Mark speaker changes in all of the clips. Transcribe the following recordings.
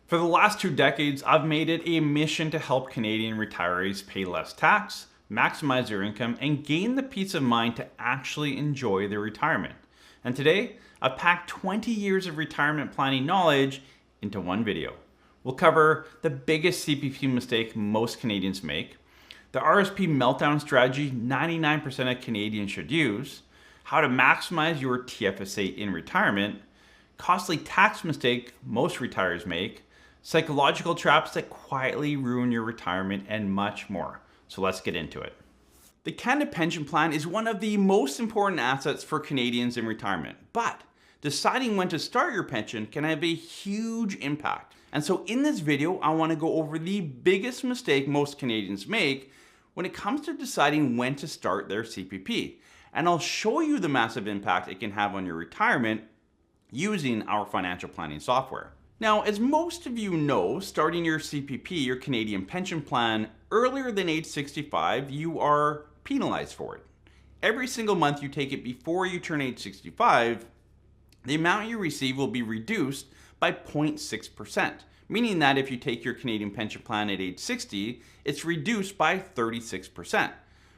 Speaker 1: For the last 2 decades, I've made it a mission to help Canadian retirees pay less tax, maximize their income, and gain the peace of mind to actually enjoy their retirement. And today, I've packed 20 years of retirement planning knowledge into one video. We'll cover the biggest CPP mistake most Canadians make, the RRSP meltdown strategy 99% of Canadians should use, how to maximize your TFSA in retirement, costly tax mistake most retirees make, psychological traps that quietly ruin your retirement, and much more. So let's get into it. The Canada Pension Plan is one of the most important assets for Canadians in retirement, but deciding when to start your pension can have a huge impact. And so in this video, I want to go over the biggest mistake most Canadians make when it comes to deciding when to start their CPP. And I'll show you the massive impact it can have on your retirement using our financial planning software. Now, as most of you know, starting your CPP, your Canadian pension plan, earlier than age 65, you are penalized for it. Every single month you take it before you turn age 65, the amount you receive will be reduced by 0.6%, meaning that if you take your Canadian pension plan at age 60, it's reduced by 36%.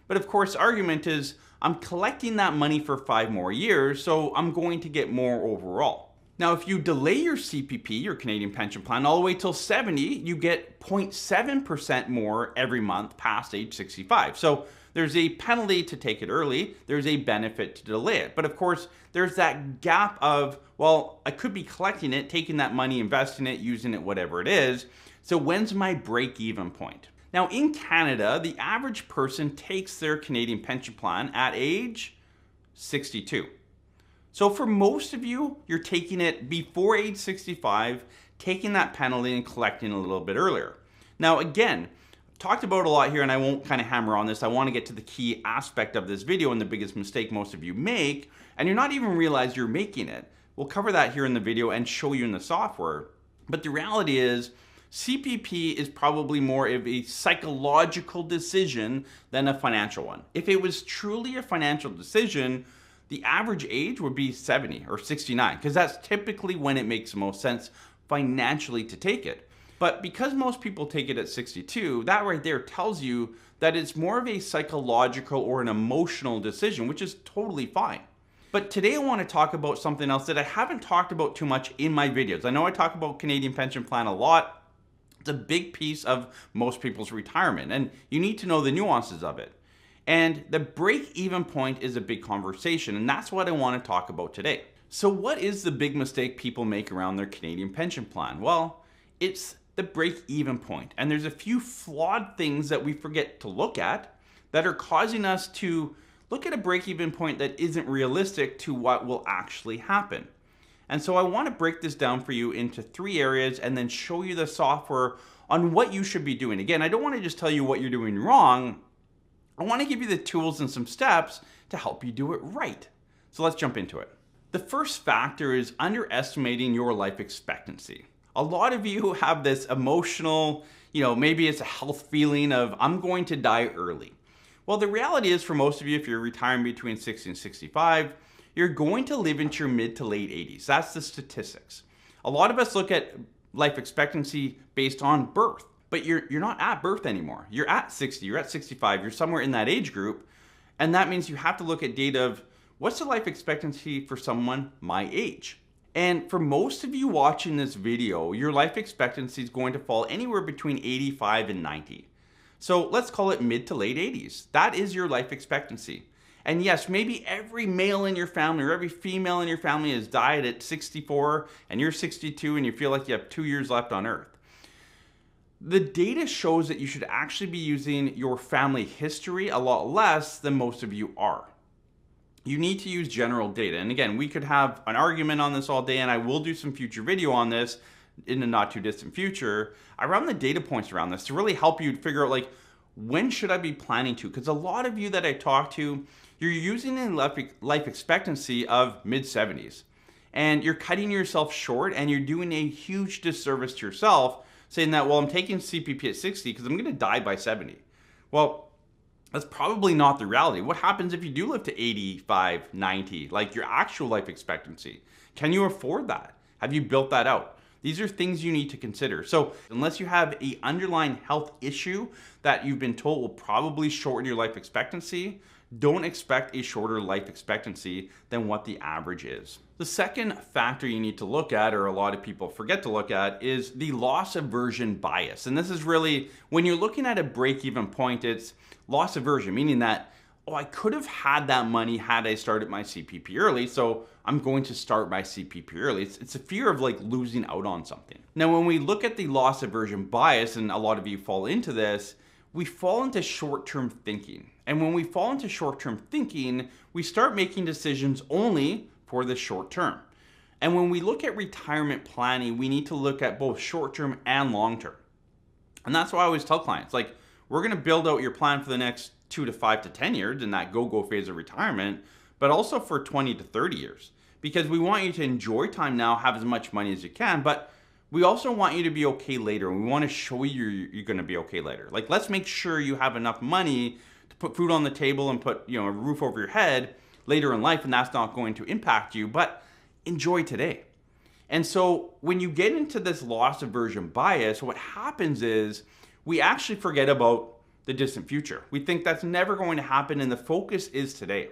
Speaker 1: But of course, the argument is, I'm collecting that money for 5 more years, so I'm going to get more overall. Now, if you delay your CPP, your Canadian pension plan, all the way till 70, you get 0.7% more every month past age 65. So there's a penalty to take it early. There's a benefit to delay it. But of course, there's that gap of, well, I could be collecting it, taking that money, investing it, using it, whatever it is. So when's my break-even point? Now, in Canada, the average person takes their Canadian pension plan at age 62. So for most of you, you're taking it before age 65, taking that penalty and collecting a little bit earlier. Now again, I've talked about a lot here and I won't kind of hammer on this. I want to get to the key aspect of this video and the biggest mistake most of you make, and you're not even realize you're making it. We'll cover that here in the video and show you in the software. But the reality is, CPP is probably more of a psychological decision than a financial one. If it was truly a financial decision, the average age would be 70 or 69, because that's typically when it makes the most sense financially to take it. But because most people take it at 62, that right there tells you that it's more of a psychological or an emotional decision, which is totally fine. But today I want to talk about something else that I haven't talked about too much in my videos. I know I talk about Canadian pension plan a lot. It's a big piece of most people's retirement, and you need to know the nuances of it. And the break-even point is a big conversation, and that's what I want to talk about today. So what is the big mistake people make around their Canadian pension plan? Well, it's the break-even point. And there's a few flawed things that we forget to look at that are causing us to look at a break-even point that isn't realistic to what will actually happen. And so I want to break this down for you into 3 areas and then show you the software on what you should be doing. Again, I don't want to just tell you what you're doing wrong. I want to give you the tools and some steps to help you do it right. So let's jump into it. The first factor is underestimating your life expectancy. A lot of you have this emotional, maybe it's a health feeling of, I'm going to die early. Well, the reality is for most of you, if you're retiring between 60 and 65, you're going to live into your mid to late 80s. That's the statistics. A lot of us look at life expectancy based on birth. But you're not at birth anymore. You're at 60, you're at 65, you're somewhere in that age group. And that means you have to look at data of what's the life expectancy for someone my age. And for most of you watching this video, your life expectancy is going to fall anywhere between 85 and 90. So let's call it mid to late 80s. That is your life expectancy. And yes, maybe every male in your family or every female in your family has died at 64 and you're 62 and you feel like you have 2 years left on earth. The data shows that you should actually be using your family history a lot less than most of you are. You need to use general data. And again, we could have an argument on this all day, and I will do some future video on this in the not too distant future. I run the data points around this to really help you figure out, like, when should I be planning to? Because a lot of you that I talk to, you're using a life expectancy of mid-70s. And you're cutting yourself short, and you're doing a huge disservice to yourself saying that, well, I'm taking CPP at 60 because I'm going to die by 70. Well, that's probably not the reality. What happens if you do live to 85, 90, like your actual life expectancy? Can you afford that? Have you built that out? These are things you need to consider. So unless you have an underlying health issue that you've been told will probably shorten your life expectancy, don't expect a shorter life expectancy than what the average is. The second factor you need to look at, or a lot of people forget to look at, is the loss aversion bias. And this is really, when you're looking at a break-even point, it's loss aversion, meaning that, oh, I could have had that money had I started my CPP early, so I'm going to start my CPP early. It's a fear of like losing out on something. Now, when we look at the loss aversion bias, and a lot of you fall into this, we fall into short-term thinking. And when we fall into short-term thinking, we start making decisions only for the short term. And when we look at retirement planning, we need to look at both short-term and long-term. And that's why I always tell clients, like, we're gonna build out your plan for the next 2 to 5 to 10 years in that go-go phase of retirement, but also for 20 to 30 years. Because we want you to enjoy time now, have as much money as you can, but we also want you to be okay later. And we want to show you you're going to be okay later. Like, let's make sure you have enough money to put food on the table and put, a roof over your head later in life, and that's not going to impact you, but enjoy today. And so when you get into this loss aversion bias, what happens is we actually forget about the distant future. We think that's never going to happen, and the focus is today.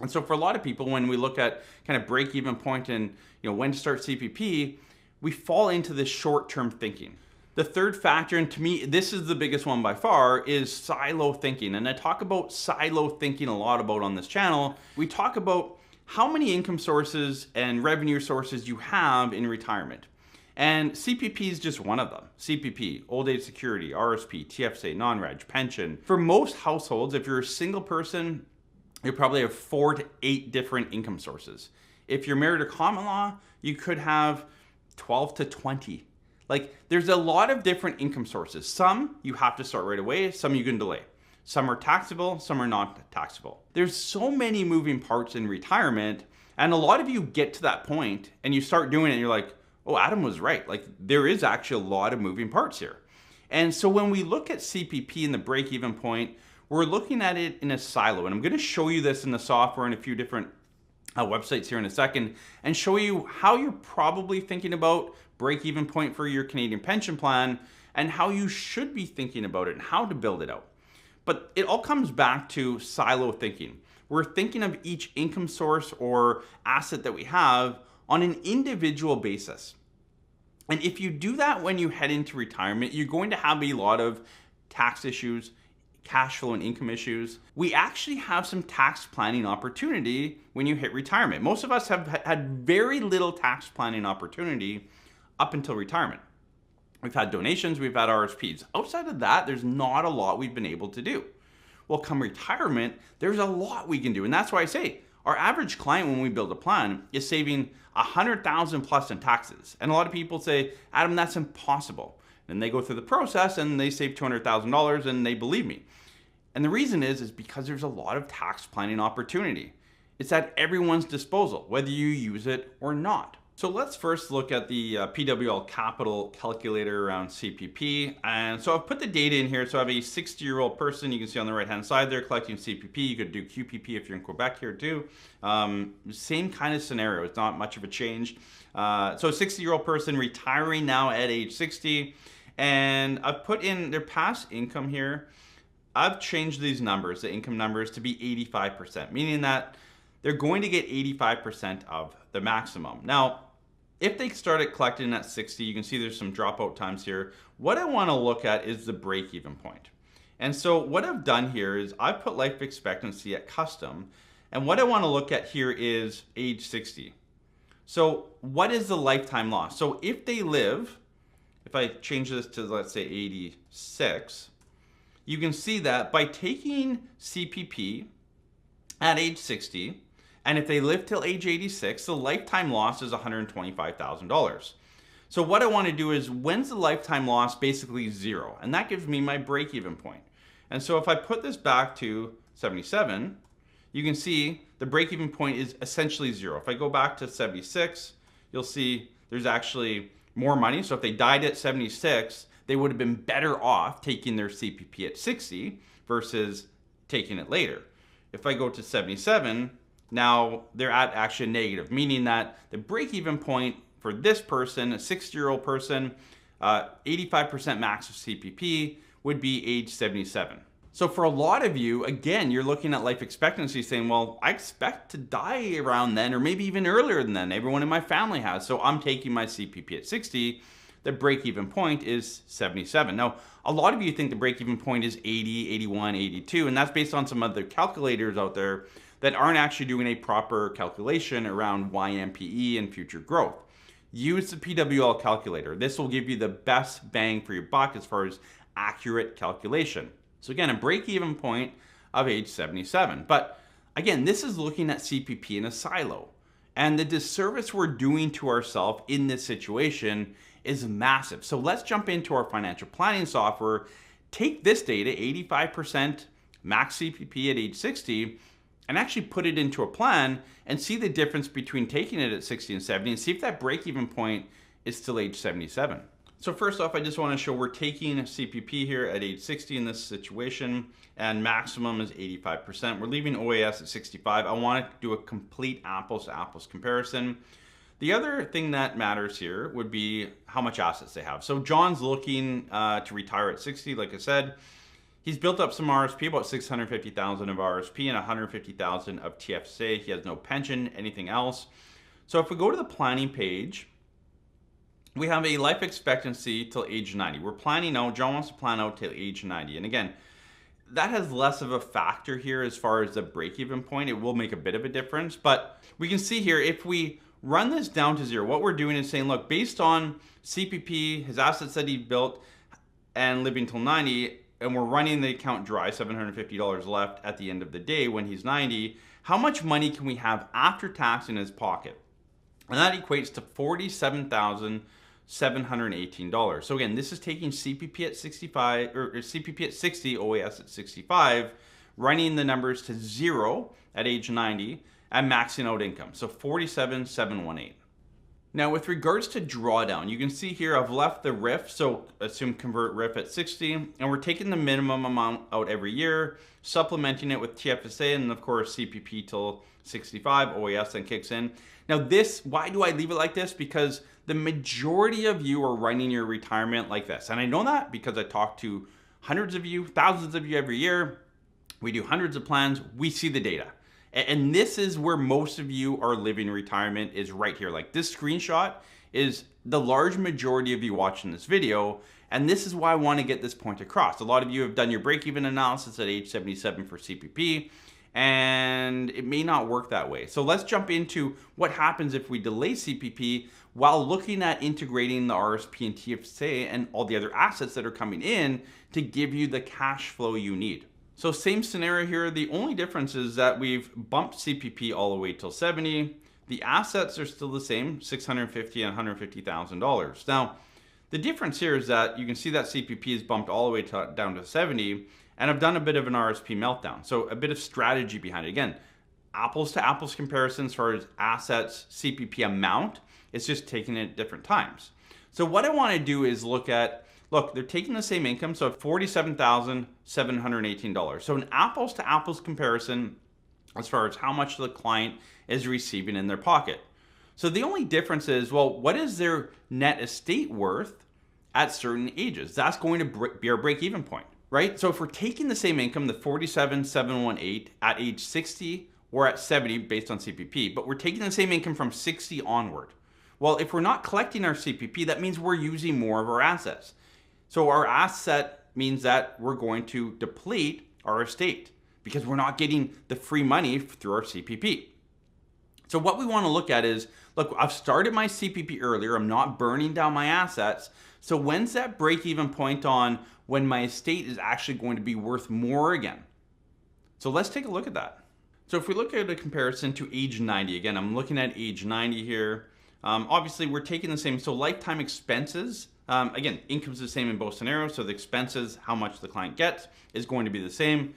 Speaker 1: And so for a lot of people, when we look at kind of break-even point and when to start CPP, we fall into this short-term thinking. The third factor, and to me, this is the biggest one by far, is silo thinking. And I talk about silo thinking a lot about on this channel. We talk about how many income sources and revenue sources you have in retirement. And CPP is just one of them. CPP, old age security, RRSP, TFSA, non-reg, pension. For most households, if you're a single person, you probably have 4 to 8 different income sources. If you're married to common law, you could have 12 to 20. Like, there's a lot of different income sources. Some you have to start right away, some you can delay. Some are taxable, some are not taxable. There's so many moving parts in retirement, and a lot of you get to that point and you start doing it and you're like, oh, Adam was right. Like, there is actually a lot of moving parts here. And so when we look at CPP and the break-even point, we're looking at it in a silo. And I'm going to show you this in the software and a few different websites here in a second, and show you how you're probably thinking about break-even point for your Canadian pension plan and how you should be thinking about it and how to build it out. But it all comes back to silo thinking. We're thinking of each income source or asset that we have on an individual basis. And if you do that when you head into retirement, you're going to have a lot of tax issues, cash flow and income issues. We actually have some tax planning opportunity when you hit retirement. Most of us have had very little tax planning opportunity up until retirement. We've had donations, we've had RSPs. Outside of that, there's not a lot we've been able to do. Well, come retirement, there's a lot we can do. And that's why I say our average client, when we build a plan, is saving $100,000 plus in taxes. And a lot of people say, Adam, that's impossible. And they go through the process and they save $200,000 and they believe me. And the reason is because there's a lot of tax planning opportunity. It's at everyone's disposal, whether you use it or not. So let's first look at the PWL capital calculator around CPP. And so I've put the data in here. So I have a 60-year-old person, you can see on the right-hand side there, collecting CPP. You could do QPP if you're in Quebec here too. Same kind of scenario, it's not much of a change. So a 60-year-old person retiring now at age 60. And I've put in their past income here. I've changed these numbers, the income numbers, to be 85%, meaning that they're going to get 85% of the maximum. Now, if they started collecting at 60, you can see there's some dropout times here. What I want to look at is the break-even point. And so what I've done here is I've put life expectancy at custom. And what I want to look at here is age 60. So what is the lifetime loss? So if they live, if I change this to, let's say, 86, you can see that by taking CPP at age 60, and if they live till age 86, the lifetime loss is $125,000. So what I want to do is, when's the lifetime loss? Basically zero. And that gives me my break-even point. And so if I put this back to 77, you can see the break-even point is essentially zero. If I go back to 76, you'll see there's actually more money. So if they died at 76, they would have been better off taking their CPP at 60 versus taking it later. If I go to 77, now they're at actually negative, meaning that the break-even point for this person, a 60-year-old person, 85% max of CPP would be age 77. So for a lot of you, again, you're looking at life expectancy saying, well, I expect to die around then, or maybe even earlier than then. Everyone in my family has. So I'm taking my CPP at 60. The break-even point is 77. Now, a lot of you think the break-even point is 80, 81, 82, and that's based on some other calculators out there that aren't actually doing a proper calculation around YMPE and future growth. Use the PWL calculator. This will give you the best bang for your buck as far as accurate calculation. So again, a break-even point of age 77. But again, this is looking at CPP in a silo. And the disservice we're doing to ourselves in this situation is massive. So let's jump into our financial planning software, take this data, 85% max CPP at age 60, and actually put it into a plan and see the difference between taking it at 60 and 70 and see if that break-even point is still age 77. So first off, I just want to show we're taking CPP here at age 60 in this situation, and maximum is 85%. We're leaving OAS at 65. I want to do a complete apples to apples comparison. The other thing that matters here would be how much assets they have. So John's looking to retire at 60, like I said. He's built up some RRSP, about 650,000 of RRSP and 150,000 of TFSA. He has no pension, anything else. So if we go to the planning page, we have a life expectancy till age 90. We're planning out, John wants to plan out till age 90. And again, that has less of a factor here as far as the break-even point. It will make a bit of a difference, but we can see here, if we run this down to zero, what we're doing is saying, look, based on CPP, his assets that he built, and living till 90, and we're running the account dry, $750 left at the end of the day when he's 90, how much money can we have after tax in his pocket? And that equates to $47,718. So again, this is taking CPP at 65, or CPP at 60, OAS at 65, running the numbers to zero at age 90, and maxing out income. So $47,718. Now with regards to drawdown, you can see here I've left the RRIF, so assume convert RRIF at 60, and we're taking the minimum amount out every year, supplementing it with TFSA, and of course CPP till 65, OAS then kicks in. Now this, why do I leave it like this? Because the majority of you are running your retirement like this. And I know that because I talk to hundreds of you, thousands of you every year. We do hundreds of plans, we see the data. And this is where most of you are living retirement, is right here. Like this screenshot is the large majority of you watching this video. And this is why I want to get this point across. A lot of you have done your break-even analysis at age 77 for CPP, and it may not work that way. So let's jump into what happens if we delay CPP while looking at integrating the RRSP and TFSA and all the other assets that are coming in to give you the cash flow you need. So same scenario here. The only difference is that we've bumped CPP all the way till 70. The assets are still the same, $650,000 and $150,000. Now, the difference here is that you can see that CPP is bumped all the way down to 70, and I've done a bit of an RRSP meltdown. So a bit of strategy behind it. Again, apples to apples comparison as far as assets, CPP amount. It's just taking it at different times. So what I want to do is look, they're taking the same income, so $47,718. So an apples to apples comparison as far as how much the client is receiving in their pocket. So the only difference is, well, what is their net estate worth at certain ages? That's going to be our break-even point, right? So if we're taking the same income, the $47,718 at age 60 or at 70 based on CPP, but we're taking the same income from 60 onward. Well, if we're not collecting our CPP, that means we're using more of our assets. So our asset means that we're going to deplete our estate because we're not getting the free money through our CPP. So what we want to look at is, look, I've started my CPP earlier. I'm not burning down my assets. So when's that break-even point on when my estate is actually going to be worth more again? So let's take a look at that. So if we look at a comparison to age 90, again, I'm looking at age 90 here. Obviously, we're taking the same, so lifetime expenses, again, income's the same in both scenarios, so the expenses, how much the client gets, is going to be the same.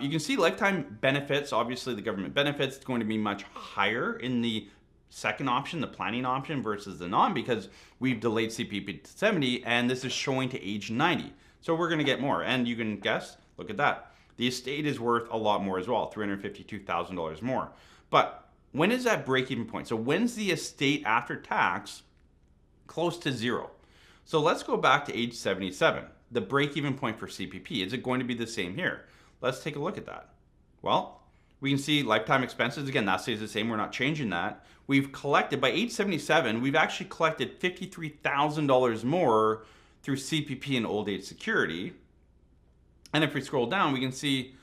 Speaker 1: You can see lifetime benefits, obviously the government benefits, is going to be much higher in the second option, the planning option, versus the non, because we've delayed CPP to 70, and this is showing to age 90. So we're gonna get more, and you can guess, look at that. The estate is worth a lot more as well, $352,000 more. But when is that break-even point? So when's the estate after tax close to zero. So let's go back to age 77. The break-even point for CPP, is it going to be the same here? Let's take a look at that. Well, we can see lifetime expenses, again, that stays the same, we're not changing that. We've collected, by age 77, we've actually collected $53,000 more through CPP and old age security. And if we scroll down, we can see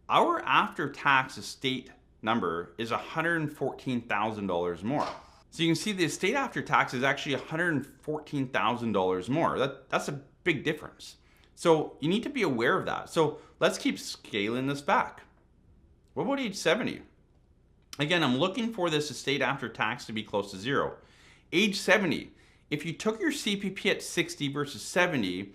Speaker 1: our after-tax estate number is $114,000 more. So you can see the estate after tax is actually $114,000 more. That's a big difference. So you need to be aware of that. So let's keep scaling this back. What about age 70? Again, I'm looking for this estate after tax to be close to zero. Age 70, if you took your CPP at 60 versus 70,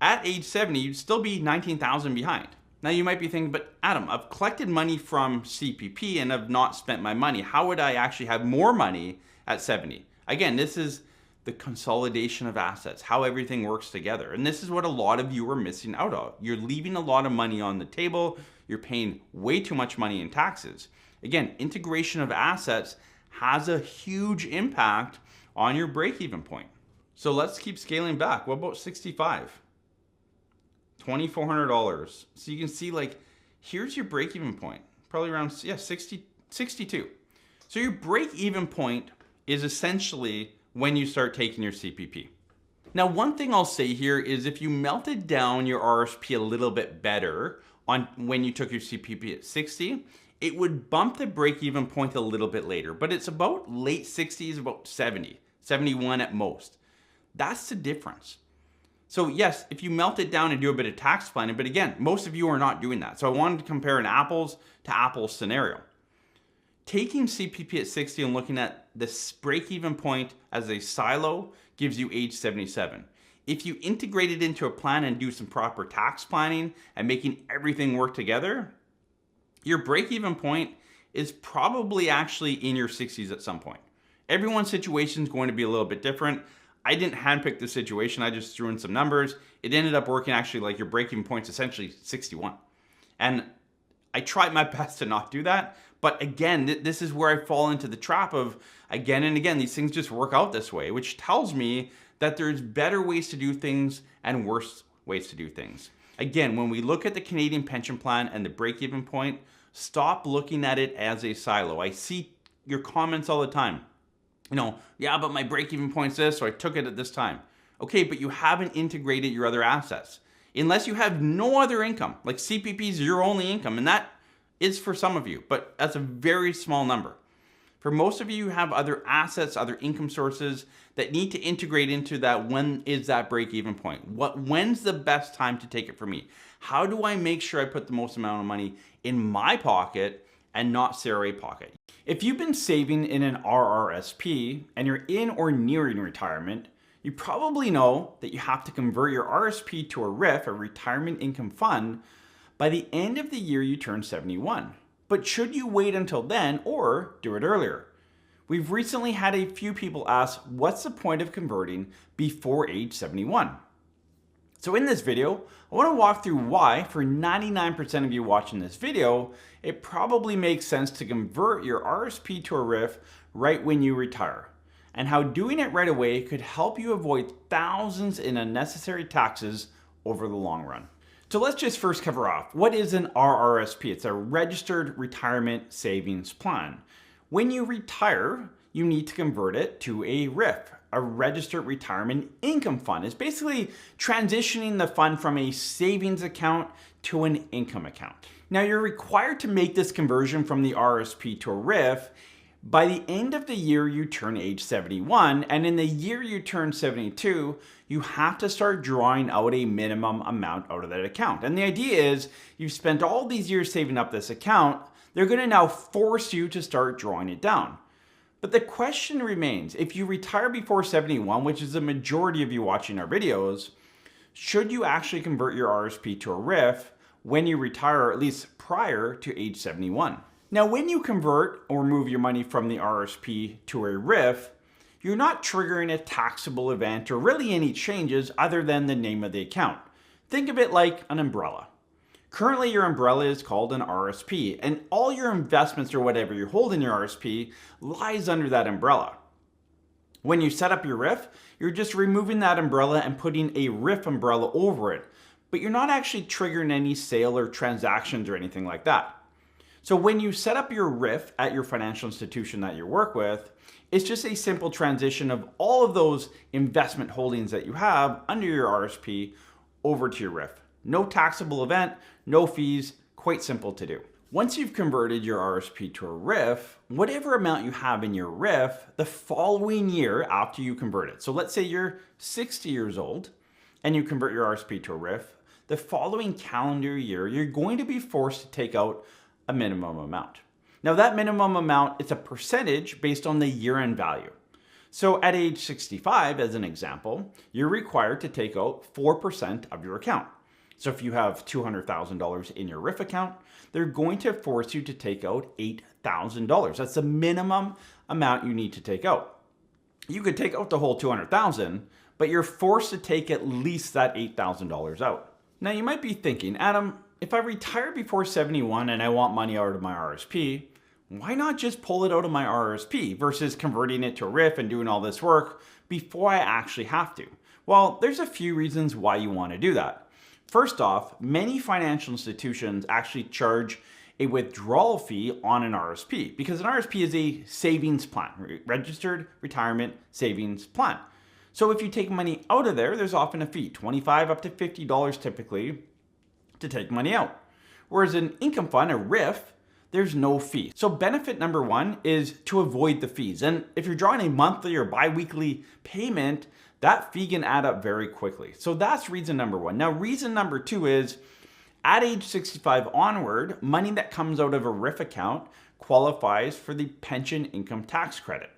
Speaker 1: at age 70, you'd still be 19,000 behind. Now you might be thinking, but Adam, I've collected money from CPP and I've not spent my money. How would I actually have more money at 70? Again, this is the consolidation of assets, how everything works together. And this is what a lot of you are missing out on. You're leaving a lot of money on the table. You're paying way too much money in taxes. Again, integration of assets has a huge impact on your break-even point. So let's keep scaling back. What about 65? $2,400. So you can see, like, here's your break-even point, probably around 62. So your break-even point is essentially when you start taking your CPP. Now, one thing I'll say here is if you melted down your RRSP a little bit better on when you took your CPP at 60, it would bump the break-even point a little bit later, but it's about late 60s, about 70, 71 at most. That's the difference. So yes, if you melt it down and do a bit of tax planning, but again, most of you are not doing that. So I wanted to compare an apples to apples scenario. Taking CPP at 60 and looking at this break-even point as a silo gives you age 77. If you integrate it into a plan and do some proper tax planning and making everything work together, your break-even point is probably actually in your 60s at some point. Everyone's situation is going to be a little bit different. I didn't handpick the situation. I just threw in some numbers. It ended up working actually like your break-even point's essentially 61. And I tried my best to not do that. But again, this is where I fall into the trap of, again and again, these things just work out this way, which tells me that there's better ways to do things and worse ways to do things. Again, when we look at the Canadian pension plan and the break-even point, stop looking at it as a silo. I see your comments all the time. You know, yeah, but my break-even point's this, so I took it at this time. Okay, but you haven't integrated your other assets. Unless you have no other income, like CPP is your only income, and that is for some of you, but that's a very small number. For most of you, you have other assets, other income sources that need to integrate into that. When is that break-even point? When's the best time to take it for me? How do I make sure I put the most amount of money in my pocket and not CRA pocket? If you've been saving in an RRSP and you're in or nearing retirement, you probably know that you have to convert your RSP to a RRIF, a retirement income fund, by the end of the year you turn 71. But should you wait until then or do it earlier? We've recently had a few people ask, what's the point of converting before age 71? So in this video, I want to walk through why, for 99% of you watching this video, it probably makes sense to convert your RSP to a RRIF right when you retire, and how doing it right away could help you avoid thousands in unnecessary taxes over the long run. So let's just first cover off, what is an RRSP? It's a registered retirement savings plan. When you retire, you need to convert it to a RRIF, a registered retirement income fund. It's basically transitioning the fund from a savings account to an income account. Now you're required to make this conversion from the RRSP to a RRIF by the end of the year you turn age 71, and in the year you turn 72, you have to start drawing out a minimum amount out of that account. And the idea is you've spent all these years saving up this account, they're going to now force you to start drawing it down. But the question remains, if you retire before 71, which is the majority of you watching our videos, should you actually convert your RSP to a RRIF when you retire, or at least prior to age 71? Now, when you convert or move your money from the RSP to a RRIF, you're not triggering a taxable event or really any changes other than the name of the account. Think of it like an umbrella. Currently, your umbrella is called an RSP, and all your investments or whatever you hold in your RSP lies under that umbrella. When you set up your RRIF, you're just removing that umbrella and putting a RRIF umbrella over it, but you're not actually triggering any sale or transactions or anything like that. So when you set up your RRIF at your financial institution that you work with, it's just a simple transition of all of those investment holdings that you have under your RRSP over to your RRIF. No taxable event, no fees, quite simple to do. Once you've converted your RRSP to a RRIF, whatever amount you have in your RRIF, the following year after you convert it, so let's say you're 60 years old and you convert your RRSP to a RRIF, the following calendar year, you're going to be forced to take out a minimum amount. Now that minimum amount is a percentage based on the year-end value. So at age 65, as an example, you're required to take out 4% of your account. So if you have $200,000 in your RRIF account, they're going to force you to take out $8,000. That's the minimum amount you need to take out. You could take out the whole $200,000, but you're forced to take at least that $8,000 out. Now you might be thinking, Adam, if I retire before 71 and I want money out of my RRSP, why not just pull it out of my RRSP versus converting it to a RRIF and doing all this work before I actually have to? Well, there's a few reasons why you want to do that. First off, many financial institutions actually charge a withdrawal fee on an RRSP because an RRSP is a savings plan, registered retirement savings plan. So if you take money out of there, there's often a fee, $25 up to $50 typically, to take money out. Whereas an income fund, a RRIF, there's no fee. So benefit number one is to avoid the fees. And if you're drawing a monthly or bi-weekly payment, that fee can add up very quickly. So that's reason number one. Now, reason number two is at age 65 onward, money that comes out of a RRIF account qualifies for the pension income tax credit.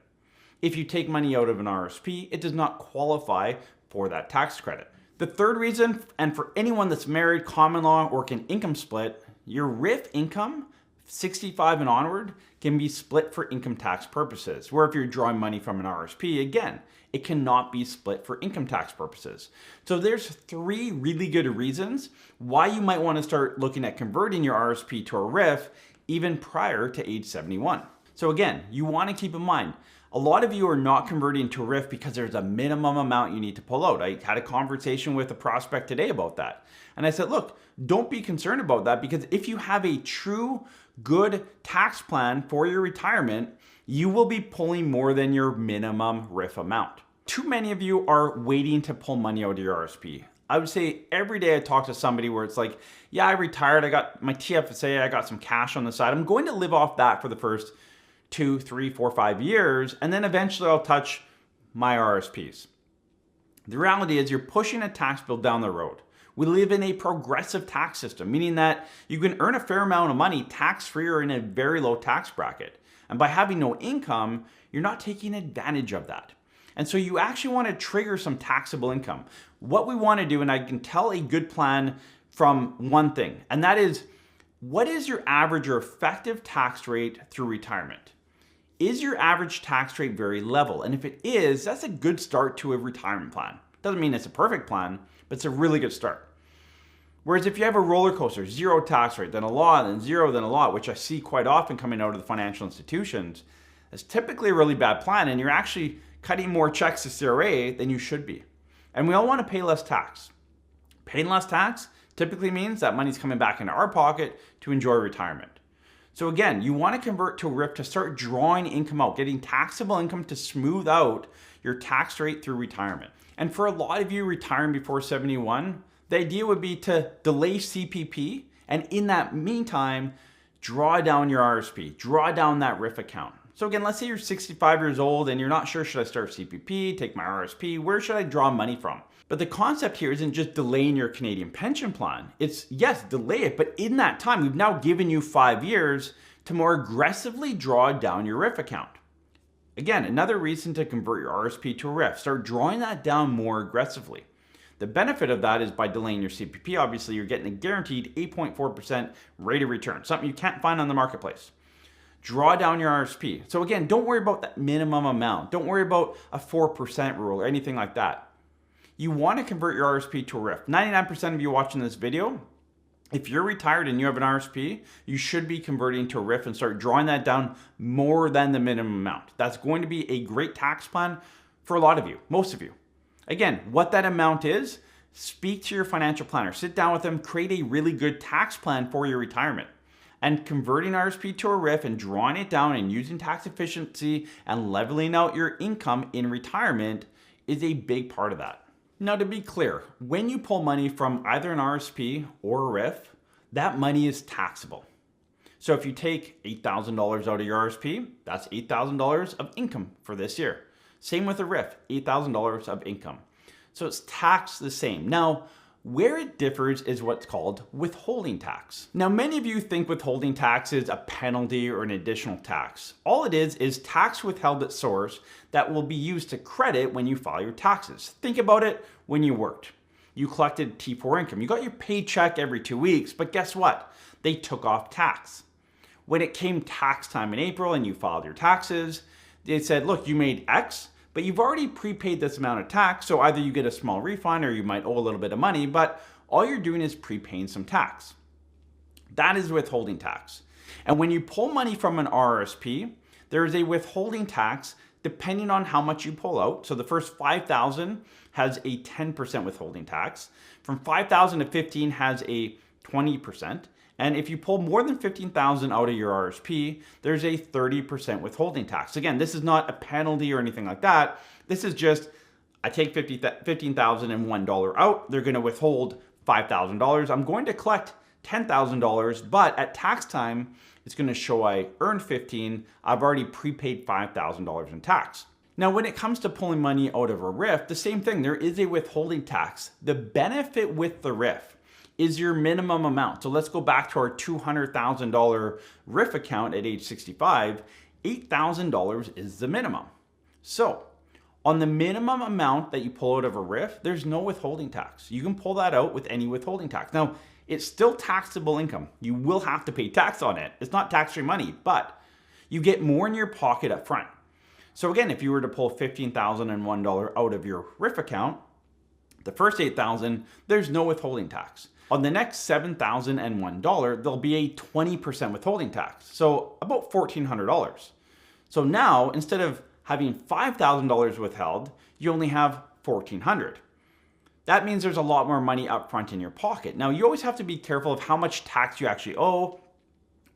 Speaker 1: If you take money out of an RRSP, it does not qualify for that tax credit. The third reason, and for anyone that's married, common law, or can income split, your RRIF income, 65 and onward, can be split for income tax purposes. Where if you're drawing money from an RRSP, again, it cannot be split for income tax purposes. So there's three really good reasons why you might want to start looking at converting your RRSP to a RRIF even prior to age 71. So again, you want to keep in mind, a lot of you are not converting to a RRIF because there's a minimum amount you need to pull out. I had a conversation with a prospect today about that. And I said, look, don't be concerned about that because if you have a true good tax plan for your retirement, you will be pulling more than your minimum RRIF amount. Too many of you are waiting to pull money out of your RRSP. I would say every day I talk to somebody where it's like, yeah, I retired, I got my TFSA, I got some cash on the side. I'm going to live off that for the first 2, 3, 4, 5 years, and then eventually I'll touch my RRSPs. The reality is you're pushing a tax bill down the road. We live in a progressive tax system, meaning that you can earn a fair amount of money tax-free or in a very low tax bracket. And by having no income, you're not taking advantage of that. And so you actually want to trigger some taxable income. What we want to do, and I can tell a good plan from one thing, and that is, what is your average or effective tax rate through retirement? Is your average tax rate very level? And if it is, that's a good start to a retirement plan. Doesn't mean it's a perfect plan, but it's a really good start. Whereas if you have a roller coaster, zero tax rate, then a lot, then zero, then a lot, which I see quite often coming out of the financial institutions, it's typically a really bad plan, and you're actually cutting more checks to CRA than you should be. And we all want to pay less tax. Paying less tax typically means that money's coming back into our pocket to enjoy retirement. So again, you want to convert to a RRIF to start drawing income out, getting taxable income to smooth out your tax rate through retirement. And for a lot of you retiring before 71, the idea would be to delay CPP, and in that meantime, draw down your RRSP, draw down that RRIF account. So again, let's say you're 65 years old and you're not sure, should I start CPP, take my RRSP, where should I draw money from? But the concept here isn't just delaying your Canadian pension plan. It's, yes, delay it, but in that time, we've now given you 5 years to more aggressively draw down your RRIF account. Again, another reason to convert your RRSP to a RRIF, start drawing that down more aggressively. The benefit of that is by delaying your CPP, obviously you're getting a guaranteed 8.4% rate of return, something you can't find on the marketplace. Draw down your RRSP. So again, don't worry about that minimum amount. Don't worry about a 4% rule or anything like that. You want to convert your RRSP to a RRIF. 99% of you watching this video, if you're retired and you have an RRSP, you should be converting to a RRIF and start drawing that down more than the minimum amount. That's going to be a great tax plan for a lot of you, most of you. Again, what that amount is, speak to your financial planner, sit down with them, create a really good tax plan for your retirement. And converting RSP to a RRIF and drawing it down and using tax efficiency and leveling out your income in retirement is a big part of that. Now, to be clear, when you pull money from either an RSP or a RRIF, that money is taxable. So if you take $8,000 out of your RSP, that's $8,000 of income for this year. Same with a RRIF, $8,000 of income. So it's taxed the same. Now, where it differs is what's called withholding tax. Now, many of you think withholding tax is a penalty or an additional tax. All it is tax withheld at source that will be used to credit when you file your taxes. Think about it when you worked. You collected T4 income. You got your paycheck every 2 weeks, but guess what? They took off tax. When it came tax time in April and you filed your taxes, they said, look, you made X, but you've already prepaid this amount of tax, so either you get a small refund or you might owe a little bit of money, but all you're doing is prepaying some tax. That is withholding tax. And when you pull money from an RRSP, there is a withholding tax depending on how much you pull out. So the first $5,000 has a 10% withholding tax. From $5,000 to $15,000 has a 20%. And if you pull more than $15,000 out of your RSP, there's a 30% withholding tax. Again, this is not a penalty or anything like that. This is just, I take $15,001 out, they're gonna withhold $5,000. I'm going to collect $10,000, but at tax time, it's gonna show I earned $15,000. I've already prepaid $5,000 in tax. Now, when it comes to pulling money out of a RRIF, the same thing, there is a withholding tax. The benefit with the RRIF is your minimum amount. So let's go back to our $200,000 RRIF account at age 65, $8,000 is the minimum. So on the minimum amount that you pull out of a RRIF, there's no withholding tax. You can pull that out with any withholding tax. Now, it's still taxable income. You will have to pay tax on it. It's not tax-free money, but you get more in your pocket up front. So again, if you were to pull $15,001 out of your RRIF account, the first $8,000, there's no withholding tax. On the next $7,001, there'll be a 20% withholding tax, so about $1,400. So now, instead of having $5,000 withheld, you only have $1,400. That means there's a lot more money up front in your pocket. Now, you always have to be careful of how much tax you actually owe.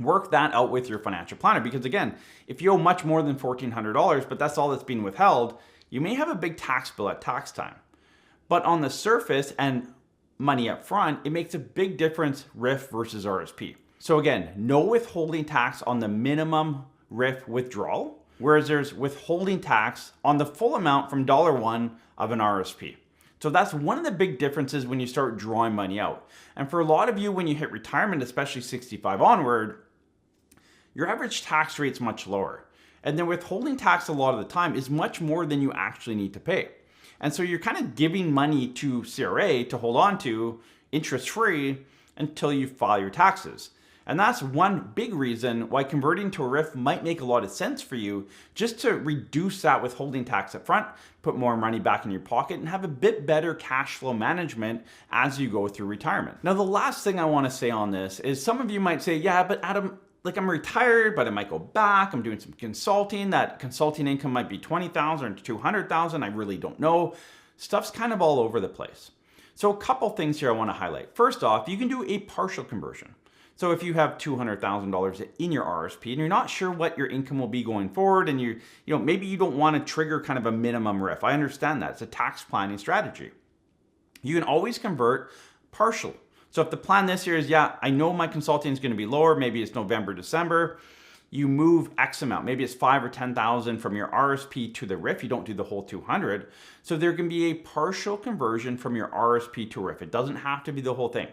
Speaker 1: Work that out with your financial planner, because again, if you owe much more than $1,400, but that's all that's being withheld, you may have a big tax bill at tax time. But on the surface and money up front, it makes a big difference RRIF versus RSP. So again, no withholding tax on the minimum RRIF withdrawal, whereas there's withholding tax on the full amount from $1 of an RSP. So that's one of the big differences when you start drawing money out. And for a lot of you, when you hit retirement, especially 65 onward, your average tax rate's much lower. And then withholding tax a lot of the time is much more than you actually need to pay. And so you're kind of giving money to CRA to hold on to interest-free until you file your taxes. And that's one big reason why converting to a RRIF might make a lot of sense for you, just to reduce that withholding tax up front, put more money back in your pocket, and have a bit better cash flow management as you go through retirement. Now, the last thing I want to say on this is some of you might say, yeah, but Adam, like I'm retired, but I might go back. I'm doing some consulting. That consulting income might be $20,000 or $200,000. I really don't know. Stuff's kind of all over the place. So a couple things here I want to highlight. First off, you can do a partial conversion. So if you have $200,000 in your RSP and you're not sure what your income will be going forward, and maybe you don't want to trigger kind of a minimum RRIF. I understand that. It's a tax planning strategy. You can always convert partial. So if the plan this year is, yeah, I know my consulting is going to be lower, maybe it's November, December, you move X amount, maybe it's 5 or 10,000 from your RSP to the RRIF, you don't do the whole 200. So there can be a partial conversion from your RSP to RRIF. It doesn't have to be the whole thing.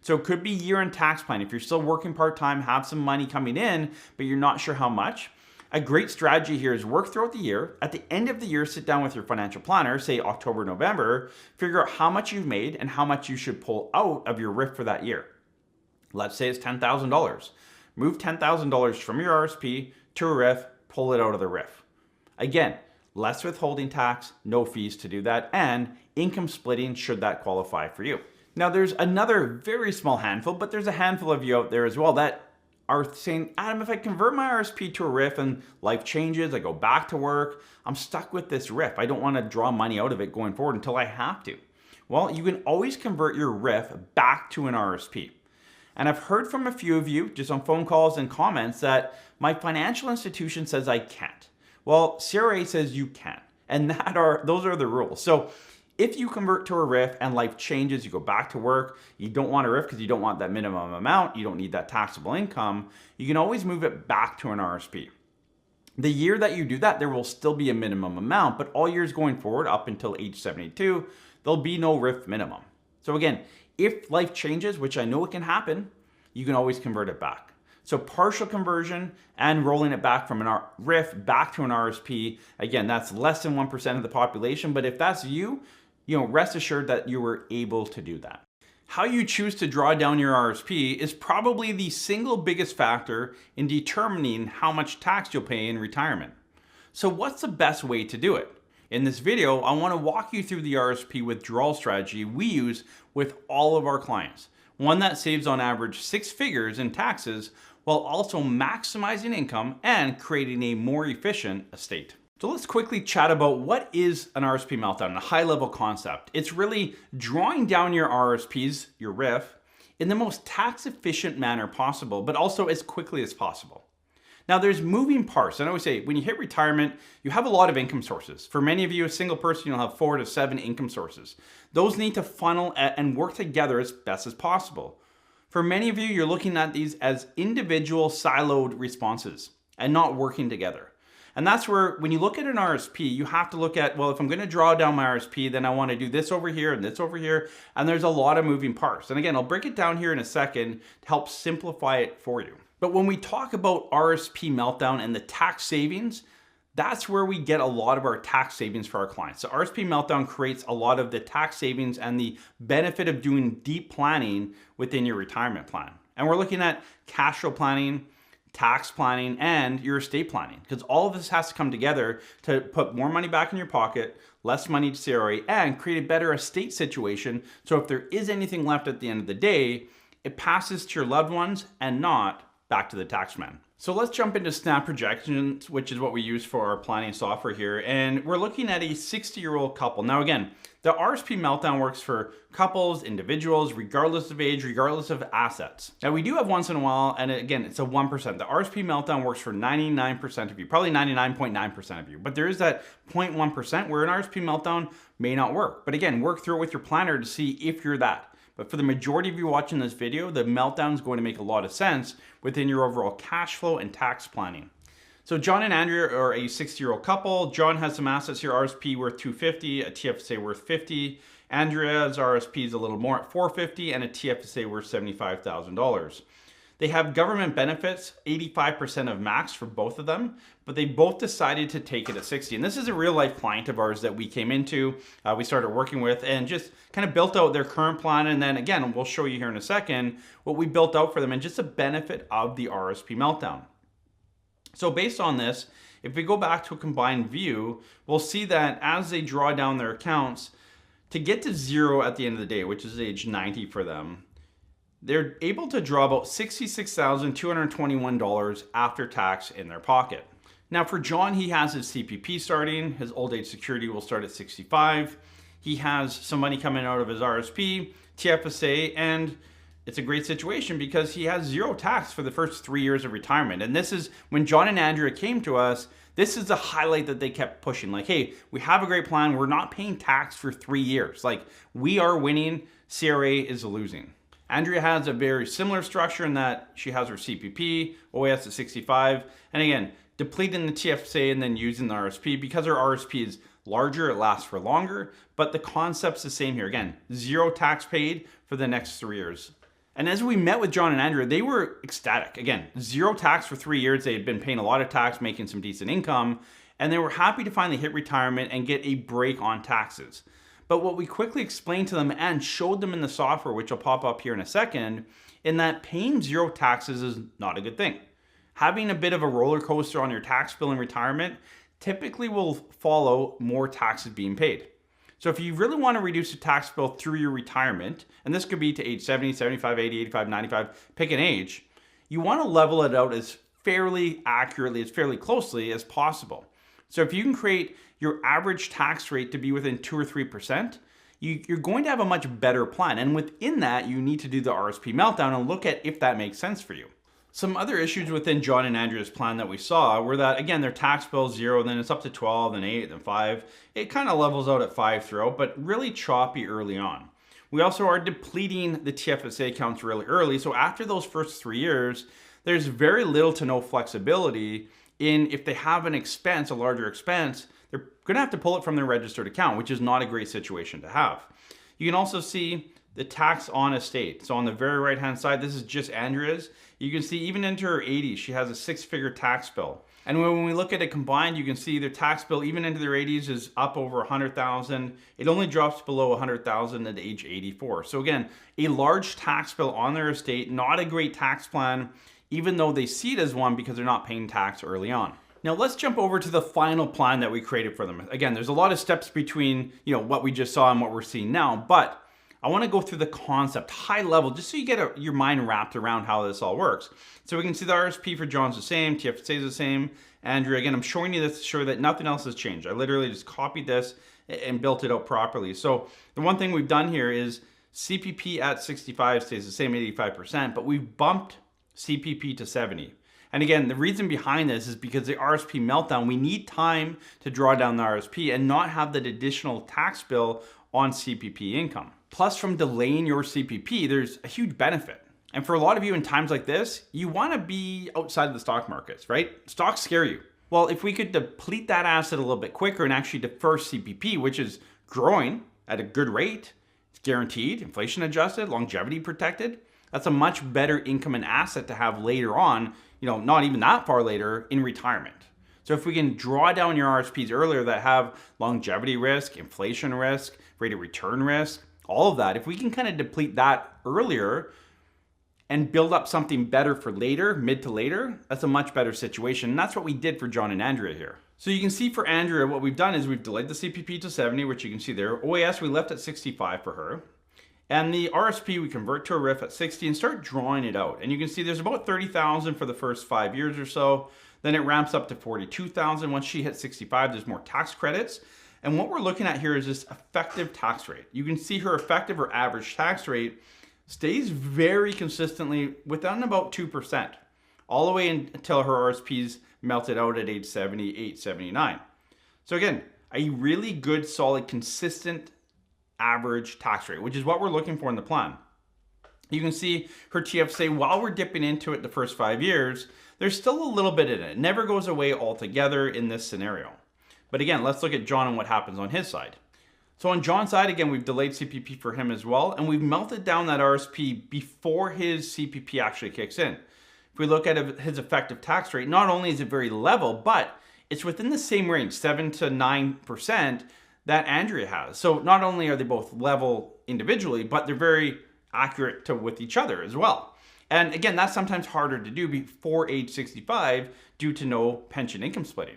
Speaker 1: So it could be year-end tax plan. If you're still working part-time, have some money coming in, but you're not sure how much, a great strategy here is work throughout the year. At the end of the year, sit down with your financial planner, say October, November, figure out how much you've made and how much you should pull out of your RRIF for that year. Let's say it's $10,000. Move $10,000 from your RSP to a RRIF, pull it out of the RRIF. Again, less withholding tax, no fees to do that, and income splitting should that qualify for you. Now, there's another very small handful, but there's a handful of you out there as well that are saying, Adam, if I convert my RSP to a RRIF and life changes, I go back to work, I'm stuck with this RRIF. I don't want to draw money out of it going forward until I have to. Well, you can always convert your RRIF back to an RSP. And I've heard from a few of you just on phone calls and comments that my financial institution says I can't. Well, CRA says you can, and those are the rules. So if you convert to a RRIF and life changes, you go back to work, you don't want a RRIF because you don't want that minimum amount, you don't need that taxable income, you can always move it back to an RSP. The year that you do that, there will still be a minimum amount, but all years going forward up until age 72, there'll be no RRIF minimum. So again, if life changes, which I know it can happen, you can always convert it back. So partial conversion and rolling it back from an RRIF back to an RSP, again, that's less than 1% of the population, but if that's you, rest assured that you were able to do that. How you choose to draw down your RSP is probably the single biggest factor in determining how much tax you'll pay in retirement. So what's the best way to do it? In this video, I want to walk you through the RSP withdrawal strategy we use with all of our clients. One that saves on average 6 figures in taxes while also maximizing income and creating a more efficient estate. So let's quickly chat about what is an RSP meltdown, a high level concept. It's really drawing down your RSPs, your RRIF, in the most tax efficient manner possible, but also as quickly as possible. Now there's moving parts. And I always say, when you hit retirement, you have a lot of income sources. For many of you, a single person, you'll have 4 to 7 income sources. Those need to funnel and work together as best as possible. For many of you, you're looking at these as individual siloed responses and not working together. And that's where, when you look at an RSP, you have to look at, well, if I'm going to draw down my RSP, then I want to do this over here and this over here. And there's a lot of moving parts. And again, I'll break it down here in a second to help simplify it for you. But when we talk about RSP meltdown and the tax savings, that's where we get a lot of our tax savings for our clients. So RSP meltdown creates a lot of the tax savings and the benefit of doing deep planning within your retirement plan. And we're looking at cash flow planning, tax planning, and your estate planning, because all of this has to come together to put more money back in your pocket, less money to CRA, and create a better estate situation. So if there is anything left at the end of the day, it passes to your loved ones and not back to the taxman. So let's jump into snap projections, which is what we use for our planning software here. And we're looking at a 60-year-old couple. Now again, the RSP meltdown works for couples, individuals, regardless of age, regardless of assets. Now we do have once in a while, and again, it's a 1%. The RSP meltdown works for 99% of you, probably 99.9% of you. But there is that 0.1% where an RSP meltdown may not work. But again, work through it with your planner to see if you're that. But for the majority of you watching this video, the meltdown is going to make a lot of sense within your overall cash flow and tax planning. So John and Andrea are a 60-year-old couple. John has some assets here, RSP worth $250, a TFSA worth $50. Andrea's RSP is a little more at $450 and a TFSA worth $75,000. They have government benefits, 85% of max for both of them, but they both decided to take it at 60. And this is a real life client of ours that we came into, we started working with, and just kind of built out their current plan. And then again, we'll show you here in a second what we built out for them and just the benefit of the RSP meltdown. So based on this, if we go back to a combined view, we'll see that as they draw down their accounts, to get to zero at the end of the day, which is age 90 for them, they're able to draw about $66,221 after tax in their pocket. Now for John, he has his CPP starting. His old age security will start at 65. He has some money coming out of his RSP, TFSA, and it's a great situation because he has zero tax for the first 3 years of retirement. And this is when John and Andrea came to us, this is the highlight that they kept pushing. Like, hey, we have a great plan. We're not paying tax for 3 years. Like, we are winning, CRA is losing. Andrea has a very similar structure in that she has her CPP, OAS at 65, and again, depleting the TFSA and then using the RSP. Because her RSP is larger, it lasts for longer, but the concept's the same here. Again, zero tax paid for the next 3 years. And as we met with John and Andrea, they were ecstatic. Again, zero tax for 3 years. They had been paying a lot of tax, making some decent income, and they were happy to finally hit retirement and get a break on taxes. But what we quickly explained to them and showed them in the software, which will pop up here in a second, in that paying zero taxes is not a good thing. Having a bit of a roller coaster on your tax bill in retirement typically will follow more taxes being paid. So if you really want to reduce the tax bill through your retirement, and this could be to age 70, 75, 80, 85, 95, pick an age, you want to level it out as fairly accurately, as fairly closely as possible. So if you can create your average tax rate to be within 2 or 3%, you're going to have a much better plan. And within that, you need to do the RRSP meltdown and look at if that makes sense for you. Some other issues within John and Andrea's plan that we saw were that, again, their tax bill is 0, then it's up to 12, then 8, then 5. It kind of levels out at 5 throughout, but really choppy early on. We also are depleting the TFSA accounts really early. So after those first 3 years, there's very little to no flexibility in if they have an expense, a larger expense, they're going to have to pull it from their registered account, which is not a great situation to have. You can also see the tax on estate. So on the very right-hand side, this is just Andrea's. You can see even into her 80s, she has a 6-figure tax bill. And when we look at it combined, you can see their tax bill, even into their 80s, is up over 100,000. It only drops below 100,000 at age 84. So again, a large tax bill on their estate, not a great tax plan, even though they see it as one because they're not paying tax early on. Now let's jump over to the final plan that we created for them. Again, there's a lot of steps between what we just saw and what we're seeing now, but I want to go through the concept high level just so you get your mind wrapped around how this all works. So we can see the RRSP for John's the same, TFSA is the same. Andrea, again, I'm showing you this to show that nothing else has changed. I literally just copied this and built it out properly. So the one thing we've done here is CPP at 65 stays the same, 85%, but we've bumped CPP to 70. And again, the reason behind this is because the RRSP meltdown, we need time to draw down the RRSP and not have that additional tax bill on CPP income. Plus, from delaying your CPP, there's a huge benefit. And for a lot of you in times like this, you want to be outside of the stock markets, right? Stocks scare you. Well, if we could deplete that asset a little bit quicker and actually defer CPP, which is growing at a good rate, it's guaranteed, inflation adjusted, longevity protected, that's a much better income and asset to have later on, not even that far later in retirement. So if we can draw down your RRSPs earlier that have longevity risk, inflation risk, rate of return risk, all of that, if we can kind of deplete that earlier and build up something better for later, mid to later, that's a much better situation. And that's what we did for John and Andrea here. So you can see for Andrea, what we've done is we've delayed the CPP to 70, which you can see there. OAS, we left at 65 for her. And the RRSP, we convert to a RRIF at 60 and start drawing it out. And you can see there's about 30,000 for the first 5 years or so. Then it ramps up to 42,000. Once she hits 65, there's more tax credits. And what we're looking at here is this effective tax rate. You can see her effective or average tax rate stays very consistently within about 2%, all the way until her RRSPs melted out at age 78, 79. So again, a really good, solid, consistent average tax rate, which is what we're looking for in the plan. You can see her TFSA, while we're dipping into it the first 5 years, there's still a little bit in it. It never goes away altogether in this scenario. But again, let's look at John and what happens on his side. So on John's side, again, we've delayed CPP for him as well, and we've melted down that RRSP before his CPP actually kicks in. If we look at his effective tax rate, not only is it very level, but it's within the same range, 7 to 9%, that Andrea has. So not only are they both level individually, but they're very accurate with each other as well. And again, that's sometimes harder to do before age 65 due to no pension income splitting.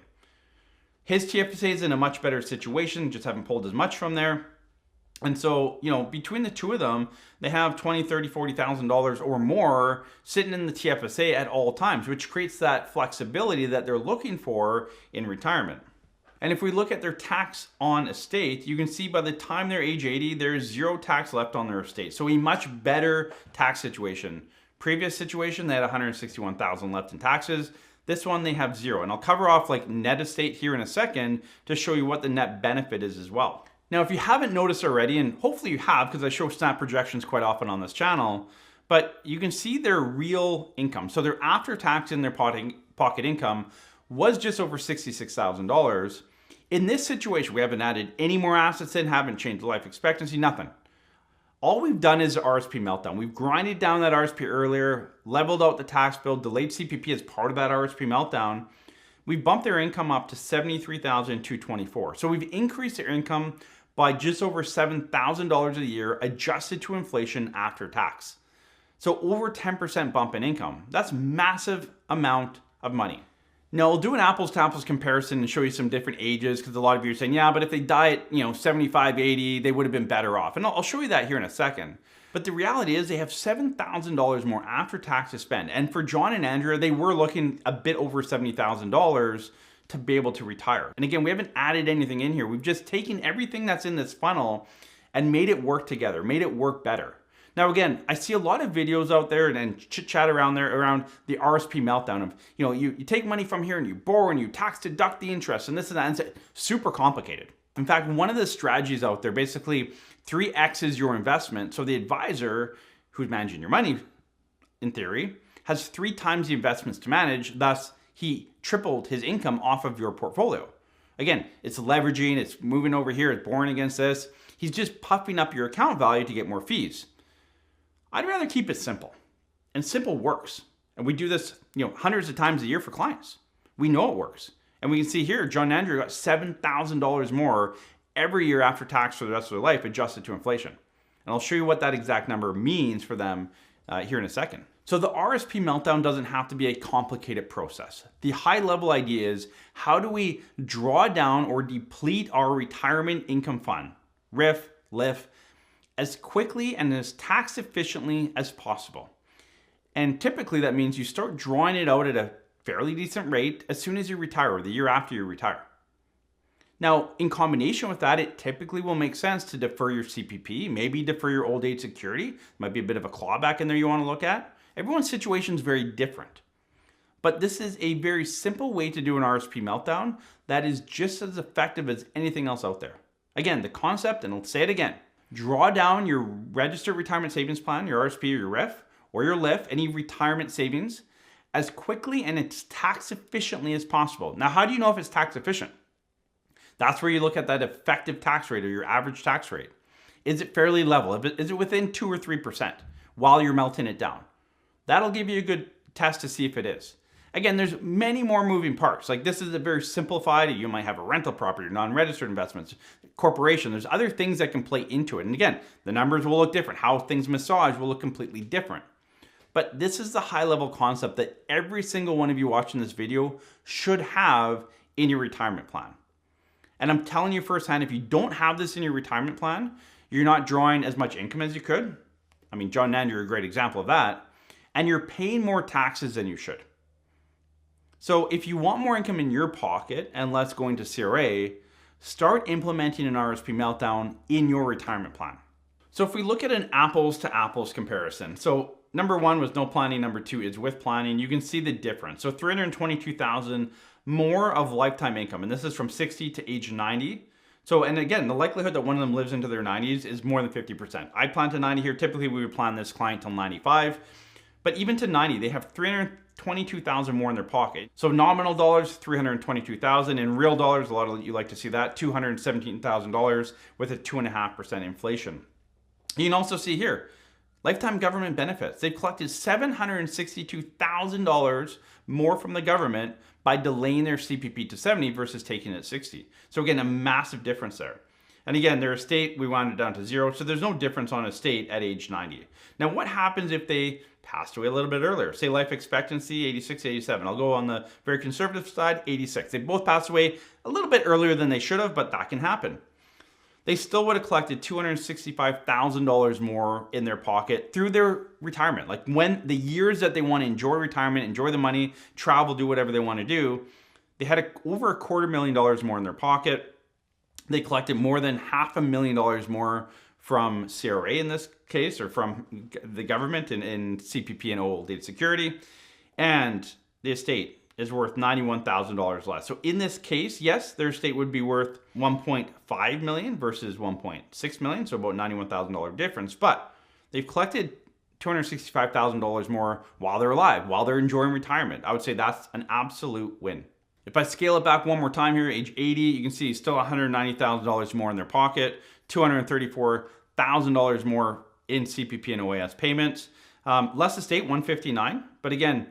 Speaker 1: His TFSA is in a much better situation, just haven't pulled as much from there. And so, between the two of them, they have $20,000, $30,000, $40,000 or more sitting in the TFSA at all times, which creates that flexibility that they're looking for in retirement. And if we look at their tax on estate, you can see by the time they're age 80, there's zero tax left on their estate. So a much better tax situation. Previous situation, they had $161,000 left in taxes. This one, they have zero. And I'll cover off net estate here in a second to show you what the net benefit is as well. Now, if you haven't noticed already, and hopefully you have, because I show snap projections quite often on this channel, but you can see their real income. So their after tax in their pocket income was just over $66,000. In this situation, we haven't added any more assets in, haven't changed life expectancy, nothing. All we've done is the RRSP meltdown. We've grinded down that RRSP earlier, leveled out the tax bill, delayed CPP as part of that RRSP meltdown. We've bumped their income up to $73,224. So we've increased their income by just over $7,000 a year, adjusted to inflation after tax. So over 10% bump in income. That's massive amount of money. No, we'll do an apples to apples comparison and show you some different ages, because a lot of you are saying, yeah, but if they die at 75, 80, they would have been better off. And I'll show you that here in a second. But the reality is they have $7,000 more after tax to spend. And for John and Andrea, they were looking a bit over $70,000 to be able to retire. And again, we haven't added anything in here. We've just taken everything that's in this funnel and made it work together, made it work better. Now, again, I see a lot of videos out there and chit chat around there around the RRSP meltdown of, you take money from here and you borrow and you tax deduct the interest and this and that. And it's super complicated. In fact, one of the strategies out there, basically 3X's your investment. So the advisor who's managing your money, in theory, has 3 times the investments to manage. Thus, he tripled his income off of your portfolio. Again, it's leveraging, it's moving over here, it's borrowing against this. He's just puffing up your account value to get more fees. I'd rather keep it simple, and simple works. And we do this, hundreds of times a year for clients. We know it works. And we can see here, John and Andrew got $7,000 more every year after tax for the rest of their life, adjusted to inflation. And I'll show you what that exact number means for them here in a second. So the RRSP meltdown doesn't have to be a complicated process. The high level idea is, how do we draw down or deplete our retirement income fund, RRIF, LIF, as quickly and as tax efficiently as possible? And typically that means you start drawing it out at a fairly decent rate as soon as you retire, or the year after you retire. Now, in combination with that, it typically will make sense to defer your CPP, maybe defer your old age security. Might be a bit of a clawback in there you want to look at. Everyone's situation is very different. But this is a very simple way to do an RRSP meltdown that is just as effective as anything else out there. Again, the concept, and I'll say it again, draw down your registered retirement savings plan, your RRSP or your RRIF, or your LIF, any retirement savings, as quickly and as tax efficiently as possible. Now, how do you know if it's tax efficient? That's where you look at that effective tax rate or your average tax rate. Is it fairly level? Is it within 2 or 3% while you're melting it down? That'll give you a good test to see if it is. Again, there's many more moving parts. Like, this is a very simplified, you might have a rental property, non-registered investments, corporation. There's other things that can play into it. And again, the numbers will look different. How things massage will look completely different. But this is the high level concept that every single one of you watching this video should have in your retirement plan. And I'm telling you firsthand, if you don't have this in your retirement plan, you're not drawing as much income as you could. I mean, John and Andrew are a great example of that. And you're paying more taxes than you should. So if you want more income in your pocket and less going to CRA, start implementing an RRSP meltdown in your retirement plan. So if we look at an apples to apples comparison, so number 1 was no planning, number 2 is with planning, you can see the difference. So $322,000 more of lifetime income, and this is from 60 to age 90. So, and again, the likelihood that one of them lives into their 90s is more than 50%. I plan to 90 here. Typically, we would plan this client till 95. But even to 90, they have $322,000 more in their pocket. So nominal dollars, $322,000. In real dollars, a lot of you like to see that, $217,000 with a 2.5% inflation. You can also see here, lifetime government benefits. They've collected $762,000 more from the government by delaying their CPP to 70 versus taking it at 60. So again, a massive difference there. And again, their estate, we wound it down to 0. So there's no difference on estate at age 90. Now, what happens if they passed away a little bit earlier? Say life expectancy, 86, 87. I'll go on the very conservative side, 86. They both passed away a little bit earlier than they should have, but that can happen. They still would have collected $265,000 more in their pocket through their retirement. Like, when the years that they want to enjoy retirement, enjoy the money, travel, do whatever they want to do, they had over $250,000 more in their pocket. They collected more than $500,000 more from CRA in this case, or from the government in CPP and old age security. And the estate is worth $91,000 less. So in this case, yes, their estate would be worth $1.5 million versus $1.6 million, so about $91,000 difference. But they've collected $265,000 more while they're alive, while they're enjoying retirement. I would say that's an absolute win. If I scale it back one more time here, age 80, you can see still $190,000 more in their pocket, $234,000 more in CPP and OAS payments. Less estate, $159,000. But again,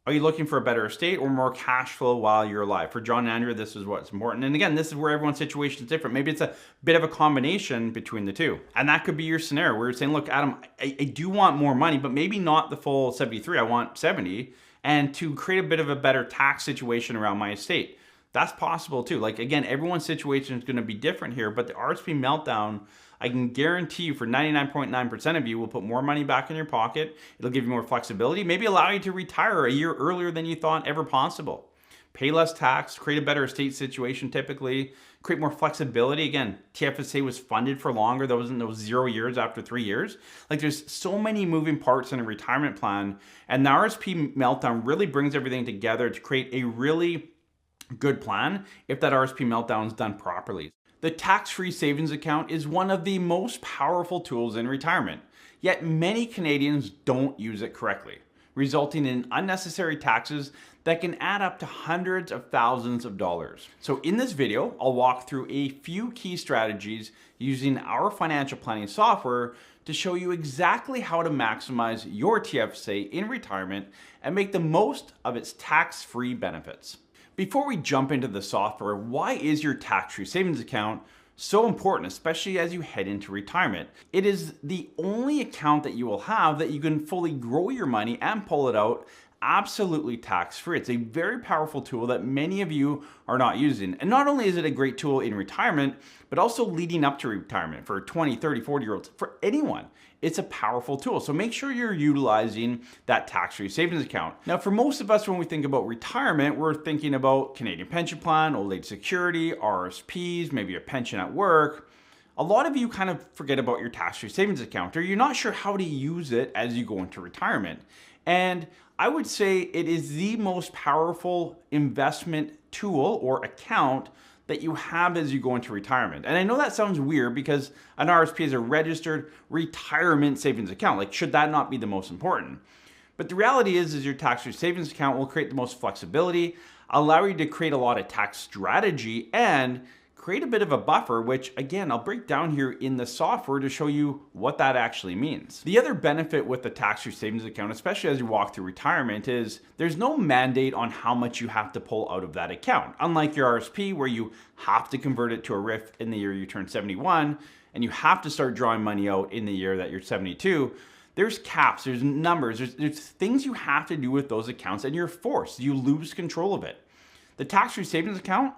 Speaker 1: are you looking for a better estate or more cash flow while you're alive? For John and Andrea, this is what's important. And again, this is where everyone's situation is different. Maybe it's a bit of a combination between the two. And that could be your scenario where you're saying, look, Adam, I do want more money, but maybe not the full 73. I want 70. and to create a bit of a better tax situation around my estate. That's possible too. Like again, everyone's situation is going to be different here, but the RRSP meltdown, I can guarantee you for 99.9% of you will put more money back in your pocket. It'll give you more flexibility, maybe allow you to retire a year earlier than you thought ever possible. Pay less tax, create a better estate situation typically, create more flexibility. Again, TFSA was funded for longer. There wasn't those 0 years after 3 years. Like there's so many moving parts in a retirement plan, and the RRSP meltdown really brings everything together to create a really good plan if that RRSP meltdown is done properly. The tax-free savings account is one of the most powerful tools in retirement, yet many Canadians don't use it correctly, resulting in unnecessary taxes that can add up to hundreds of thousands of dollars. So in this video, I'll walk through a few key strategies using our financial planning software to show you exactly how to maximize your TFSA in retirement and make the most of its tax-free benefits. Before we jump into the software, why is your tax-free savings account so important, especially as you head into retirement? It is the only account that you will have that you can fully grow your money and pull it out absolutely tax-free. It's a very powerful tool that many of you are not using. And not only is it a great tool in retirement, but also leading up to retirement for 20, 30, 40-year-olds, for anyone. It's a powerful tool. So make sure you're utilizing that tax-free savings account. Now, for most of us, when we think about retirement, we're thinking about Canadian pension plan, old age security, RRSPs, maybe a pension at work. A lot of you kind of forget about your tax-free savings account, or you're not sure how to use it as you go into retirement. And I would say it is the most powerful investment tool or account that you have as you go into retirement. And I know that sounds weird because an RRSP is a registered retirement savings account. Like, should that not be the most important? But the reality is your tax-free savings account will create the most flexibility, allow you to create a lot of tax strategy, and create a bit of a buffer, which again, I'll break down here in the software to show you what that actually means. The other benefit with the tax-free savings account, especially as you walk through retirement, is there's no mandate on how much you have to pull out of that account. Unlike your RRSP, where you have to convert it to a RRIF in the year you turn 71, and you have to start drawing money out in the year that you're 72, there's caps, there's numbers, there's things you have to do with those accounts, and you're forced, you lose control of it. The tax-free savings account,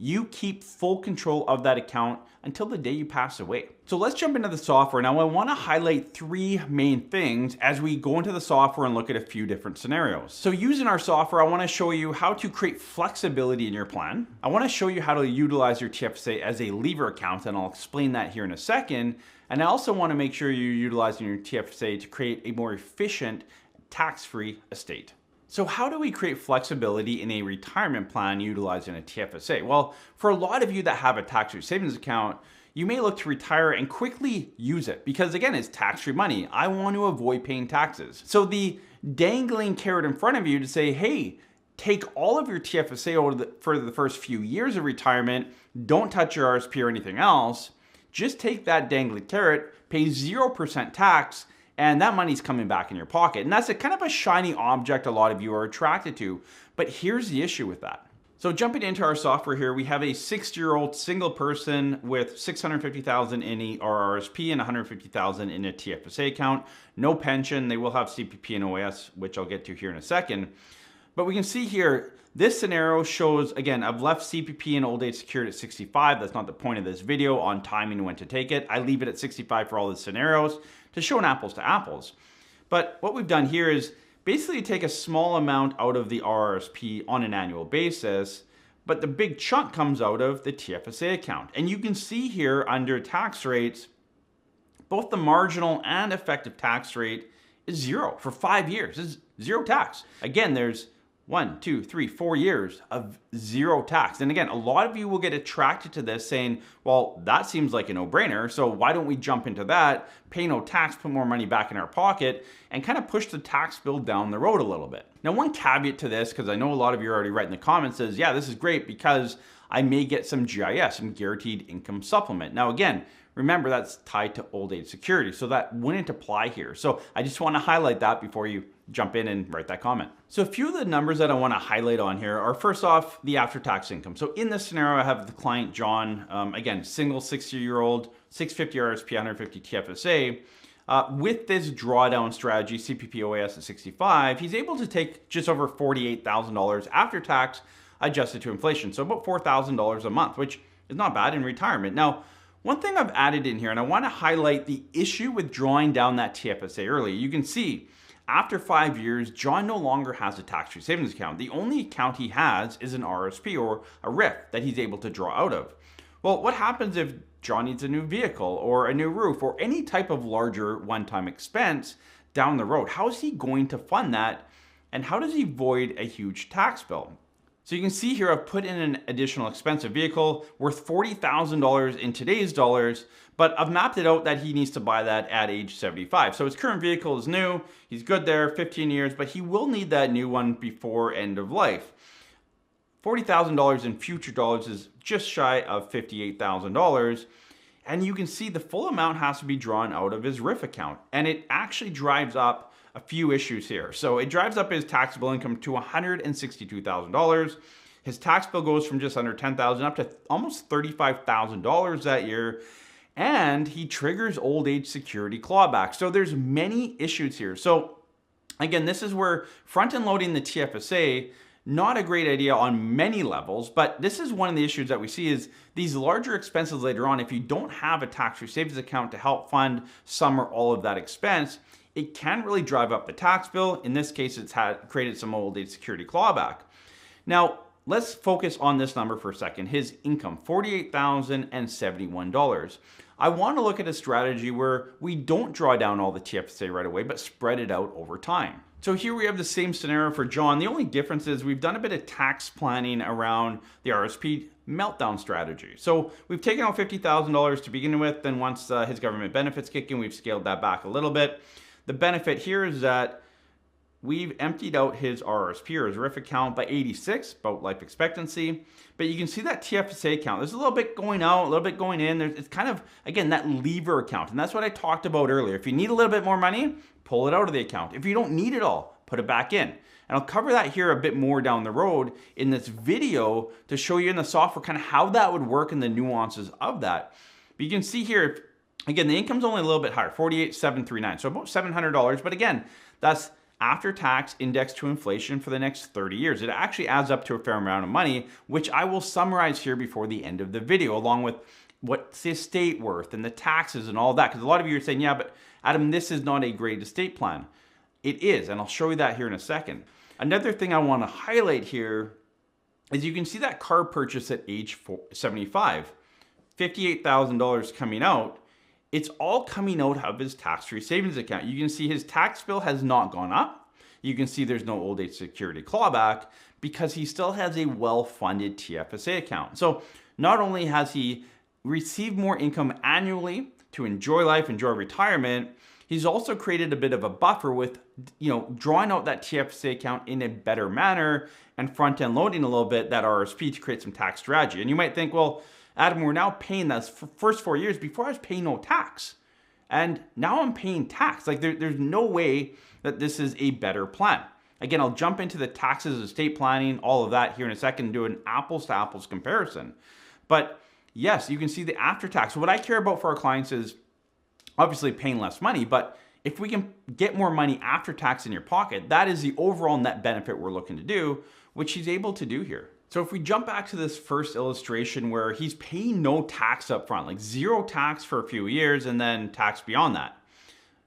Speaker 1: you keep full control of that account until the day you pass away. So let's jump into the software. Now I want to highlight three main things as we go into the software and look at a few different scenarios. So using our software, I want to show you how to create flexibility in your plan. I want to show you how to utilize your TFSA as a lever account, and I'll explain that here in a second. And I also want to make sure you're utilizing your TFSA to create a more efficient tax-free estate. So how do we create flexibility in a retirement plan utilizing a TFSA? Well, for a lot of you that have a tax-free savings account, you may look to retire and quickly use it because again, it's tax-free money. I want to avoid paying taxes. So the dangling carrot in front of you to say, hey, take all of your TFSA for the first few years of retirement, don't touch your RRSP or anything else, just take that dangling carrot, pay 0% tax, and that money's coming back in your pocket. And that's a kind of a shiny object a lot of you are attracted to. But here's the issue with that. So jumping into our software here, we have a 60-year-old single person with $650,000 in a RRSP and $150,000 in a TFSA account. No pension. They will have CPP and OAS, which I'll get to here in a second. But we can see here, this scenario shows, again, I've left CPP and old age secured at 65. That's not the point of this video on timing and when to take it. I leave it at 65 for all the scenarios to show an apples to apples. But what we've done here is basically take a small amount out of the RRSP on an annual basis, but the big chunk comes out of the TFSA account. And you can see here under tax rates, both the marginal and effective tax rate is 0 for 5 years. It's 0 tax. Again, there's 1, 2, 3, 4 years of 0 tax. And again, a lot of you will get attracted to this saying, well, that seems like a no-brainer. So why don't we jump into that, pay no tax, put more money back in our pocket, and kind of push the tax bill down the road a little bit. Now, one caveat to this, because I know a lot of you are already writing the comments, is, yeah, this is great because I may get some GIS, some guaranteed income supplement. Now, again, remember that's tied to old age security, so that wouldn't apply here. So I just want to highlight that before you jump in and write that comment. So a few of the numbers that I want to highlight on here are, first off, the after-tax income. So in this scenario, I have the client, John, again, single 60-year-old, 650 RRSP, 150 TFSA. With this drawdown strategy, CPPOAS at 65, he's able to take just over $48,000 after tax adjusted to inflation. So about $4,000 a month, which is not bad in retirement. Now, one thing I've added in here, and I want to highlight the issue with drawing down that TFSA early. You can see after 5 years, John no longer has a tax-free savings account. The only account he has is an RRSP or a RRIF that he's able to draw out of. Well, what happens if John needs a new vehicle or a new roof or any type of larger one-time expense down the road? How is he going to fund that? And how does he avoid a huge tax bill? So you can see here I've put in an additional expensive vehicle worth $40,000 in today's dollars, but I've mapped it out that he needs to buy that at age 75. So his current vehicle is new, he's good there, 15 years, but he will need that new one before end of life. $40,000 in future dollars is just shy of $58,000. And you can see the full amount has to be drawn out of his RRIF account. And it actually drives up a few issues here. So it drives up his taxable income to $162,000. His tax bill goes from just under $10,000 up to almost $35,000 that year. And he triggers old age security clawback. So there's many issues here. So again, this is where front-end loading the TFSA, not a great idea on many levels, but this is one of the issues that we see is these larger expenses later on. If you don't have a tax-free savings account to help fund some or all of that expense, it can really drive up the tax bill. In this case, it's created some old age security clawback. Now, let's focus on this number for a second. His income, $48,071. I want to look at a strategy where we don't draw down all the TFSA right away, but spread it out over time. So here we have the same scenario for John. The only difference is we've done a bit of tax planning around the RRSP meltdown strategy. So we've taken out $50,000 to begin with. Then once his government benefits kick in, we've scaled that back a little bit. The benefit here is that we've emptied out his RRSP or his RRIF account by 86, about life expectancy. But you can see that TFSA account, there's a little bit going out, a little bit going in. It's kind of, again, that lever account. And that's what I talked about earlier. If you need a little bit more money, pull it out of the account. If you don't need it all, put it back in. And I'll cover that here a bit more down the road in this video to show you in the software kind of how that would work and the nuances of that. But you can see here, again, the income's only a little bit higher, $48,739, so about $700. But again, that's after tax indexed to inflation for the next 30 years. It actually adds up to a fair amount of money, which I will summarize here before the end of the video, along with what's the estate worth and the taxes and all that. Because a lot of you are saying, yeah, but Adam, this is not a great estate plan. It is, and I'll show you that here in a second. Another thing I want to highlight here is you can see that car purchase at age 75, $58,000 coming out. It's all coming out of his tax-free savings account. You can see his tax bill has not gone up. You can see there's no old age security clawback because he still has a well-funded TFSA account. So not only has he received more income annually to enjoy life, enjoy retirement, he's also created a bit of a buffer with, drawing out that TFSA account in a better manner and front-end loading a little bit that RRSP to create some tax strategy. And you might think, well, Adam, we're now paying that first 4 years. Before I was paying no tax. And now I'm paying tax. Like there's no way that this is a better plan. Again, I'll jump into the taxes, estate planning, all of that here in a second and do an apples to apples comparison. But yes, you can see the after tax. So what I care about for our clients is obviously paying less money, but if we can get more money after tax in your pocket, that is the overall net benefit we're looking to do, which he's able to do here. So if we jump back to this first illustration where he's paying no tax up front, like zero tax for a few years and then tax beyond that,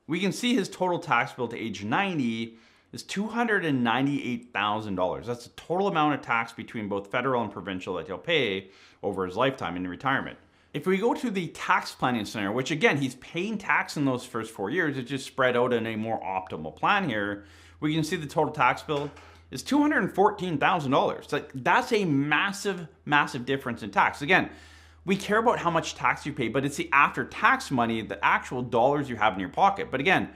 Speaker 1: we can see his total tax bill to age 90 is $298,000. That's the total amount of tax between both federal and provincial that he'll pay over his lifetime in retirement. If we go to the tax planning scenario, which again, he's paying tax in those first 4 years, it's just spread out in a more optimal plan here, we can see the total tax bill is $214,000. Like that's a massive, massive difference in tax. Again, we care about how much tax you pay, but it's the after-tax money, the actual dollars you have in your pocket. But again,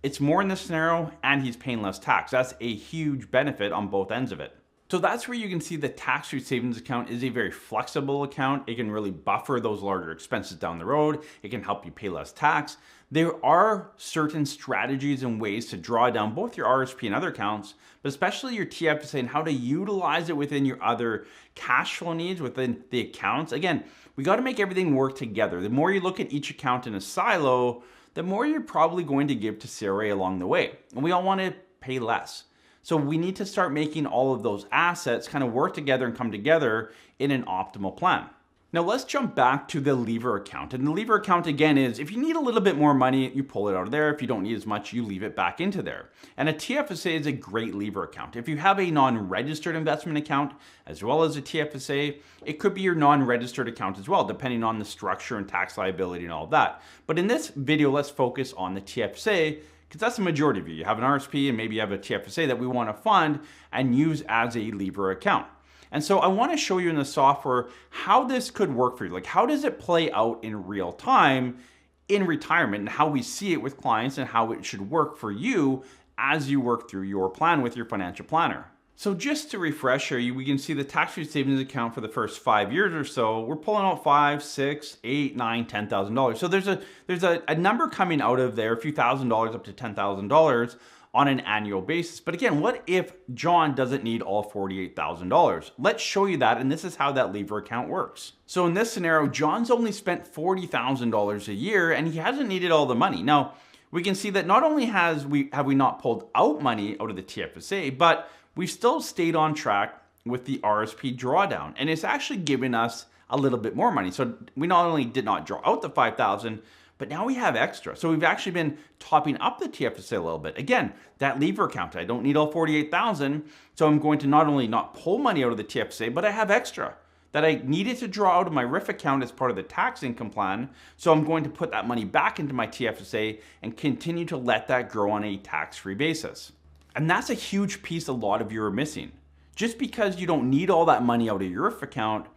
Speaker 1: it's more in this scenario and he's paying less tax. That's a huge benefit on both ends of it. So that's where you can see the tax-free savings account is a very flexible account. It can really buffer those larger expenses down the road. It can help you pay less tax. There are certain strategies and ways to draw down both your RRSP and other accounts, but especially your TFSA and how to utilize it within your other cash flow needs within the accounts. Again, we got to make everything work together. The more you look at each account in a silo, the more you're probably going to give to CRA along the way. And we all want to pay less. So we need to start making all of those assets kind of work together and come together in an optimal plan. Now let's jump back to the lever account. And the lever account again is if you need a little bit more money, you pull it out of there. If you don't need as much, you leave it back into there. And a TFSA is a great lever account. If you have a non-registered investment account as well as a TFSA, it could be your non-registered account as well, depending on the structure and tax liability and all of that. But in this video, let's focus on the TFSA because that's the majority of you. You have an RRSP and maybe you have a TFSA that we want to fund and use as a lever account. And so I want to show you in the software how this could work for you. Like how does it play out in real time in retirement and how we see it with clients and how it should work for you as you work through your plan with your financial planner. So just to refresh here, we can see the tax-free savings account for the first 5 years or so. We're pulling out $5,000, $6,000, $8,000, $9,000, $10,000. So there's a number coming out of there, a few $1,000s up to $10,000 on an annual basis. But again, what if John doesn't need all $48,000? Let's show you that, and this is how that lever account works. So in this scenario, John's only spent $40,000 a year, and he hasn't needed all the money. Now, we can see that not only have we not pulled out money out of the TFSA, but we've still stayed on track with the RRSP drawdown, and it's actually given us a little bit more money. So we not only did not draw out the $5,000, but now we have extra. So we've actually been topping up the TFSA a little bit. Again, that lever account, I don't need all 48,000. So I'm going to not only not pull money out of the TFSA, but I have extra that I needed to draw out of my RRIF account as part of the tax income plan. So I'm going to put that money back into my TFSA and continue to let that grow on a tax-free basis. And that's a huge piece a lot of you are missing. Just because you don't need all that money out of your RRIF account,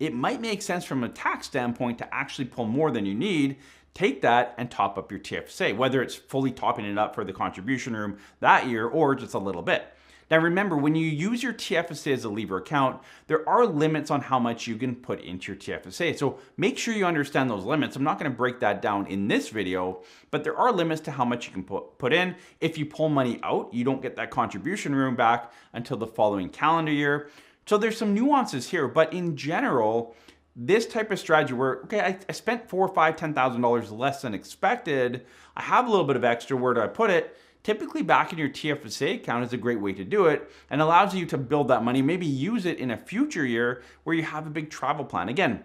Speaker 1: it might make sense from a tax standpoint to actually pull more than you need. Take that and top up your TFSA, whether it's fully topping it up for the contribution room that year or just a little bit. Now remember, when you use your TFSA as a lever account, there are limits on how much you can put into your TFSA. So make sure you understand those limits. I'm not going to break that down in this video, but there are limits to how much you can put in. If you pull money out, you don't get that contribution room back until the following calendar year. So there's some nuances here, but in general, this type of strategy where, okay, I spent $4,000 or $5,000, $10,000 less than expected. I have a little bit of extra, where do I put it? Typically back in your TFSA account is a great way to do it and allows you to build that money, maybe use it in a future year where you have a big travel plan. Again,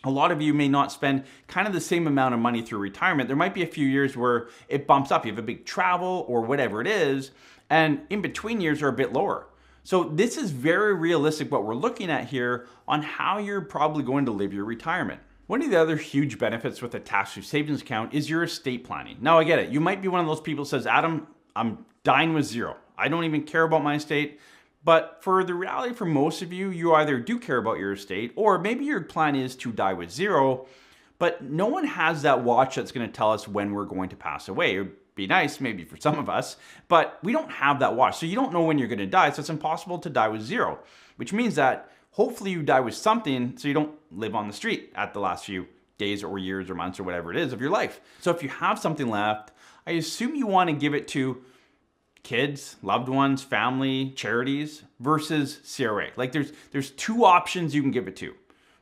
Speaker 1: a lot of you may not spend kind of the same amount of money through retirement. There might be a few years where it bumps up. You have a big travel or whatever it is, and in between years are a bit lower. So this is very realistic what we're looking at here on how you're probably going to live your retirement. One of the other huge benefits with a tax-free savings account is your estate planning. Now I get it. You might be one of those people who says, Adam, I'm dying with zero. I don't even care about my estate. But for the reality for most of you, you either do care about your estate or maybe your plan is to die with zero, but no one has that watch that's going to tell us when we're going to pass away. It would be nice maybe for some of us, but we don't have that watch. So you don't know when you're going to die. So it's impossible to die with zero, which means that hopefully you die with something so you don't live on the street at the last few days or years or months or whatever it is of your life. So if you have something left, I assume you want to give it to kids, loved ones, family, charities versus CRA. Like there's two options you can give it to.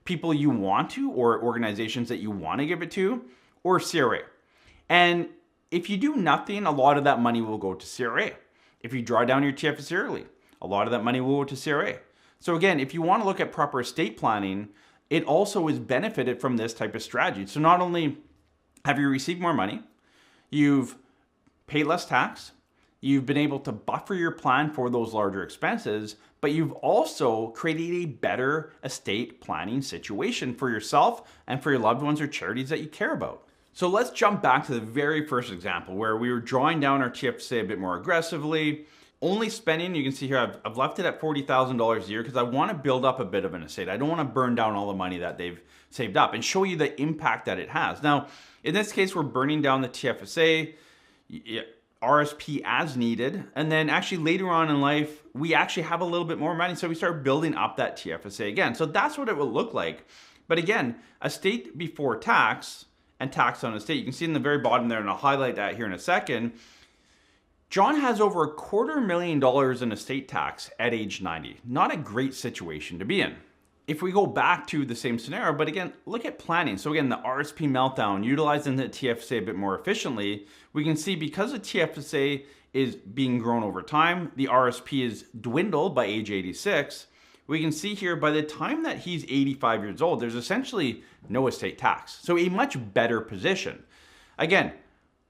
Speaker 1: People you want to or organizations that you want to give it to or CRA. And if you do nothing, a lot of that money will go to CRA. If you draw down your TFSA early, a lot of that money will go to CRA. So again, if you want to look at proper estate planning, it also is benefited from this type of strategy. So not only have you received more money, you've paid less tax, you've been able to buffer your plan for those larger expenses, but you've also created a better estate planning situation for yourself and for your loved ones or charities that you care about. So let's jump back to the very first example where we were drawing down our TFSA a bit more aggressively. Only spending, you can see here, I've left it at $40,000 a year because I want to build up a bit of an estate. I don't want to burn down all the money that they've saved up and show you the impact that it has. Now, in this case, we're burning down the TFSA, RSP as needed. And then actually later on in life, we actually have a little bit more money. So we start building up that TFSA again. So that's what it will look like. But again, estate before tax and tax on estate, you can see in the very bottom there, and I'll highlight that here in a second. John has over $250,000 in estate tax at age 90. Not a great situation to be in. If we go back to the same scenario, but again, look at planning. So again, the RRSP meltdown, utilizing the TFSA a bit more efficiently, we can see because the TFSA is being grown over time, the RRSP is dwindled by age 86, we can see here by the time that he's 85 years old, there's essentially no estate tax. So a much better position. Again,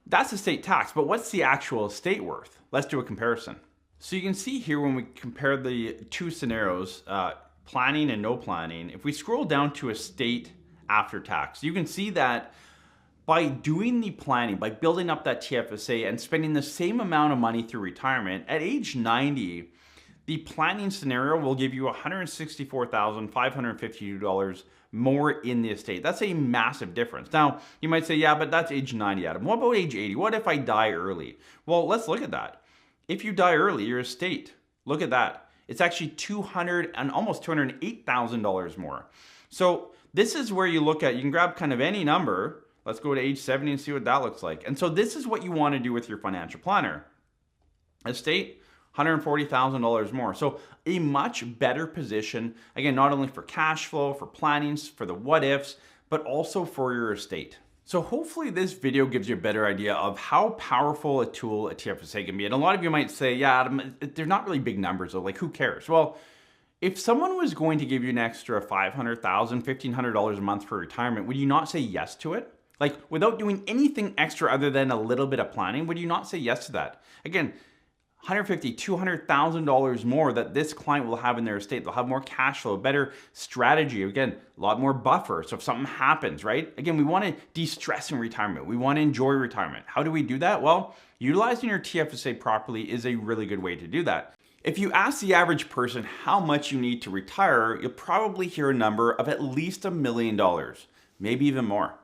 Speaker 1: that's estate tax, but what's the actual estate worth? Let's do a comparison. So you can see here when we compare the two scenarios, planning and no planning, if we scroll down to estate after tax, you can see that by doing the planning, by building up that TFSA and spending the same amount of money through retirement, at age 90, the planning scenario will give you $164,552 more in the estate. That's a massive difference. Now, you might say, yeah, but that's age 90, Adam. What about age 80? What if I die early? Well, let's look at that. If you die early, your estate, look at that. It's actually almost $208,000 more. So this is where you look at, you can grab kind of any number. Let's go to age 70 and see what that looks like. And so this is what you want to do with your financial planner. Estate, $140,000 more. So a much better position, again, not only for cash flow, for plannings, for the what ifs, but also for your estate. So hopefully this video gives you a better idea of how powerful a tool a TFSA can be. And a lot of you might say, yeah, Adam, they're not really big numbers, though. Like, who cares? Well, if someone was going to give you an extra $500,000, $1,500 a month for retirement, would you not say yes to it? Like, without doing anything extra other than a little bit of planning, would you not say yes to that? Again, $150,000, $200,000 more that this client will have in their estate. They'll have more cash flow, better strategy. Again, a lot more buffer. So if something happens, right? Again, we want to de-stress in retirement. We want to enjoy retirement. How do we do that? Well, utilizing your TFSA properly is a really good way to do that. If you ask the average person how much you need to retire, you'll probably hear a number of at least $1 million, maybe even more.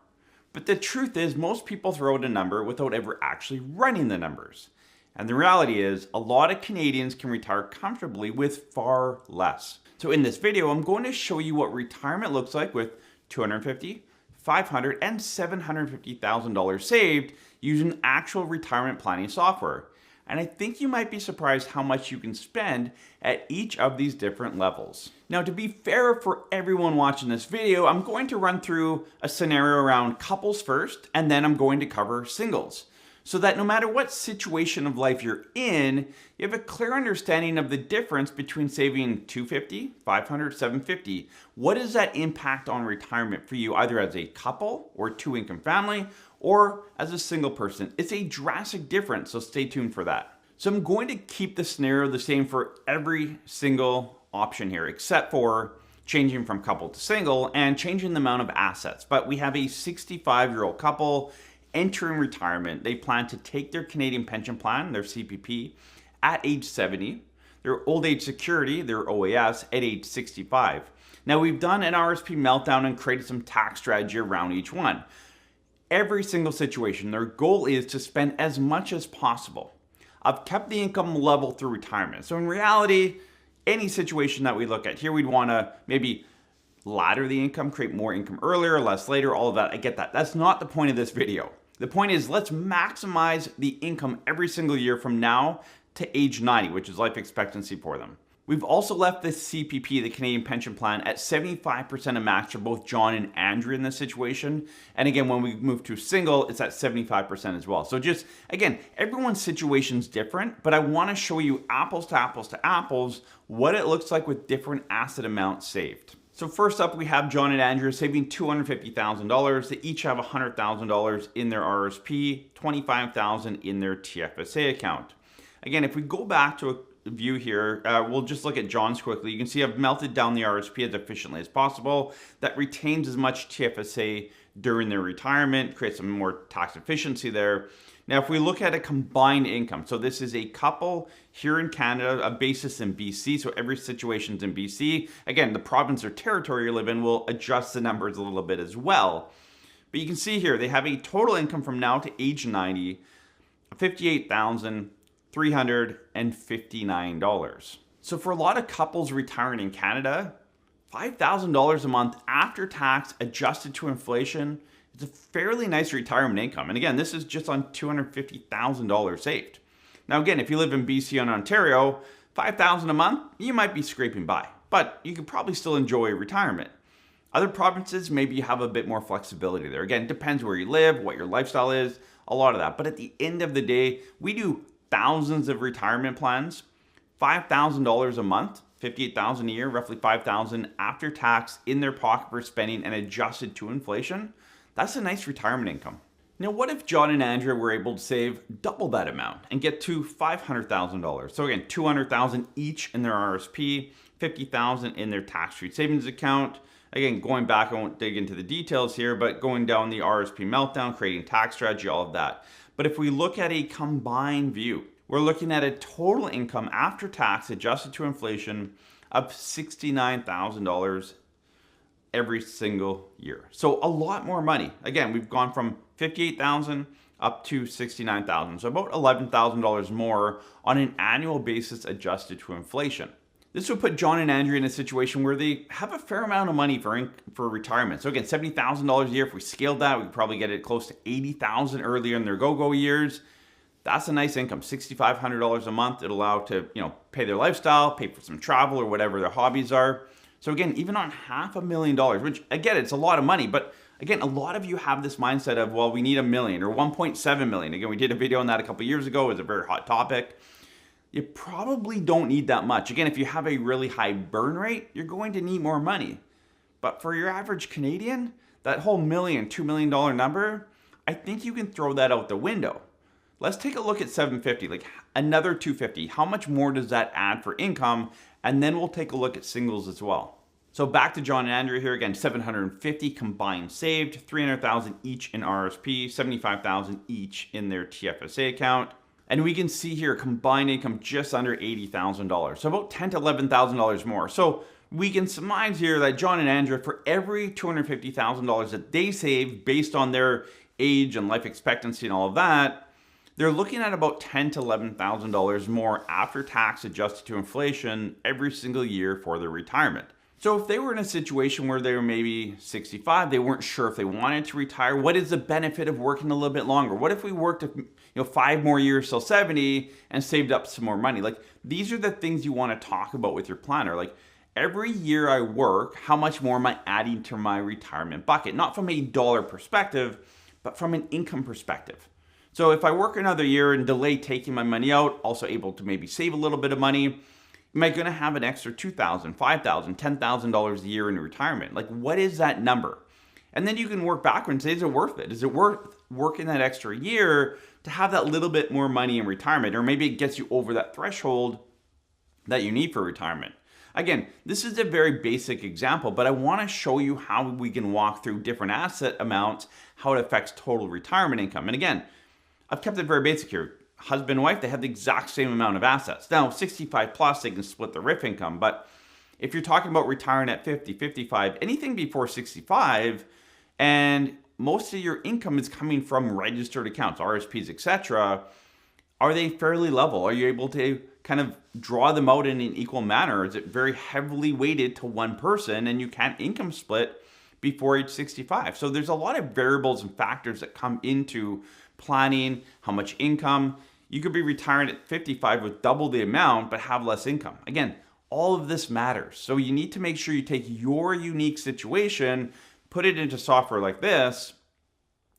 Speaker 1: But the truth is, most people throw out a number without ever actually running the numbers. And the reality is, a lot of Canadians can retire comfortably with far less. So in this video, I'm going to show you what retirement looks like with $250,000, $500,000, and $750,000 saved using actual retirement planning software. And I think you might be surprised how much you can spend at each of these different levels. Now, to be fair for everyone watching this video, I'm going to run through a scenario around couples first, and then I'm going to cover singles, so that no matter what situation of life you're in, you have a clear understanding of the difference between saving $250,000, $500,000, $750,000. What does that impact on retirement for you, either as a couple or two-income family, or as a single person? It's a drastic difference, so stay tuned for that. So I'm going to keep the scenario the same for every single option here, except for changing from couple to single and changing the amount of assets. But we have a 65-year-old couple entering retirement. They plan to take their Canadian pension plan, their CPP, at age 70, their old age security, their OAS, at age 65. Now, we've done an RRSP meltdown and created some tax strategy around each one. Every single situation, their goal is to spend as much as possible. I've kept the income level through retirement. So in reality, any situation that we look at here, we'd want to maybe ladder the income, create more income earlier, less later, all of that. I get that. That's not the point of this video. The point is, let's maximize the income every single year from now to age 90, which is life expectancy for them. We've also left the CPP, the Canadian Pension Plan, at 75% of max for both John and Andrew in this situation. And again, when we move to single, it's at 75% as well. So just, again, everyone's situation's different, but I want to show you apples to apples to apples, what it looks like with different asset amounts saved. So first up, we have John and Andrew saving $250,000. They each have $100,000 in their RRSP, $25,000 in their TFSA account. Again, if we go back to a view here, we'll just look at John's quickly. You can see I've melted down the RRSP as efficiently as possible. That retains as much TFSA during their retirement, creates some more tax efficiency there. Now, if we look at a combined income, so this is a couple here in Canada, a basis in BC, so every situation's in BC. Again, the province or territory you live in will adjust the numbers a little bit as well. But you can see here, they have a total income from now to age 90, $58,359. So for a lot of couples retiring in Canada, $5,000 a month after tax, adjusted to inflation, it's a fairly nice retirement income. And again, this is just on $250,000 saved. Now again, if you live in BC and Ontario, $5,000 a month, you might be scraping by. but you could probably still enjoy retirement. Other provinces, maybe you have a bit more flexibility there. Again, it depends where you live, what your lifestyle is, a lot of that. But at the end of the day, we do thousands of retirement plans, $5,000 a month, $58,000 a year, roughly $5,000 after tax in their pocket for spending and adjusted to inflation. That's a nice retirement income. Now, what if John and Andrea were able to save double that amount and get to $500,000? So again, $200,000 each in their RRSP, $50,000 in their tax-free savings account. Again, going back, I won't dig into the details here, but going down the RRSP meltdown, creating tax strategy, all of that. But if we look at a combined view, we're looking at a total income after tax adjusted to inflation of $69,000 every single year. So a lot more money. Again, we've gone from $58,000 up to $69,000. So about $11,000 more on an annual basis adjusted to inflation. This would put John and Andrea in a situation where they have a fair amount of money for retirement. So again, $70,000 a year. If we scaled that, we could probably get it close to $80,000 earlier in their go-go years. That's a nice income, $6,500 a month. It'll allow to, pay their lifestyle, pay for some travel or whatever their hobbies are. So again, even on $500,000, which again, it's a lot of money, but again, a lot of you have this mindset of, well, we need $1 million or 1.7 million. Again, we did a video on that a couple years ago. It was a very hot topic. You probably don't need that much. Again, if you have a really high burn rate, you're going to need more money. But for your average Canadian, that whole $1 million, $2 million number, I think you can throw that out the window. Let's take a look at 750, like another 250. How much more does that add for income? And then we'll take a look at singles as well. So back to John and Andrea here again, 750 combined saved, 300,000 each in RRSP, 75,000 each in their TFSA account. And we can see here combined income just under $80,000. So about $10,000 to $11,000 more. So we can surmise here that John and Andrea, for every $250,000 that they save based on their age and life expectancy and all of that, they're looking at about $10,000 to $11,000 more after tax adjusted to inflation every single year for their retirement. So if they were in a situation where they were maybe 65, they weren't sure if they wanted to retire, what is the benefit of working a little bit longer? What if we worked 5 more years till 70 and saved up some more money? Like, these are the things you want to talk about with your planner. Like, every year I work, how much more am I adding to my retirement bucket? Not from a dollar perspective, but from an income perspective. So if I work another year and delay taking my money out, also able to maybe save a little bit of money, am I going to have an extra $2,000, $5,000, $10,000 a year in retirement? Like, what is that number? And then you can work backwards and say, is it worth it? Is it worth working that extra year to have that little bit more money in retirement? Or maybe it gets you over that threshold that you need for retirement. Again, this is a very basic example, but I want to show you how we can walk through different asset amounts, how it affects total retirement income. And again, I've kept it very basic here. Husband and wife, they have the exact same amount of assets. Now, 65 plus, they can split the RRIF income. But if you're talking about retiring at 50, 55, anything before 65, and most of your income is coming from registered accounts, RSPs, etc., are they fairly level? Are you able to kind of draw them out in an equal manner? Or is it very heavily weighted to one person and you can't income split before age 65? So there's a lot of variables and factors that come into planning, how much income. You could be retiring at 55 with double the amount, but have less income. Again, all of this matters. So you need to make sure you take your unique situation, put it into software like this,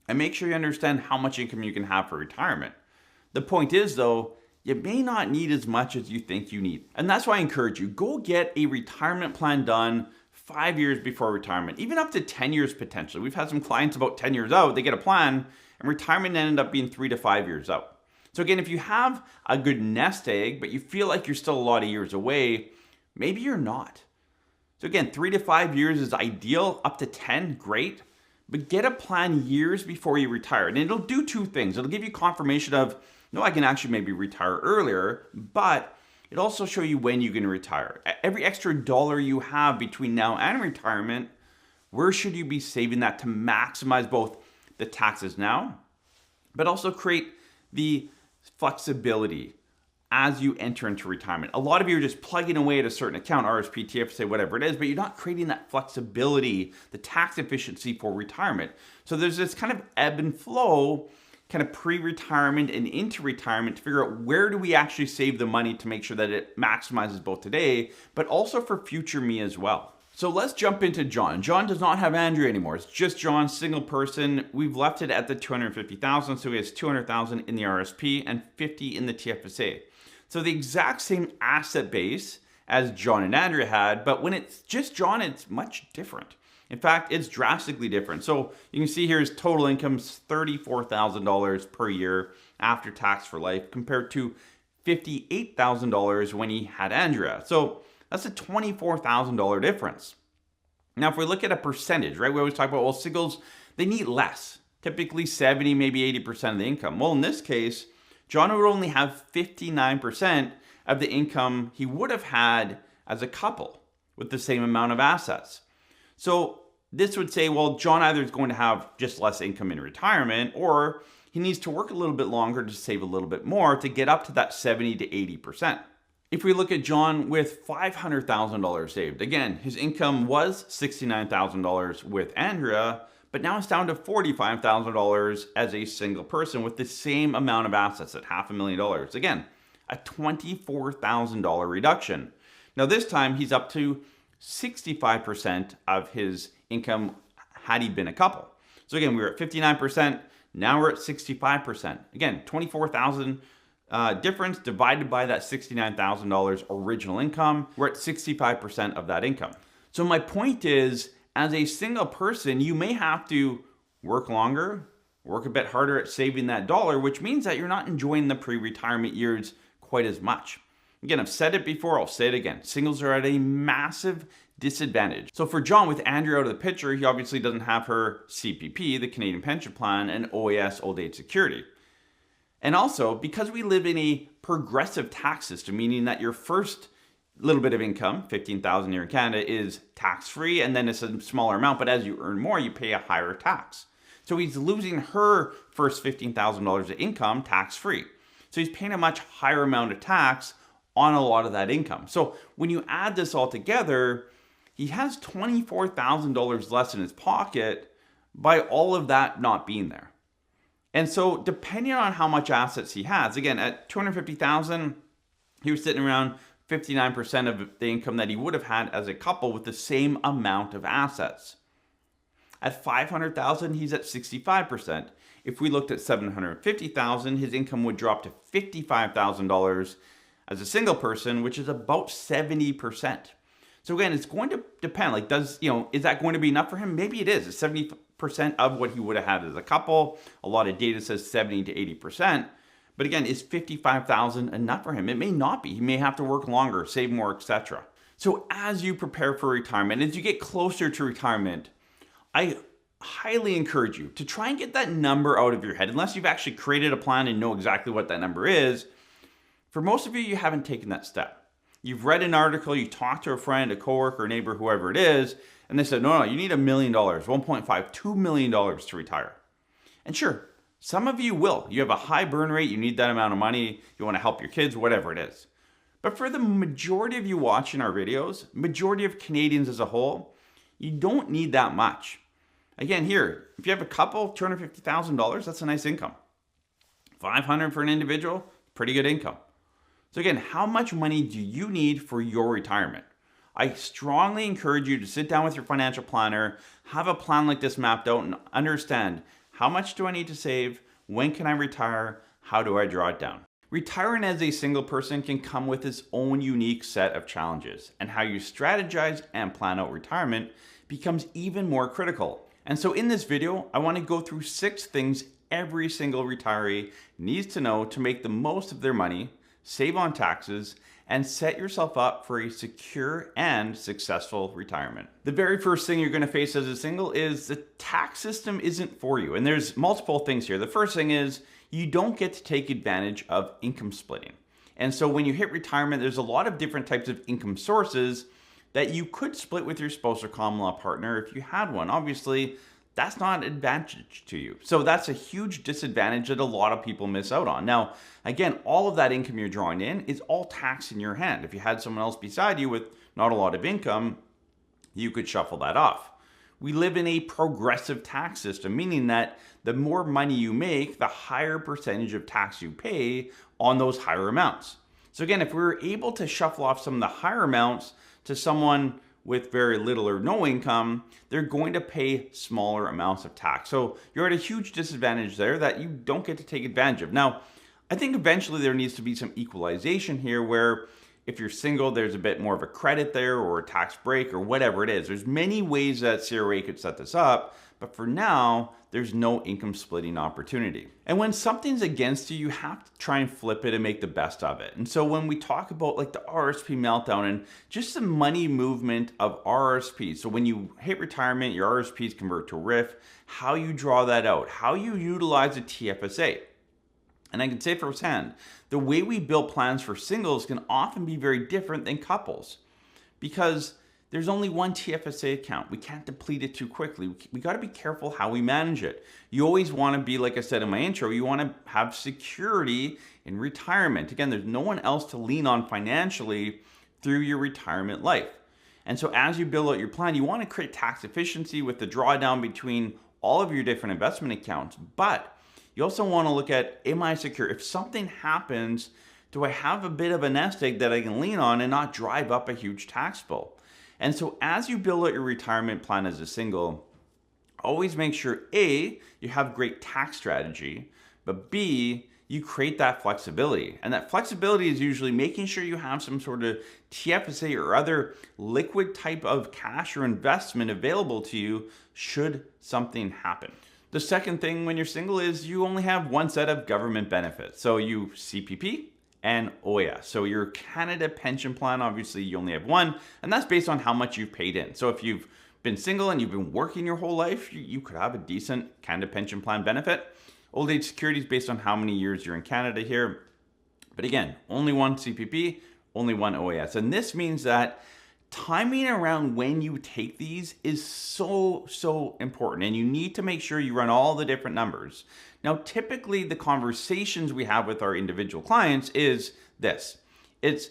Speaker 1: and make sure you understand how much income you can have for retirement. The point is, though, you may not need as much as you think you need. And that's why I encourage you, go get a retirement plan done 5 years before retirement, even up to 10 years potentially. We've had some clients about 10 years out, they get a plan, and retirement ended up being 3 to 5 years out. So again, if you have a good nest egg, but you feel like you're still a lot of years away, maybe you're not. So again, 3 to 5 years is ideal, up to 10, great. But get a plan years before you retire. And it'll do two things. It'll give you confirmation of, no, I can actually maybe retire earlier, but it'll also show you when you can retire. Every extra dollar you have between now and retirement, where should you be saving that to maximize both the taxes now, but also create the flexibility as you enter into retirement. A lot of you are just plugging away at a certain account, RRSP, TFSA, whatever it is, but you're not creating that flexibility, the tax efficiency for retirement. So there's this kind of ebb and flow kind of pre-retirement and into retirement to figure out where do we actually save the money to make sure that it maximizes both today, but also for future me as well. So let's jump into John. John does not have Andrea anymore. It's just John, single person. We've left it at the $250,000. So he has $200,000 in the RRSP and $50,000 in the TFSA. So the exact same asset base as John and Andrea had, but when it's just John, it's much different. In fact, it's drastically different. So you can see here his total income is $34,000 per year after tax for life compared to $58,000 when he had Andrea. So that's a $24,000 difference. Now, if we look at a percentage, right? We always talk about, well, singles, they need less, typically 70, maybe 80% of the income. Well, in this case, John would only have 59% of the income he would have had as a couple with the same amount of assets. So this would say, well, John either is going to have just less income in retirement, or he needs to work a little bit longer to save a little bit more to get up to that 70 to 80%. If we look at John with $500,000 saved, again, his income was $69,000 with Andrea, but now it's down to $45,000 as a single person with the same amount of assets at $500,000. Again, a $24,000 reduction. Now this time he's up to 65% of his income had he been a couple. So again, we were at 59%, now we're at 65%. Again, 24,000 difference divided by that $69,000 original income, we're at 65% of that income. So my point is, as a single person, you may have to work longer, work a bit harder at saving that dollar, which means that you're not enjoying the pre-retirement years quite as much. Again, I've said it before, I'll say it again. Singles are at a massive disadvantage. So for John, with Andrea out of the picture, he obviously doesn't have her CPP, the Canadian Pension Plan, and OAS, Old Age Security. And also, because we live in a progressive tax system, meaning that your first little bit of income, $15,000 here in Canada, is tax-free, and then it's a smaller amount, but as you earn more, you pay a higher tax. So he's losing her first $15,000 of income tax-free. So he's paying a much higher amount of tax on a lot of that income. So when you add this all together, he has $24,000 less in his pocket by all of that not being there. And so depending on how much assets he has, again, at $250,000, he was sitting around 59% of the income that he would have had as a couple with the same amount of assets. At $500,000, he's at 65%. If we looked at $750,000, his income would drop to $55,000 as a single person, which is about 70%. So again, it's going to depend. Like, is that going to be enough for him? Maybe it is. It's 70% of what he would have had as a couple. A lot of data says 70 to 80%. But again, is $55,000 enough for him? It may not be. He may have to work longer, save more, etc. So as you prepare for retirement, as you get closer to retirement, I highly encourage you to try and get that number out of your head, unless you've actually created a plan and know exactly what that number is. For most of you, you haven't taken that step. You've read an article, you talked to a friend, a coworker, a neighbor, whoever it is, and they said, no, you need $1 million, 1.5, $2 million to retire. And sure, some of you will. You have a high burn rate, you need that amount of money, you want to help your kids, whatever it is. But for the majority of you watching our videos, majority of Canadians as a whole, you don't need that much. Again, here, if you have a couple, $250,000, that's a nice income. $500,000 for an individual, pretty good income. So again, how much money do you need for your retirement? I strongly encourage you to sit down with your financial planner, have a plan like this mapped out, and understand how much do I need to save, when can I retire, how do I draw it down? Retiring as a single person can come with its own unique set of challenges, and how you strategize and plan out retirement becomes even more critical. And so in this video, I want to go through 6 things every single retiree needs to know to make the most of their money, save on taxes, and set yourself up for a secure and successful retirement. The very first thing you're going to face as a single is the tax system isn't for you. And there's multiple things here. The first thing is you don't get to take advantage of income splitting. And so when you hit retirement, there's a lot of different types of income sources that you could split with your spouse or common law partner if you had one. Obviously, that's not an advantage to you. So that's a huge disadvantage that a lot of people miss out on. Now, again, all of that income you're drawing in is all taxed in your hand. If you had someone else beside you with not a lot of income, you could shuffle that off. we live in a progressive tax system, meaning that the more money you make, the higher percentage of tax you pay on those higher amounts. So again, if we were able to shuffle off some of the higher amounts to someone with very little or no income, they're going to pay smaller amounts of tax. So you're at a huge disadvantage there that you don't get to take advantage of. Now, I think eventually there needs to be some equalization here where if you're single, there's a bit more of a credit there or a tax break or whatever it is. There's many ways that CRA could set this up, but for now, there's no income splitting opportunity. And when something's against you, you have to try and flip it and make the best of it. And so when we talk about like the RRSP meltdown and just the money movement of RRSP, so when you hit retirement, your RRSPs convert to RRIF, how you draw that out, how you utilize a TFSA. And I can say firsthand, the way we build plans for singles can often be very different than couples because there's only one TFSA account. We can't deplete it too quickly. We got to be careful how we manage it. You always want to be, like I said in my intro, you want to have security in retirement. Again, there's no one else to lean on financially through your retirement life. And so as you build out your plan, you want to create tax efficiency with the drawdown between all of your different investment accounts. But you also want to look at, am I secure? If something happens, do I have a bit of a nest egg that I can lean on and not drive up a huge tax bill? And so as you build out your retirement plan as a single, always make sure A, you have great tax strategy, but B, you create that flexibility. And that flexibility is usually making sure you have some sort of TFSA or other liquid type of cash or investment available to you should something happen. The second thing when you're single is you only have one set of government benefits. So you CPP and OAS. So your Canada pension plan, obviously you only have one, and that's based on how much you've paid in. So if you've been single and you've been working your whole life, you could have a decent Canada pension plan benefit. Old age security is based on how many years you're in Canada here. But again, only one CPP, only one OAS. And this means that timing around when you take these is so important, and you need to make sure you run all the different numbers. Now, typically the conversations we have with our individual clients is this. It's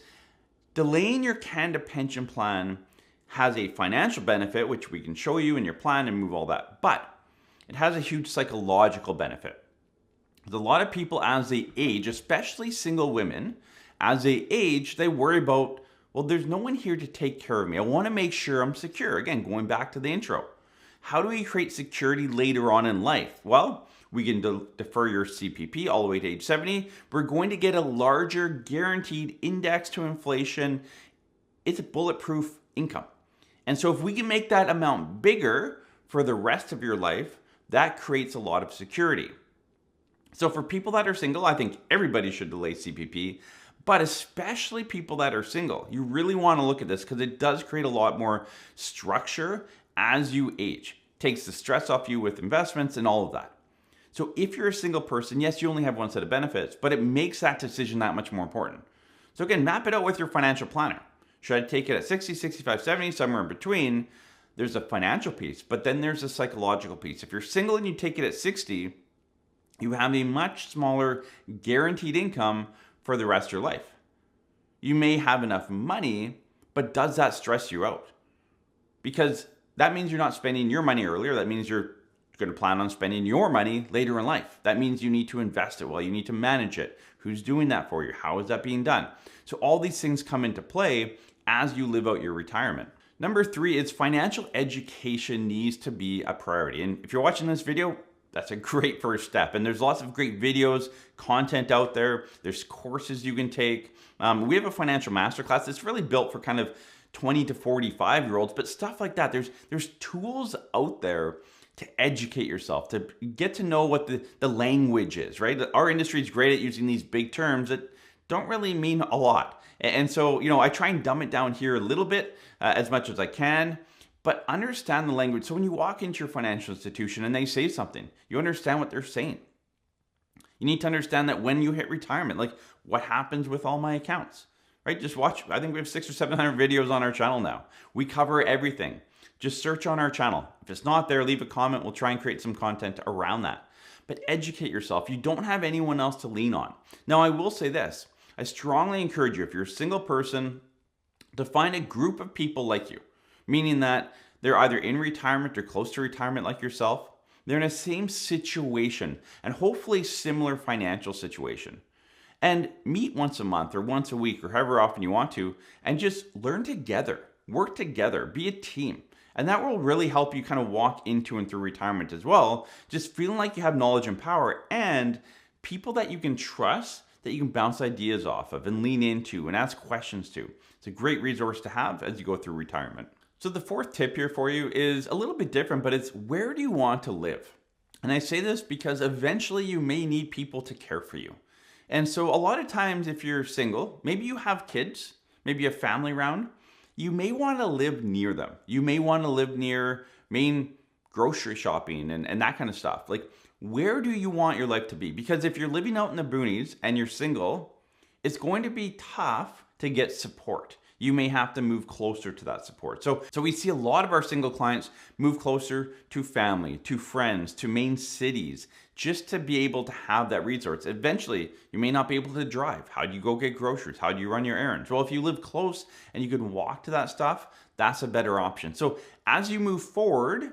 Speaker 1: delaying your Canada pension plan has a financial benefit, which we can show you in your plan and move all that, but it has a huge psychological benefit. A lot of people as they age, especially single women, as they age, they worry about, well, there's no one here to take care of me. I want to make sure I'm secure. Again, going back to the intro. How do we create security later on in life? Well, we can defer your CPP all the way to age 70. We're going to get a larger guaranteed index to inflation. It's a bulletproof income. And so if we can make that amount bigger for the rest of your life, that creates a lot of security. So for people that are single, I think everybody should delay CPP. But especially people that are single, you really want to look at this because it does create a lot more structure as you age. Takes the stress off you with investments and all of that. So if you're a single person, yes, you only have one set of benefits, but it makes that decision that much more important. So again, map it out with your financial planner. Should I take it at 60, 65, 70, somewhere in between? There's a financial piece, but then there's a psychological piece. If you're single and you take it at 60, you have a much smaller guaranteed income for the rest of your life. You may have enough money, but does that stress you out? Because that means you're not spending your money earlier. That means you're going to plan on spending your money later in life. That means you need to invest it well. You need to manage it. Who's doing that for you? How is that being done? So all these things come into play as you live out your retirement. Number 3 is financial education needs to be a priority. And if you're watching this video, that's a great first step. And there's lots of great videos, content out there. There's courses you can take. We have a financial masterclass that's really built for kind of 20 to 45-year-olds, but stuff like that. There's tools out there to educate yourself, to get to know what the language is, right? Our industry is great at using these big terms that don't really mean a lot. And so, I try and dumb it down here a little bit as much as I can. But understand the language. So when you walk into your financial institution and they say something, you understand what they're saying. You need to understand that when you hit retirement, like what happens with all my accounts, right? Just watch. I think we have 600 or 700 videos on our channel now. We cover everything. Just search on our channel. If it's not there, leave a comment. We'll try and create some content around that. But educate yourself. You don't have anyone else to lean on. Now, I will say this. I strongly encourage you, if you're a single person, to find a group of people like you. Meaning that They're either in retirement or close to retirement like yourself. They're in the same situation and hopefully similar financial situation. And meet once a month or once a week or however often you want to, and just learn together, work together, be a team. And that will really help you kind of walk into and through retirement as well, just feeling like you have knowledge and power and people that you can trust, that you can bounce ideas off of and lean into and ask questions to. It's a great resource to have as you go through retirement. So the fourth tip here for you is a little bit different, but it's where do you want to live? And I say this because eventually you may need people to care for you. And so a lot of times if you're single, maybe you have kids, maybe you have family around, you may want to live near them. You may want to live near main grocery shopping and that kind of stuff. Like, where do you want your life to be? Because if you're living out in the boonies and you're single, it's going to be tough to get support. You may have to move closer to that support. So we see a lot of our single clients move closer to family, to friends, to main cities, just to be able to have that resource. Eventually, you may not be able to drive. How do you go get groceries? How do you run your errands? Well, if you live close and you can walk to that stuff, that's a better option. So as you move forward,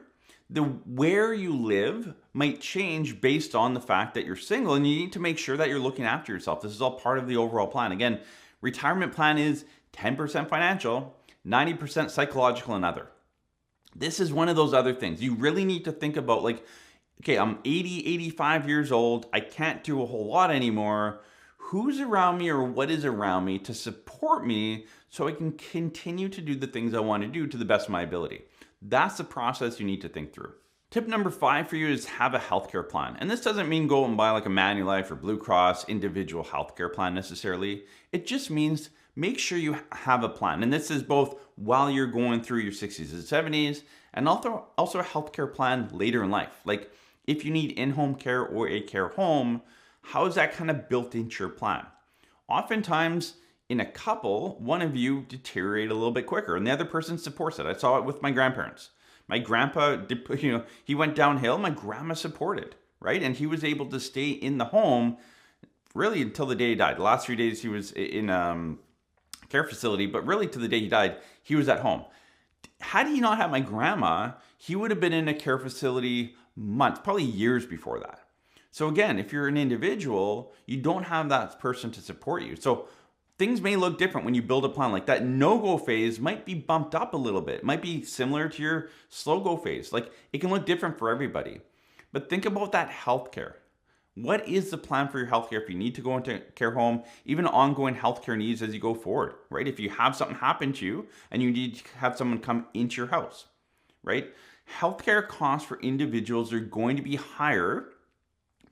Speaker 1: the where you live might change based on the fact that you're single, and you need to make sure that you're looking after yourself. This is all part of the overall plan. Again, retirement plan is 10% financial, 90% psychological and other. This is one of those other things. You really need to think about, like, okay, I'm 80, 85 years old. I can't do a whole lot anymore. Who's around me or what is around me to support me so I can continue to do the things I want to do to the best of my ability? That's the process you need to think through. Tip number 5 for you is have a healthcare plan. And this doesn't mean go and buy like a Manulife or Blue Cross individual healthcare plan necessarily. It just means make sure you have a plan. And this is both while you're going through your 60s and 70s and also a healthcare plan later in life. Like if you need in-home care or a care home, how is that kind of built into your plan? Oftentimes in a couple, one of you deteriorate a little bit quicker and the other person supports it. I saw it with my grandparents. My grandpa, he went downhill. My grandma supported, right? And he was able to stay in the home really until the day he died. The last 3 days he was in care facility, but really to the day he died, he was at home. Had he not had my grandma, he would have been in a care facility months, probably years before that. So again, if you're an individual, you don't have that person to support you. So things may look different when you build a plan. Like that no-go phase might be bumped up a little bit. It might be similar to your slow-go phase. Like it can look different for everybody. But think about that healthcare. What is the plan for your healthcare if you need to go into care home, even ongoing healthcare needs as you go forward, right? If you have something happen to you and you need to have someone come into your house, right? Healthcare costs for individuals are going to be higher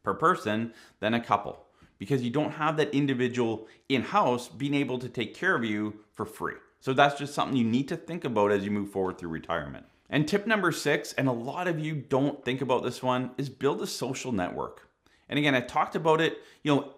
Speaker 1: per person than a couple because you don't have that individual in-house being able to take care of you for free. So that's just something you need to think about as you move forward through retirement. And tip number 6, and a lot of you don't think about this one, is build a social network. And again, I talked about it,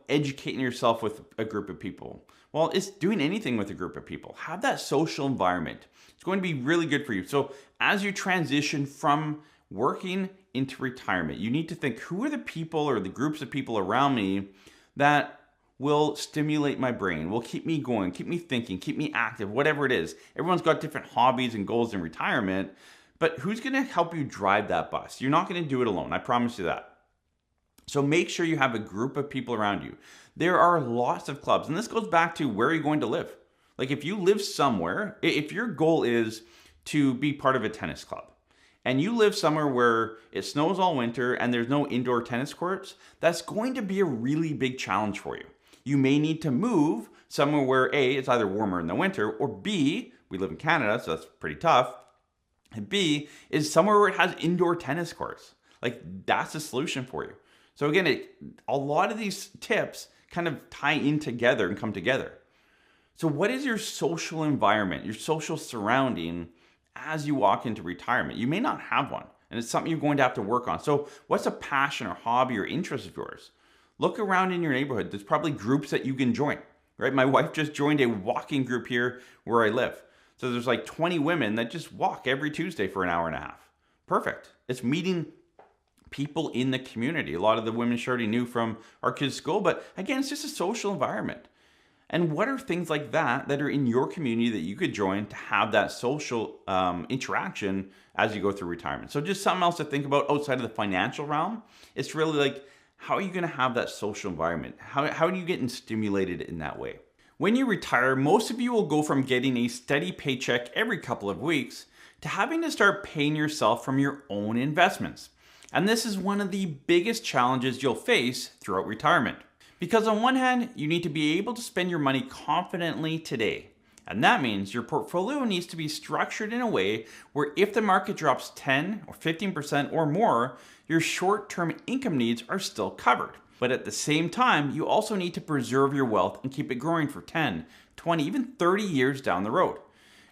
Speaker 1: educating yourself with a group of people. Well, it's doing anything with a group of people. Have that social environment. It's going to be really good for you. So as you transition from working into retirement, you need to think, who are the people or the groups of people around me that will stimulate my brain, will keep me going, keep me thinking, keep me active, whatever it is. Everyone's got different hobbies and goals in retirement, but who's going to help you drive that bus? You're not going to do it alone. I promise you that. So make sure you have a group of people around you. There are lots of clubs, and this goes back to where you're going to live. Like if you live somewhere, if your goal is to be part of a tennis club, and you live somewhere where it snows all winter and there's no indoor tennis courts, that's going to be a really big challenge for you. You may need to move somewhere where A, it's either warmer in the winter, or B, we live in Canada, so that's pretty tough, and B, is somewhere where it has indoor tennis courts. Like that's a solution for you. So again, a lot of these tips kind of tie in together and come together. So what is your social environment, your social surrounding as you walk into retirement? You may not have one, and it's something you're going to have to work on. So what's a passion or hobby or interest of yours? Look around in your neighborhood. There's probably groups that you can join, right? My wife just joined a walking group here where I live. So there's like 20 women that just walk every Tuesday for an hour and a half. Perfect. It's meeting people in the community. A lot of the women she already knew from our kids' school, but again, it's just a social environment. And what are things like that are in your community that you could join to have that social interaction as you go through retirement? So just something else to think about outside of the financial realm. It's really like, how are you going to have that social environment? How do you get stimulated in that way? When you retire, most of you will go from getting a steady paycheck every couple of weeks to having to start paying yourself from your own investments. And this is one of the biggest challenges you'll face throughout retirement. Because on one hand, you need to be able to spend your money confidently today. And that means your portfolio needs to be structured in a way where if the market drops 10 or 15% or more, your short-term income needs are still covered. But at the same time, you also need to preserve your wealth and keep it growing for 10, 20, even 30 years down the road.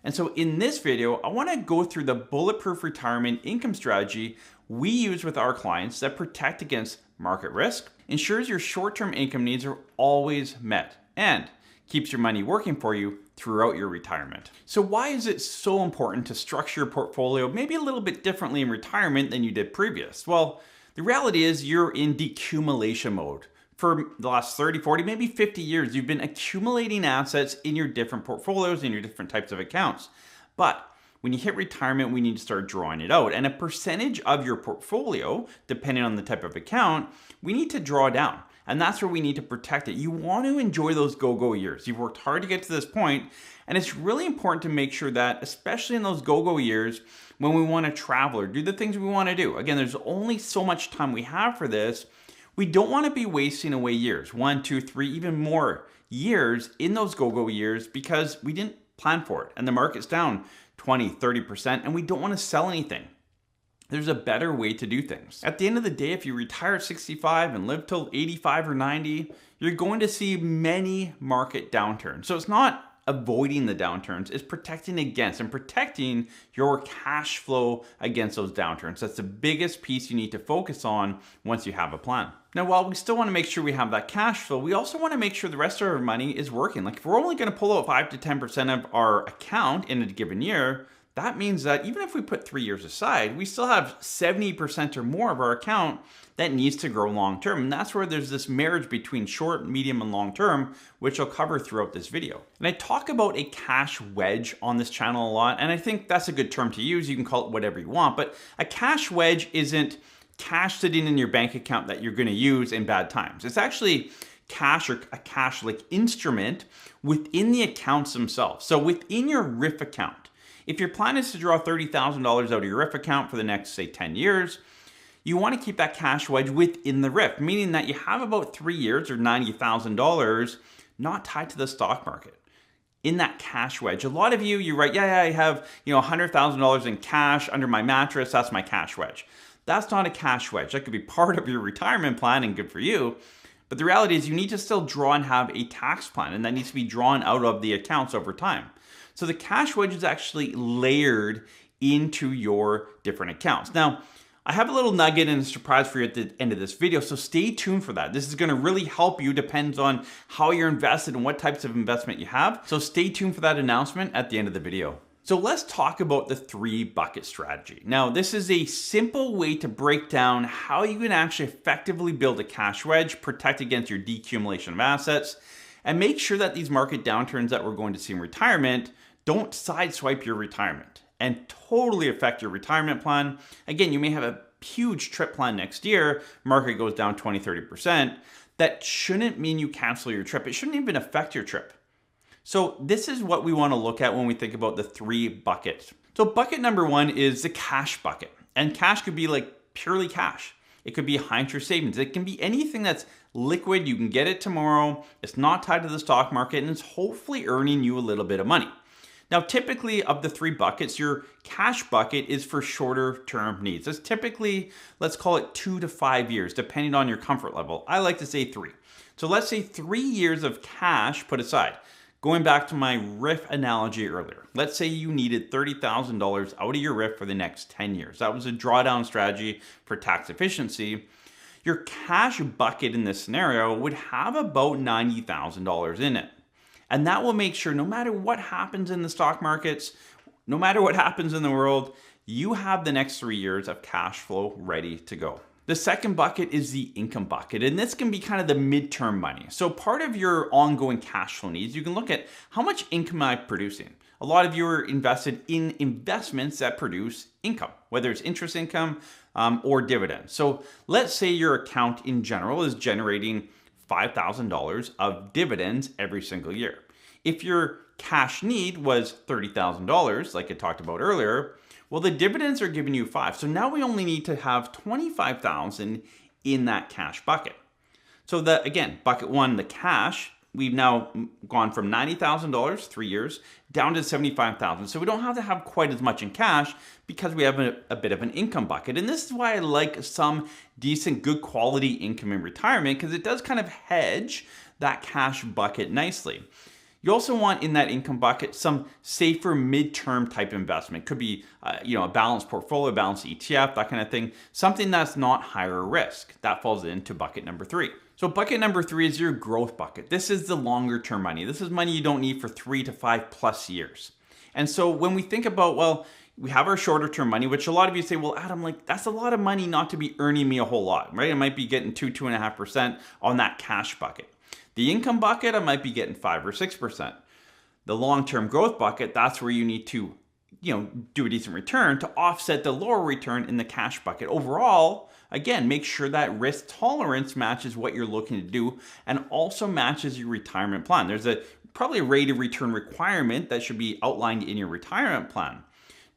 Speaker 1: And so in this video, I want to go through the bulletproof retirement income strategy we use with our clients that protect against market risk, ensures your short-term income needs are always met, and keeps your money working for you throughout your retirement. So why is it so important to structure your portfolio maybe a little bit differently in retirement than you did previous? Well, the reality is you're in decumulation mode. For the last 30, 40, maybe 50 years, you've been accumulating assets in your different portfolios, in your different types of accounts. But when you hit retirement, we need to start drawing it out. And a percentage of your portfolio, depending on the type of account, we need to draw down. And that's where we need to protect it. You want to enjoy those go-go years. You've worked hard to get to this point, and it's really important to make sure that, especially in those go-go years, when we want to travel or do the things we want to do. Again, there's only so much time we have for this. We don't want to be wasting away years, 1, 2, 3, even more years in those go-go years because we didn't plan for it. And the market's down 20, 30%, and we don't want to sell anything. There's a better way to do things. At the end of the day, if you retire at 65 and live till 85 or 90, you're going to see many market downturns. So it's not avoiding the downturns, it's protecting against and protecting your cash flow against those downturns. That's the biggest piece you need to focus on once you have a plan. Now, while we still want to make sure we have that cash flow, we also want to make sure the rest of our money is working. Like if we're only going to pull out 5 to 10% of our account in a given year, that means that even if we put 3 years aside, we still have 70% or more of our account that needs to grow long term. And that's where there's this marriage between short, medium, and long term, which I'll cover throughout this video. And I talk about a cash wedge on this channel a lot, and I think that's a good term to use. You can call it whatever you want, but a cash wedge isn't cash sitting in your bank account that you're going to use in bad times. It's actually cash or a cash-like instrument within the accounts themselves. So within your RRIF account, if your plan is to draw $30,000 out of your RRIF account for the next, say, 10 years, you want to keep that cash wedge within the RRIF, meaning that you have about 3 years or $90,000 not tied to the stock market. In that cash wedge, a lot of you write, yeah, I have $100,000 in cash under my mattress. That's my cash wedge. That's not a cash wedge. That could be part of your retirement plan and good for you. But the reality is you need to still draw and have a tax plan, and that needs to be drawn out of the accounts over time. So the cash wedge is actually layered into your different accounts. Now, I have a little nugget and a surprise for you at the end of this video, so stay tuned for that. This is going to really help you, depends on how you're invested and what types of investment you have. So stay tuned for that announcement at the end of the video. So let's talk about the 3-bucket strategy. Now, this is a simple way to break down how you can actually effectively build a cash wedge, protect against your decumulation of assets, and make sure that these market downturns that we're going to see in retirement don't sideswipe your retirement and totally affect your retirement plan. Again, you may have a huge trip plan next year, market goes down 20, 30%. That shouldn't mean you cancel your trip. It shouldn't even affect your trip. So this is what we want to look at when we think about the 3 buckets. So bucket number 1 is the cash bucket. And cash could be like purely cash. It could be high interest savings. It can be anything that's liquid. You can get it tomorrow. It's not tied to the stock market, and it's hopefully earning you a little bit of money. Now, typically of the 3 buckets, your cash bucket is for shorter term needs. It's typically, let's call it 2 to 5 years, depending on your comfort level. I like to say 3. So let's say 3 years of cash put aside. Going back to my RRIF analogy earlier, let's say you needed $30,000 out of your RRIF for the next 10 years. That was a drawdown strategy for tax efficiency. Your cash bucket in this scenario would have about $90,000 in it. And that will make sure no matter what happens in the stock markets, no matter what happens in the world, you have the next 3 years of cash flow ready to go. The second bucket is the income bucket, and this can be kind of the midterm money. So part of your ongoing cash flow needs, you can look at how much income am I producing. A lot of you are invested in investments that produce income, whether it's interest income or dividends. So let's say your account in general is generating $5,000 of dividends every single year. If your cash need was $30,000, like I talked about earlier, well, the dividends are giving you 5. So now we only need to have 25,000 in that cash bucket. So again, bucket one, the cash, we've now gone from $90,000, 3 years, down to $75,000. So we don't have to have quite as much in cash because we have a bit of an income bucket. And this is why I like some decent, good quality income in retirement, because it does kind of hedge that cash bucket nicely. You also want in that income bucket some safer midterm type investment. Could be a balanced portfolio, balanced ETF, that kind of thing. Something that's not higher risk. That falls into bucket number 3. So bucket number 3 is your growth bucket. This is the longer term money. This is money you don't need for 3 to 5 plus years. And so when we think about, well, we have our shorter term money, which a lot of you say, well, Adam, like that's a lot of money not to be earning me a whole lot, right? I might be getting 2.5% on that cash bucket. The income bucket, I might be getting 5 or 6%. The long-term growth bucket, that's where you need to, do a decent return to offset the lower return in the cash bucket. Overall, again, make sure that risk tolerance matches what you're looking to do and also matches your retirement plan. There's probably a rate of return requirement that should be outlined in your retirement plan.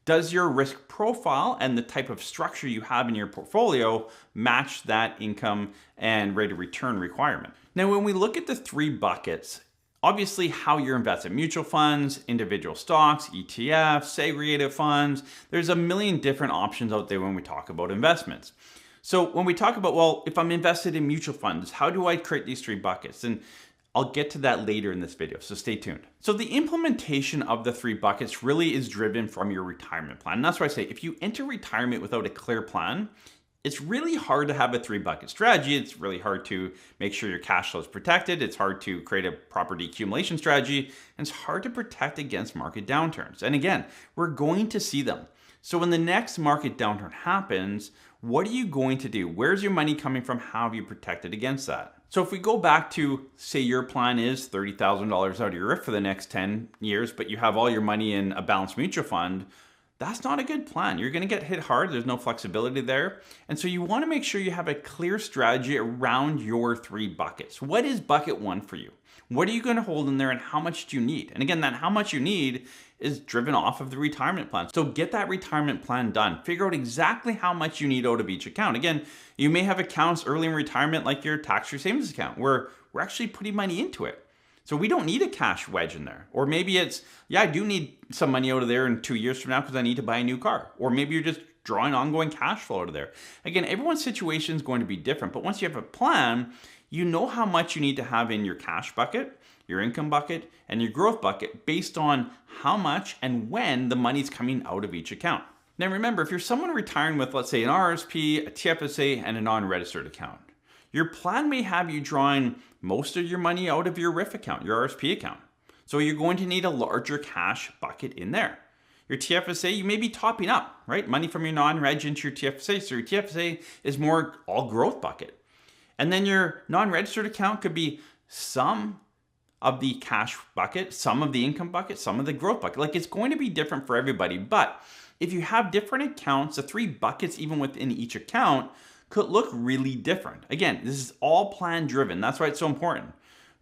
Speaker 1: Does your risk profile and the type of structure you have in your portfolio match that income and rate of return requirement? Now, when we look at the 3 buckets, obviously how you're invested, mutual funds, individual stocks, ETFs, segregated funds, there's a million different options out there when we talk about investments. So when we talk about, well, if I'm invested in mutual funds, how do I create these 3 buckets? And I'll get to that later in this video, so stay tuned. So the implementation of the 3 buckets really is driven from your retirement plan. And that's why I say, if you enter retirement without a clear plan, it's really hard to have a 3 bucket strategy. It's really hard to make sure your cash flow is protected. It's hard to create a proper decumulation strategy. And it's hard to protect against market downturns. And again, we're going to see them. So when the next market downturn happens, what are you going to do? Where's your money coming from? How have you protected against that? So if we go back to, say your plan is $30,000 out of your RRIF for the next 10 years, but you have all your money in a balanced mutual fund, that's not a good plan. You're going to get hit hard. There's no flexibility there. And so you want to make sure you have a clear strategy around your 3 buckets. What is bucket 1 for you? What are you going to hold in there and how much do you need? And again, that how much you need is driven off of the retirement plan. So get that retirement plan done. Figure out exactly how much you need out of each account. Again, you may have accounts early in retirement like your tax-free savings account where we're actually putting money into it. So we don't need a cash wedge in there. Or maybe it's, I do need some money out of there in 2 years from now because I need to buy a new car. Or maybe you're just drawing ongoing cash flow out of there. Again, everyone's situation is going to be different. But once you have a plan, you know how much you need to have in your cash bucket, your income bucket, and your growth bucket based on how much and when the money's coming out of each account. Now remember, if you're someone retiring with, let's say, an RRSP, a TFSA, and a non-registered account, your plan may have you drawing most of your money out of your RRIF account, your RRSP account. So you're going to need a larger cash bucket in there. Your TFSA, you may be topping up, right? Money from your non-reg into your TFSA. So your TFSA is more all growth bucket. And then your non-registered account could be some of the cash bucket, some of the income bucket, some of the growth bucket. Like it's going to be different for everybody. But if you have different accounts, the 3 buckets even within each account could look really different. Again, this is all plan driven. That's why it's so important.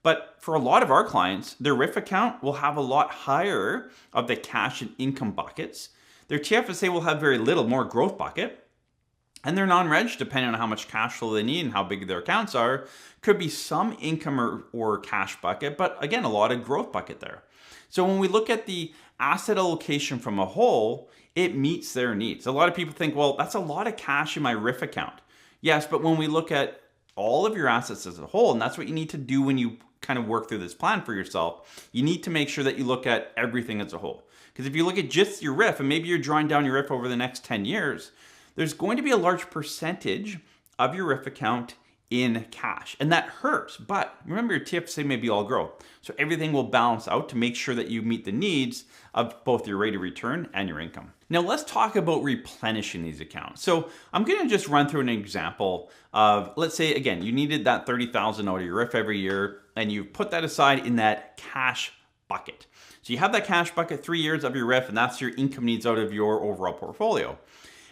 Speaker 1: But for a lot of our clients, their RRIF account will have a lot higher of the cash and income buckets. Their TFSA will have very little, more growth bucket. And their non-reg, depending on how much cash flow they need and how big their accounts are, could be some income or cash bucket, but again, a lot of growth bucket there. So when we look at the asset allocation from a whole, it meets their needs. A lot of people think, well, that's a lot of cash in my RRIF account. Yes, but when we look at all of your assets as a whole, and that's what you need to do when you kind of work through this plan for yourself, you need to make sure that you look at everything as a whole. Because if you look at just your RRIF, and maybe you're drawing down your RRIF over the next 10 years, there's going to be a large percentage of your RRIF account in cash. And that hurts, but remember your TFSA may be all grow. So everything will balance out to make sure that you meet the needs of both your rate of return and your income. Now let's talk about replenishing these accounts. So I'm gonna just run through an example of, let's say again, you needed that $30,000 out of your RRIF every year and you put that aside in that cash bucket. So you have that cash bucket 3 years of your RRIF and that's your income needs out of your overall portfolio.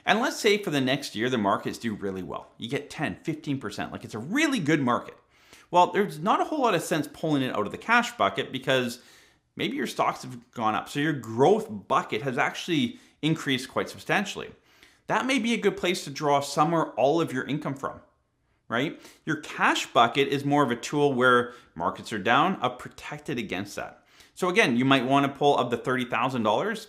Speaker 1: And let's say for the next year, the markets do really well. You get 10, 15%, like it's a really good market. Well, there's not a whole lot of sense pulling it out of the cash bucket because maybe your stocks have gone up. So your growth bucket has actually increased quite substantially. That may be a good place to draw some or all of your income from, right? Your cash bucket is more of a tool where markets are down, protected against that. So again, you might want to pull of the $30,000.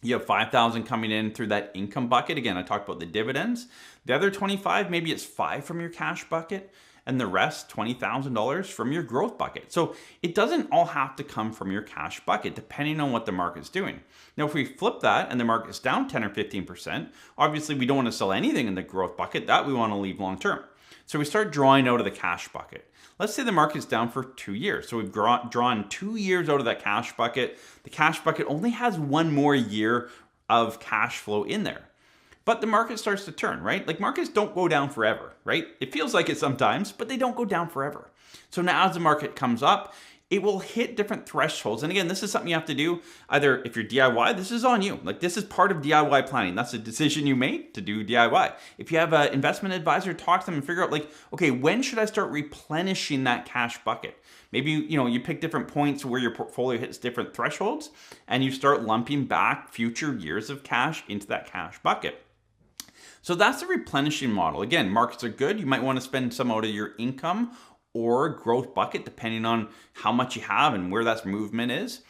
Speaker 1: You have $5,000 coming in through that income bucket. Again, I talked about the dividends. The other 25, maybe it's 5 from your cash bucket and the rest $20,000 from your growth bucket. So it doesn't all have to come from your cash bucket depending on what the market's doing. Now, if we flip that and the market's down 10 or 15%, obviously we don't want to sell anything in the growth bucket that we want to leave long term. So we start drawing out of the cash bucket. Let's say the market's down for 2 years. So we've drawn 2 years out of that cash bucket. The cash bucket only has 1 more year of cash flow in there. But the market starts to turn, right? Like markets don't go down forever, right? It feels like it sometimes, but they don't go down forever. So now as the market comes up, it will hit different thresholds. And again, this is something you have to do either if you're DIY, this is on you. Like this is part of DIY planning. That's a decision you made to do DIY. If you have an investment advisor, talk to them and figure out like, okay, when should I start replenishing that cash bucket? Maybe, you pick different points where your portfolio hits different thresholds and you start lumping back future years of cash into that cash bucket. So that's the replenishing model. Again, markets are good. You might want to spend some out of your income or growth bucket, depending on how much you have and where that movement is.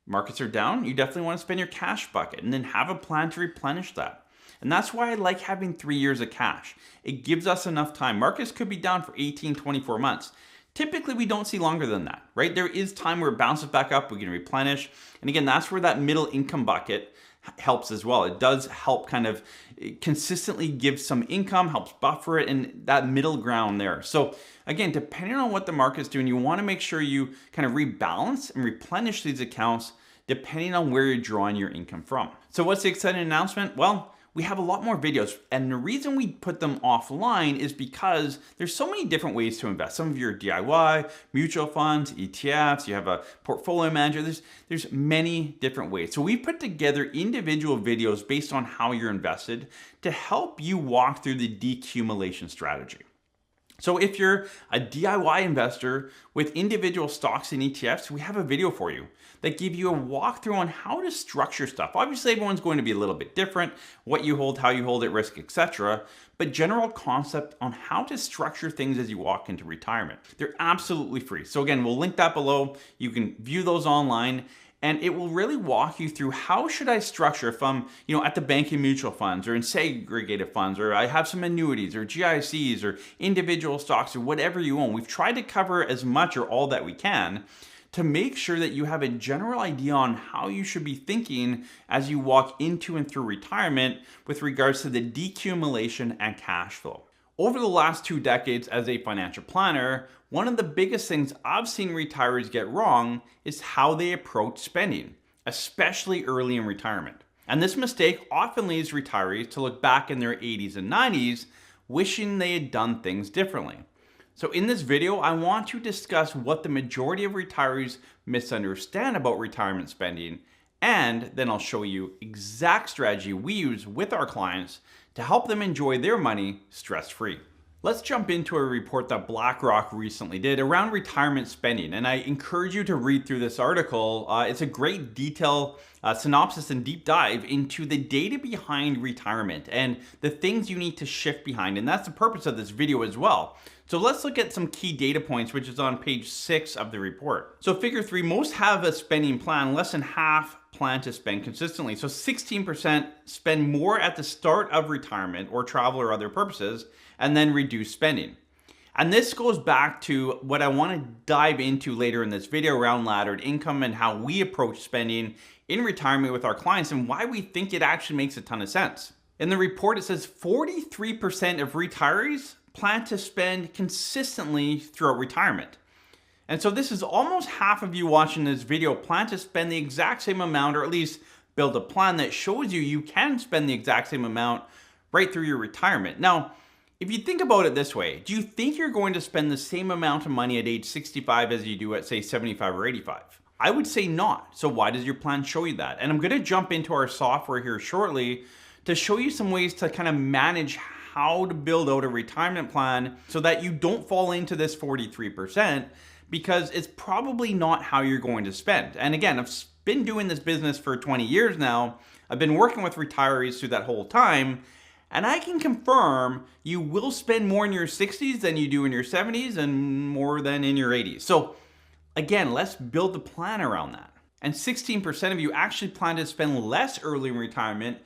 Speaker 1: Markets are down, you definitely want to spend your cash bucket and then have a plan to replenish that. And that's why I like having 3 years of cash. It gives us enough time. Markets could be down for 18, 24 months. Typically, we don't see longer than that, right? There is time where it bounces back up, we can replenish. And again, that's where that middle income bucket helps as well. It does help kind of consistently give some income, helps buffer it, and that middle ground there. So again, depending on what the market's doing, you want to make sure you kind of rebalance and replenish these accounts depending on where you're drawing your income from. So what's the exciting announcement? Well, we have a lot more videos, and the reason we put them offline is because there's so many different ways to invest. Some of your DIY, mutual funds, ETFs, you have a portfolio manager, there's many different ways. So we put together individual videos based on how you're invested to help you walk through the decumulation strategy. So if you're a DIY investor with individual stocks and ETFs, we have a video for you that give you a walkthrough on how to structure stuff. Obviously, everyone's going to be a little bit different, what you hold, how you hold it, risk, etc. But general concept on how to structure things as you walk into retirement. They're absolutely free. So again, we'll link that below. You can view those online. And it will really walk you through how should I structure if I'm, at the bank in mutual funds or in segregated funds, or I have some annuities or GICs or individual stocks or whatever you own. We've tried to cover as much or all that we can to make sure that you have a general idea on how you should be thinking as you walk into and through retirement with regards to the decumulation and cash flow. Over the last 2 decades as a financial planner, one of the biggest things I've seen retirees get wrong is how they approach spending, especially early in retirement. And this mistake often leads retirees to look back in their 80s and 90s wishing they had done things differently. So in this video, I want to discuss what the majority of retirees misunderstand about retirement spending, and then I'll show you exact strategy we use with our clients to help them enjoy their money stress-free. Let's jump into a report that BlackRock recently did around retirement spending, and I encourage you to read through this article. It's a great detail, synopsis and deep dive into the data behind retirement and the things you need to shift behind, and that's the purpose of this video as well. So let's look at some key data points, which is on page 6 of the report. So figure 3, most have a spending plan, less than half plan to spend consistently. So 16% spend more at the start of retirement or travel or other purposes, and then reduce spending. And this goes back to what I want to dive into later in this video around laddered income and how we approach spending in retirement with our clients and why we think it actually makes a ton of sense. In the report, it says 43% of retirees plan to spend consistently throughout retirement. And so this is almost half of you watching this video plan to spend the exact same amount, or at least build a plan that shows you can spend the exact same amount right through your retirement. Now, if you think about it this way, do you think you're going to spend the same amount of money at age 65 as you do at, say, 75 or 85? I would say not. So why does your plan show you that? And I'm going to jump into our software here shortly to show you some ways to kind of manage how to build out a retirement plan so that you don't fall into this 43%, because it's probably not how you're going to spend. And again, I've been doing this business for 20 years now. I've been working with retirees through that whole time. And I can confirm you will spend more in your 60s than you do in your 70s and more than in your 80s. So again, let's build the plan around that. And 16% of you actually plan to spend less early in retirement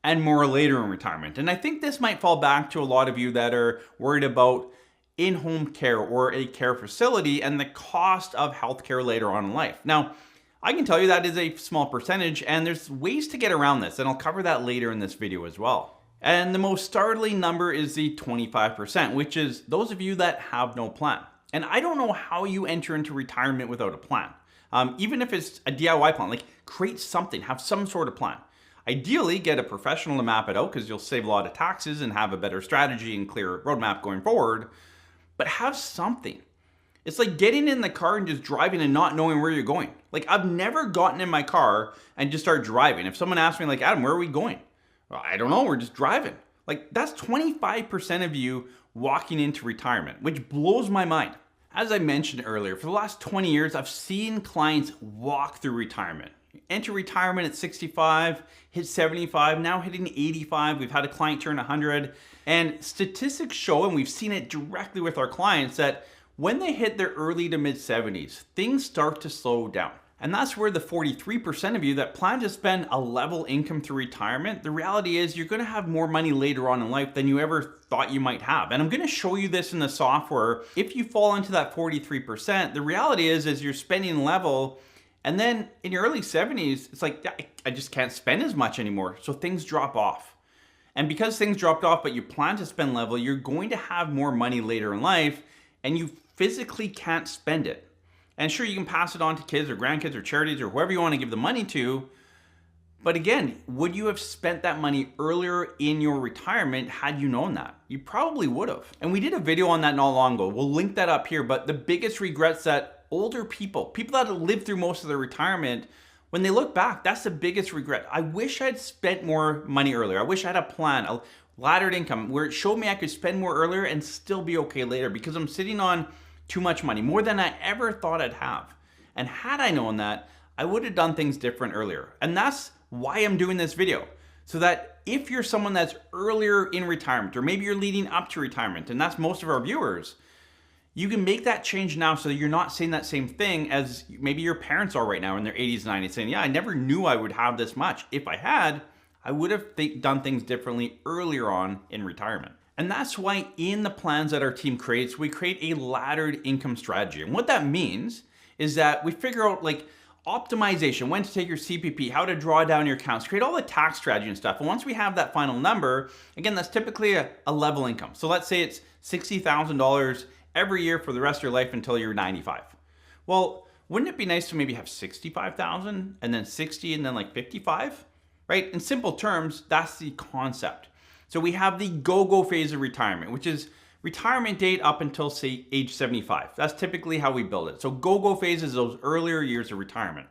Speaker 1: and more later in retirement. And I think this might fall back to a lot of you that are worried about in-home care or a care facility and the cost of healthcare later on in life. Now, I can tell you that is a small percentage, and there's ways to get around this, and I'll cover that later in this video as well. And the most startling number is the 25%, which is those of you that have no plan. And I don't know how you enter into retirement without a plan. Even if it's a DIY plan, like create something, have some sort of plan. Ideally, get a professional to map it out because you'll save a lot of taxes and have a better strategy and clear roadmap going forward. But have something. It's like getting in the car and just driving and not knowing where you're going. Like, I've never gotten in my car and just started driving. If someone asked me, like, Adam, where are we going? Well, I don't know, we're just driving. Like, that's 25% of you walking into retirement, which blows my mind. As I mentioned earlier, for the last 20 years, I've seen clients walk through retirement. Enter retirement at 65, hit 75, now hitting 85. We've had a client turn 100. And statistics show, and we've seen it directly with our clients, that when they hit their early to mid 70s, things start to slow down. And that's where the 43% of you that plan to spend a level income through retirement, the reality is you're going to have more money later on in life than you ever thought you might have. And I'm going to show you this in the software. If you fall into that 43%, the reality is you're spending level, and then in your early 70s, it's like, I just can't spend as much anymore. So things drop off. And because things dropped off, but you plan to spend level, you're going to have more money later in life, and you physically can't spend it. And sure, you can pass it on to kids or grandkids or charities or whoever you want to give the money to. But again, would you have spent that money earlier in your retirement had you known that? You probably would have. And we did a video on that not long ago. We'll link that up here. But the biggest regrets that older people that have lived through most of their retirement, when they look back, that's the biggest regret. I wish I'd spent more money earlier. I wish I had a plan, a laddered income where it showed me I could spend more earlier and still be okay later, because I'm sitting on too much money, more than I ever thought I'd have. And had I known that, I would have done things different earlier. And that's why I'm doing this video. So that if you're someone that's earlier in retirement, or maybe you're leading up to retirement, and that's most of our viewers, you can make that change now so that you're not saying that same thing as maybe your parents are right now in their 80s, 90s, saying, yeah, I never knew I would have this much. If I had, I would have done things differently earlier on in retirement. And that's why in the plans that our team creates, we create a laddered income strategy. And what that means is that we figure out like optimization, when to take your CPP, how to draw down your accounts, create all the tax strategy and stuff. And once we have that final number, again, that's typically a level income. So let's say it's $60,000 every year for the rest of your life until you're 95. Well, wouldn't it be nice to maybe have 65,000 and then 60 and then like 55, right? In simple terms, that's the concept. So we have the go-go phase of retirement, which is retirement date up until, say, age 75. That's typically how we build it. So go-go phase is those earlier years of retirement.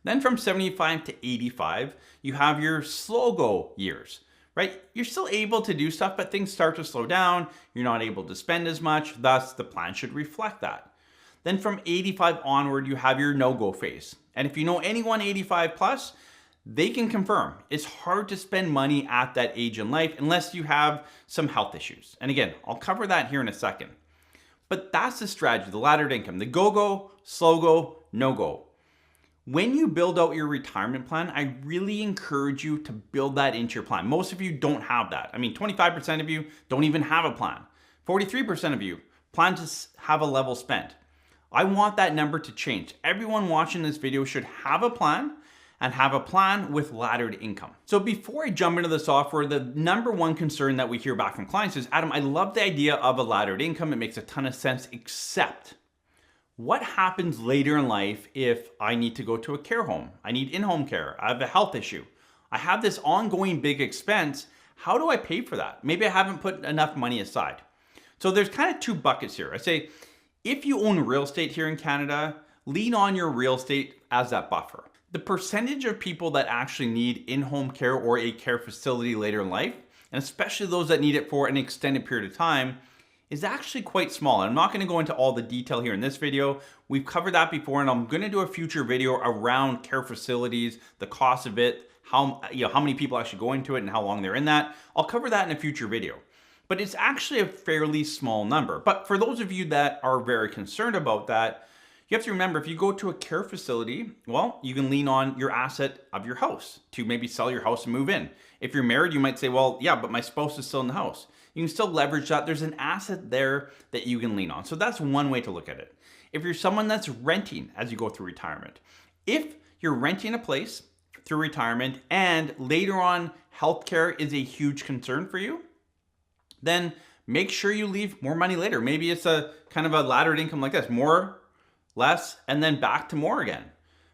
Speaker 1: Then from 75 to 85, you have your slow-go years, right? You're still able to do stuff, but things start to slow down. You're not able to spend as much. Thus, the plan should reflect that. Then from 85 onward, you have your no-go phase. And if you know anyone 85 plus, they can confirm it's hard to spend money at that age in life unless you have some health issues. And again, I'll cover that here in a second. But that's the strategy, the laddered income, the go-go, slow-go, no-go. When you build out your retirement plan, I really encourage you to build that into your plan. Most of you don't have that. I mean, 25% of you don't even have a plan. 43% of you plan to have a level spent. I want that number to change. Everyone watching this video should have a plan, and have a plan with laddered income. So before I jump into the software, the number one concern that we hear back from clients is, Adam, I love the idea of a laddered income. It makes a ton of sense, except what happens later in life if I need to go to a care home? I need in-home care. I have a health issue. I have this ongoing big expense. How do I pay for that? Maybe I haven't put enough money aside. So there's kind of two buckets here. I say, if you own real estate here in Canada, lean on your real estate as that buffer. The percentage of people that actually need in-home care or a care facility later in life, and especially those that need it for an extended period of time, is actually quite small. And I'm not going to go into all the detail here in this video. We've covered that before, and I'm going to do a future video around care facilities, the cost of it, how many people actually go into it and how long they're in that. I'll cover that in a future video. But it's actually a fairly small number. But for those of you that are very concerned about that, you have to remember, if you go to a care facility, well, you can lean on your asset of your house to maybe sell your house and move in. If you're married, you might say, well, yeah, but my spouse is still in the house. You can still leverage that. There's an asset there that you can lean on. So that's one way to look at it. If you're someone that's renting as you go through retirement, if you're renting a place through retirement and later on healthcare is a huge concern for you, then make sure you leave more money later. Maybe it's a kind of a laddered income like this, more, less, and then back to more again.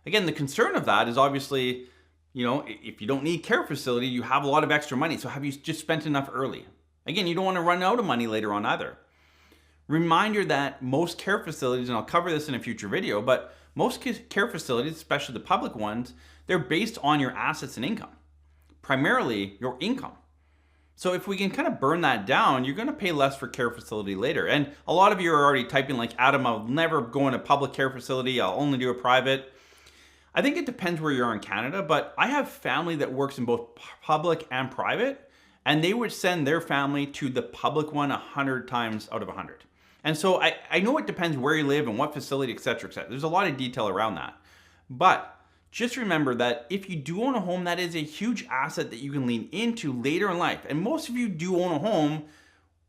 Speaker 1: Again, the concern of that is obviously, if you don't need care facility, you have a lot of extra money. So have you just spent enough early? Again, you don't want to run out of money later on either. Reminder that most care facilities, and I'll cover this in a future video, but most care facilities, especially the public ones, they're based on your assets and income, primarily your income. So if we can kind of burn that down, you're going to pay less for care facility later. And a lot of you are already typing like, Adam, I'll never go in a public care facility. I'll only do a private. I think it depends where you are in Canada, but I have family that works in both public and private, and they would send their family to the public one 100 times out of 100. And so I know it depends where you live and what facility, et cetera, et cetera. There's a lot of detail around that. But just remember that if you do own a home, that is a huge asset that you can lean into later in life. And most of you do own a home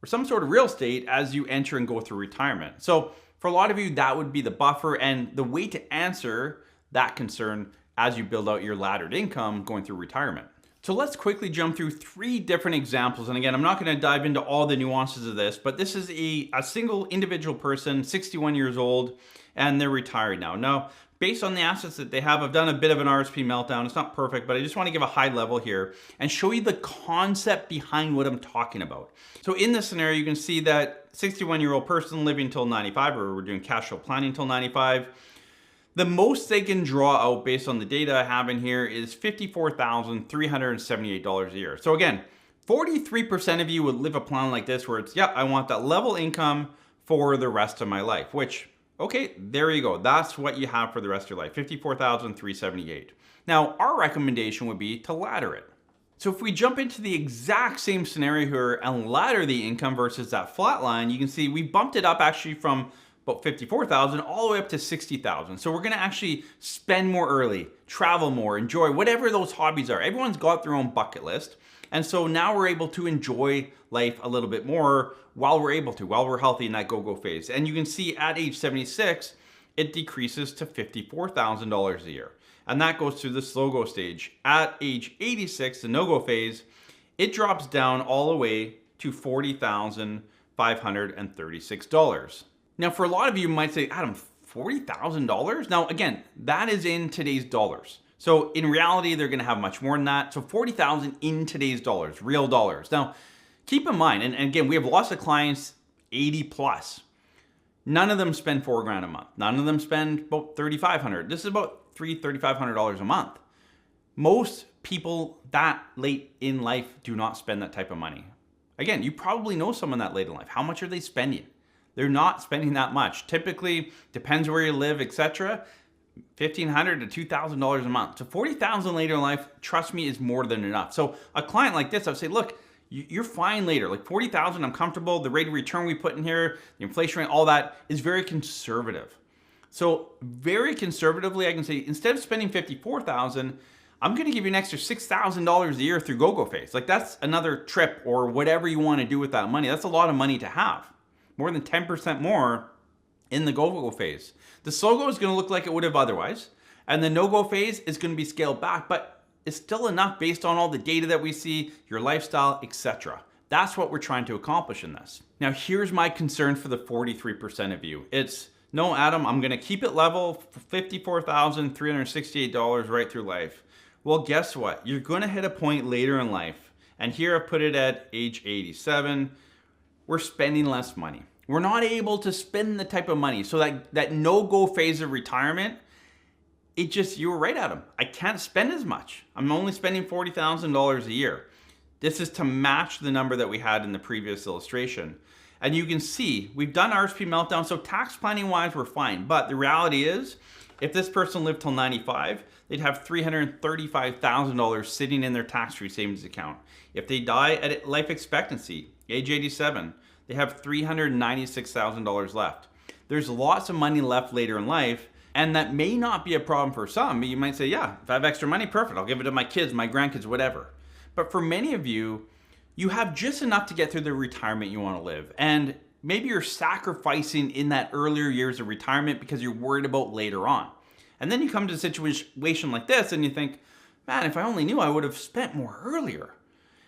Speaker 1: or some sort of real estate as you enter and go through retirement. So for a lot of you, that would be the buffer and the way to answer that concern as you build out your laddered income going through retirement. So let's quickly jump through 3 different examples. And again, I'm not going to dive into all the nuances of this, but this is a single individual person, 61 years old, and they're retired now. Now, based on the assets that they have, I've done a bit of an RRSP meltdown. It's not perfect, but I just want to give a high level here and show you the concept behind what I'm talking about. So in this scenario, you can see that 61-year-old person living till 95, or we're doing cash flow planning till 95. The most they can draw out based on the data I have in here is $54,378 a year. So again, 43% of you would live a plan like this where it's, I want that level income for the rest of my life, which, okay, there you go. That's what you have for the rest of your life, $54,378. Now, our recommendation would be to ladder it. So if we jump into the exact same scenario here and ladder the income versus that flat line, you can see we bumped it up actually from about 54,000 all the way up to 60,000. So we're going to actually spend more early, travel more, enjoy whatever those hobbies are. Everyone's got their own bucket list. And so now we're able to enjoy life a little bit more while we're healthy in that go-go phase. And you can see at age 76, it decreases to $54,000 a year. And that goes through the slow-go stage. At age 86, the no-go phase, it drops down all the way to $40,536. Now, for a lot of you might say, Adam, $40,000? Now, again, that is in today's dollars. So in reality, they're going to have much more than that. So 40,000 in today's dollars, real dollars. Now, keep in mind, and again, we have lots of clients, 80 plus. None of them spend $4,000 a month. None of them spend about $3,500. This is about $3,500 a month. Most people that late in life do not spend that type of money. Again, you probably know someone that late in life. How much are they spending? They're not spending that much. Typically, depends where you live, etc. $1,500 to $2,000 a month. So $40,000 later in life, trust me, is more than enough. So a client like this, I would say, look, you're fine later. Like $40,000, I'm comfortable. The rate of return we put in here, the inflation rate, all that is very conservative. So very conservatively, I can say instead of spending $54,000, I'm going to give you an extra $6,000 a year through go-go phase. Like that's another trip or whatever you want to do with that money. That's a lot of money to have. More than 10% more in the go-go phase. The slow-go is going to look like it would have otherwise. And the no-go phase is going to be scaled back, but it's still enough based on all the data that we see, your lifestyle, etc. That's what we're trying to accomplish in this. Now, here's my concern for the 43% of you. It's, no, Adam, I'm going to keep it level for $54,368 right through life. Well, guess what? You're going to hit a point later in life. And here I put it at age 87. We're spending less money. We're not able to spend the type of money. So that no-go phase of retirement, you were right, Adam. I can't spend as much. I'm only spending $40,000 a year. This is to match the number that we had in the previous illustration. And you can see we've done RRSP meltdown, so tax planning wise, we're fine. But the reality is, if this person lived till 95, they'd have $335,000 sitting in their tax-free savings account. If they die at life expectancy, age 87, they have $396,000 left. There's lots of money left later in life, and that may not be a problem for some, but you might say, yeah, if I have extra money, perfect. I'll give it to my kids, my grandkids, whatever. But for many of you, you have just enough to get through the retirement you want to live. And maybe you're sacrificing in that earlier years of retirement because you're worried about later on. And then you come to a situation like this and you think, man, if I only knew, I would have spent more earlier.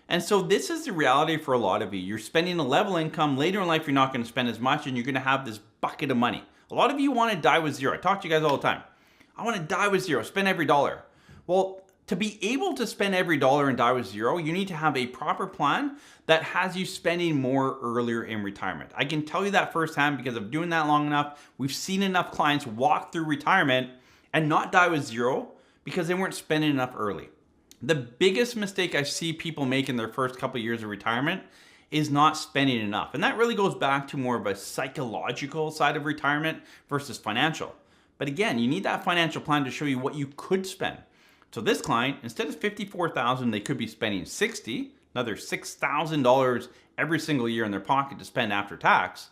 Speaker 1: And so this is the reality for a lot of you. You're spending a level income. Later in life, you're not going to spend as much and you're going to have this bucket of money. A lot of you want to die with zero. I talk to you guys all the time. I want to die with zero, spend every dollar. Well, to be able to spend every dollar and die with zero, you need to have a proper plan that has you spending more earlier in retirement. I can tell you that firsthand because of doing that long enough. We've seen enough clients walk through retirement and not die with zero because they weren't spending enough early. The biggest mistake I see people make in their first couple of years of retirement is not spending enough. And that really goes back to more of a psychological side of retirement versus financial. But again, you need that financial plan to show you what you could spend. So this client, instead of $54,000, they could be spending $60,000, another $6,000 every single year in their pocket to spend after tax,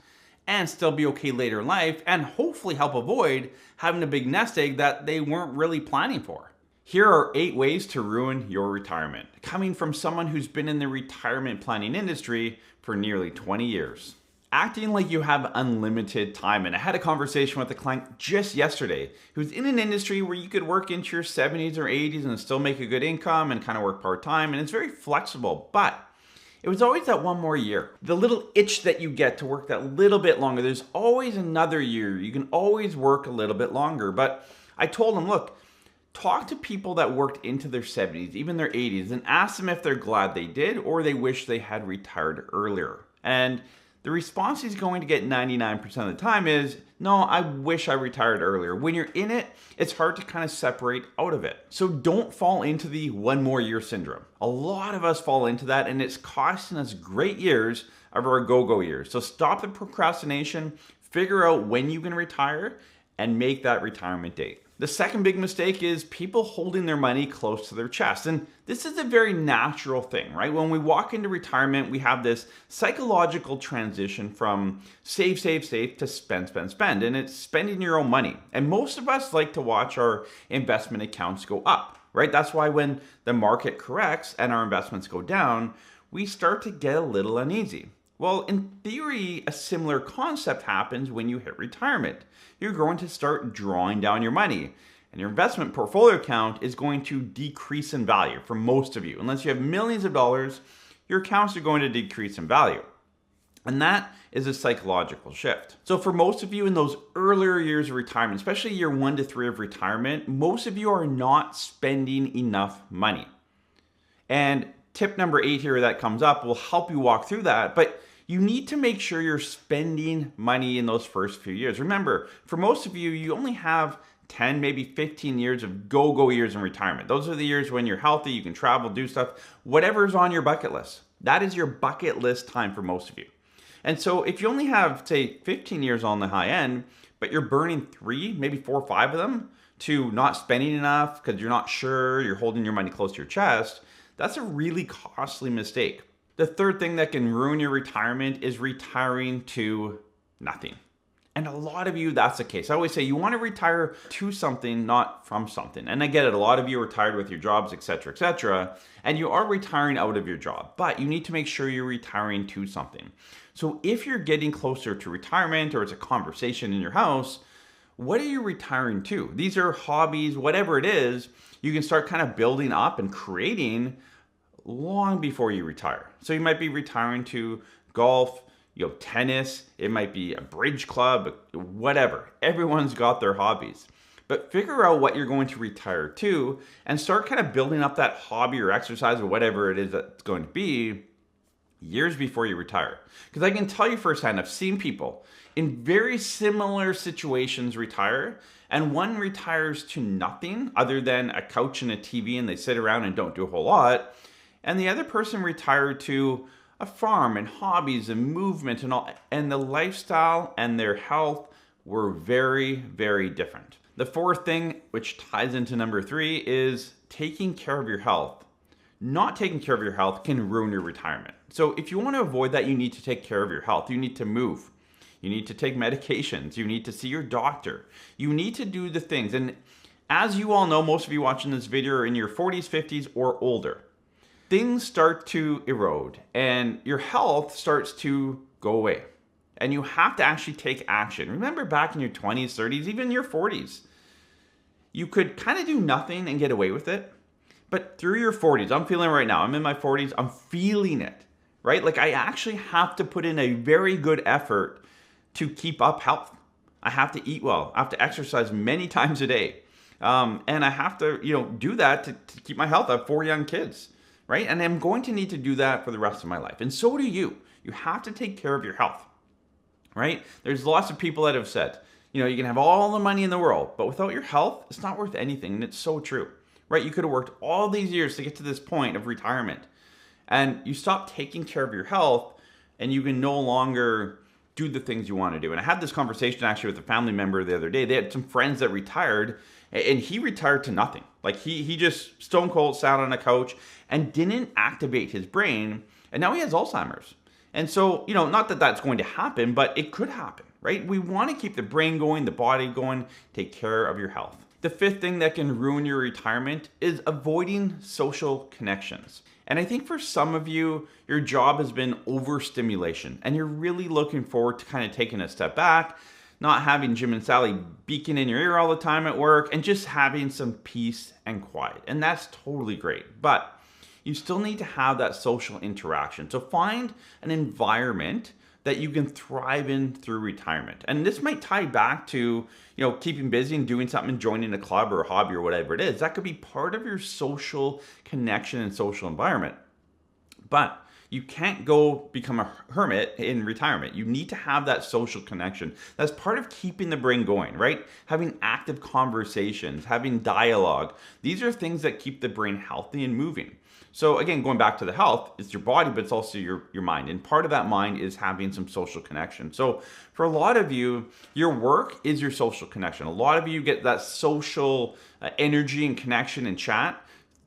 Speaker 1: and still be okay later in life, and hopefully help avoid having a big nest egg that they weren't really planning for. Here are 8 ways to ruin your retirement, coming from someone who's been in the retirement planning industry for nearly 20 years. Acting like you have unlimited time. And I had a conversation with a client just yesterday who's in an industry where you could work into your 70s or 80s and still make a good income and kind of work part-time, and it's very flexible, but it was always that one more year. The little itch that you get to work that little bit longer. There's always another year. You can always work a little bit longer. But I told him, look, talk to people that worked into their 70s, even their 80s, and ask them if they're glad they did or they wish they had retired earlier. And the response he's going to get 99% of the time is, no, I wish I retired earlier. When you're in it, it's hard to kind of separate out of it. So don't fall into the one more year syndrome. A lot of us fall into that, and it's costing us great years of our go-go years. So stop the procrastination, figure out when you can retire, and make that retirement date. The second big mistake is people holding their money close to their chest. And this is a very natural thing, right? When we walk into retirement, we have this psychological transition from save, save, save to spend, spend, spend. And it's spending your own money. And most of us like to watch our investment accounts go up, right? That's why when the market corrects and our investments go down, we start to get a little uneasy. Well, in theory, a similar concept happens when you hit retirement. You're going to start drawing down your money, and your investment portfolio account is going to decrease in value for most of you. Unless you have millions of dollars, your accounts are going to decrease in value. And that is a psychological shift. So for most of you in those earlier years of retirement, especially year 1 to 3 of retirement, most of you are not spending enough money. And tip number 8 here that comes up will help you walk through that, but you need to make sure you're spending money in those first few years. Remember, for most of you, you only have 10, maybe 15 years of go-go years in retirement. Those are the years when you're healthy, you can travel, do stuff, whatever's on your bucket list. That is your bucket list time for most of you. And so if you only have, say, 15 years on the high end, but you're burning 3, maybe 4 or 5 of them to not spending enough because you're not sure, you're holding your money close to your chest, that's a really costly mistake. The third thing that can ruin your retirement is retiring to nothing. And a lot of you, that's the case. I always say you want to retire to something, not from something. And I get it. A lot of you are retired with your jobs, etc., and you are retiring out of your job, but you need to make sure you're retiring to something. So if you're getting closer to retirement or it's a conversation in your house, What are you retiring to? These are hobbies, whatever it is, you can start kind of building up and creating long before you retire. So you might be retiring to golf, tennis, it might be a bridge club, whatever. Everyone's got their hobbies. But figure out what you're going to retire to and start kind of building up that hobby or exercise or whatever it is that's going to be years before you retire. Because I can tell you firsthand, I've seen people in very similar situations retire, and one retires to nothing other than a couch and a TV and they sit around and don't do a whole lot. And the other person retired to a farm and hobbies and movement and all, and the lifestyle and their health were very, very different. The fourth thing, which ties into number 3, is taking care of your health. Not taking care of your health can ruin your retirement. So if you want to avoid that, you need to take care of your health. You need to move. You need to take medications. You need to see your doctor. You need to do the things. And as you all know, most of you watching this video are in your 40s, 50s, or older. Things start to erode and your health starts to go away. And you have to actually take action. Remember back in your 20s, 30s, even your 40s, you could kind of do nothing and get away with it. But through your 40s, I'm feeling it right now. I'm in my 40s. I'm feeling it, right? Like I actually have to put in a very good effort to keep up health. I have to eat well. I have to exercise many times a day. And I have to, do that to keep my health. I have 4 young kids, right? And I'm going to need to do that for the rest of my life. And so do you. You have to take care of your health, right? There's lots of people that have said, you can have all the money in the world, but without your health, it's not worth anything. And it's so true, right? You could have worked all these years to get to this point of retirement, and you stop taking care of your health and you can no longer do the things you want to do. And I had this conversation actually with a family member the other day. They had some friends that retired, and he retired to nothing. Like he just stone cold sat on a couch and didn't activate his brain. And now he has Alzheimer's. And so, not that that's going to happen, but it could happen, right? We want to keep the brain going, the body going, take care of your health. The 5th thing that can ruin your retirement is avoiding social connections. And I think for some of you, your job has been overstimulation and you're really looking forward to kind of taking a step back, not having Jim and Sally beaking in your ear all the time at work, and just having some peace and quiet. And that's totally great. But you still need to have that social interaction. So find an environment that you can thrive in through retirement. And this might tie back to, keeping busy and doing something, joining a club or a hobby or whatever it is. That could be part of your social connection and social environment. But you can't go become a hermit in retirement. You need to have that social connection. That's part of keeping the brain going, right? Having active conversations, having dialogue. These are things that keep the brain healthy and moving. So again, going back to the health, it's your body, but it's also your mind. And part of that mind is having some social connection. So for a lot of you, your work is your social connection. A lot of you get that social energy and connection and chat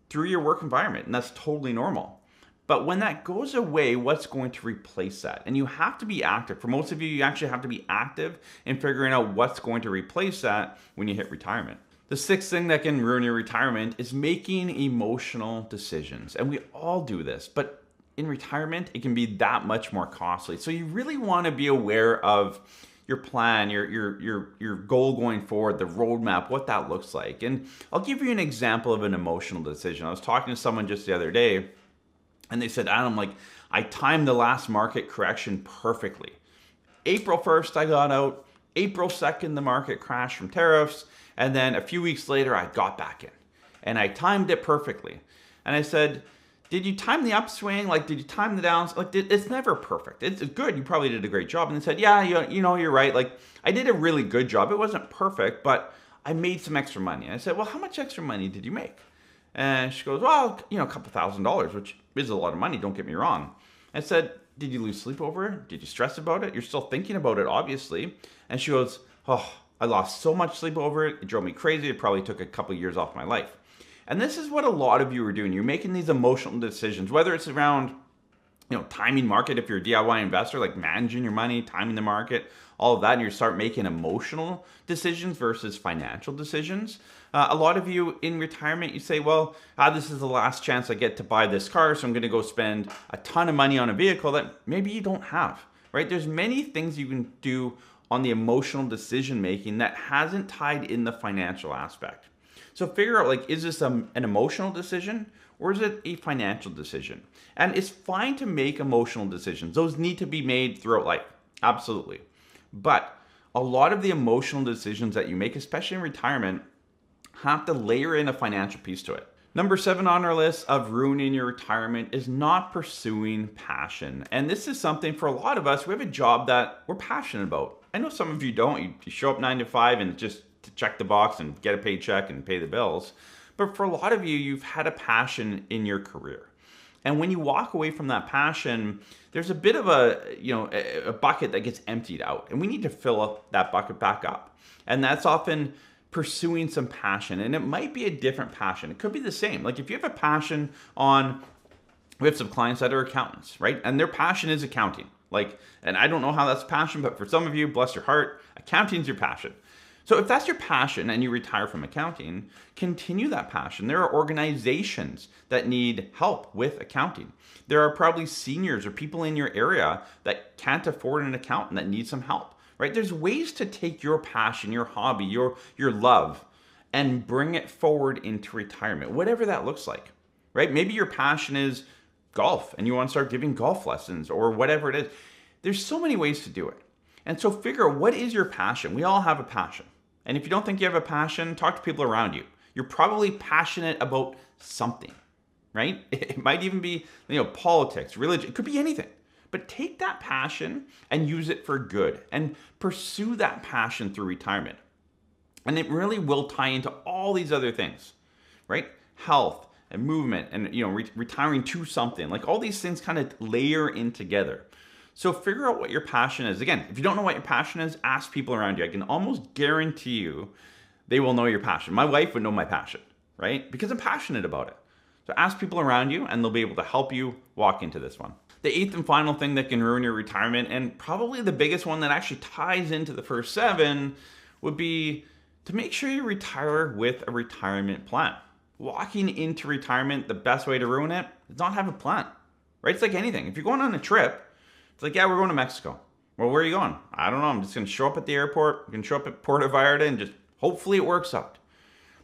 Speaker 1: through your work environment, and that's totally normal. But when that goes away, what's going to replace that? And you have to be active. For most of you, you actually have to be active in figuring out what's going to replace that when you hit retirement. The 6th thing that can ruin your retirement is making emotional decisions. And we all do this, but in retirement, it can be that much more costly. So you really want to be aware of your plan, your goal going forward, the roadmap, what that looks like. And I'll give you an example of an emotional decision. I was talking to someone just the other day, and they said, Adam, I timed the last market correction perfectly. April 1st, I got out. April 2nd, the market crashed from tariffs. And then a few weeks later, I got back in. And I timed it perfectly. And I said, did you time the upswing? Did you time the downs? It's never perfect. It's good. You probably did a great job. And they said, yeah, you're right. I did a really good job. It wasn't perfect, but I made some extra money. And I said, well, how much extra money did you make? And she goes, well, a couple $1,000s, which is a lot of money. Don't get me wrong. I said, did you lose sleep over it? Did you stress about it? You're still thinking about it, obviously. And she goes, oh, I lost so much sleep over it. It drove me crazy. It probably took a couple of years off my life. And this is what a lot of you are doing. You're making these emotional decisions, whether it's around, timing market, if you're a DIY investor, like managing your money, timing the market, all of that, and you start making emotional decisions versus financial decisions. A lot of you in retirement, you say, well, this is the last chance I get to buy this car, so I'm going to go spend a ton of money on a vehicle that maybe you don't have, right? There's many things you can do on the emotional decision making that hasn't tied in the financial aspect. So figure out, like, is this an emotional decision or is it a financial decision? And it's fine to make emotional decisions. Those need to be made throughout life. Absolutely. But a lot of the emotional decisions that you make, especially in retirement, have to layer in a financial piece to it. Number 7 on our list of ruining your retirement is not pursuing passion. And this is something for a lot of us, we have a job that we're passionate about. I know some of you don't. You show up 9 to 5 and just to check the box and get a paycheck and pay the bills. But for a lot of you, you've had a passion in your career. And when you walk away from that passion, there's a bit of a bucket that gets emptied out. And we need to fill up that bucket back up. And that's often pursuing some passion. And it might be a different passion. It could be the same. Like if you have a passion on, we have some clients that are accountants, right? And their passion is accounting. And I don't know how that's passion, but for some of you, bless your heart, accounting is your passion. So if that's your passion and you retire from accounting, continue that passion. There are organizations that need help with accounting. There are probably seniors or people in your area that can't afford an accountant that need some help, right? There's ways to take your passion, your hobby, your love, and bring it forward into retirement, whatever that looks like, right? Maybe your passion is golf and you want to start giving golf lessons or whatever it is. There's so many ways to do it. And so figure out, what is your passion? We all have a passion. And if you don't think you have a passion, talk to people around you. You're probably passionate about something, right? It might even be, politics, religion. It could be anything. But take that passion and use it for good and pursue that passion through retirement. And it really will tie into all these other things, right? Health and movement and, retiring to something. Like all these things kind of layer in together. So figure out what your passion is. Again, if you don't know what your passion is, ask people around you. I can almost guarantee you they will know your passion. My wife would know my passion, right? Because I'm passionate about it. So ask people around you and they'll be able to help you walk into this one. The 8th and final thing that can ruin your retirement, and probably the biggest one that actually ties into the first 7, would be to make sure you retire with a retirement plan. Walking into retirement, the best way to ruin it is not have a plan, right? It's like anything. If you're going on a trip, it's like, yeah, we're going to Mexico. Well, where are you going? I don't know. I'm just going to show up at the airport. I'm going to show up at Puerto Vallarta and just hopefully it works out.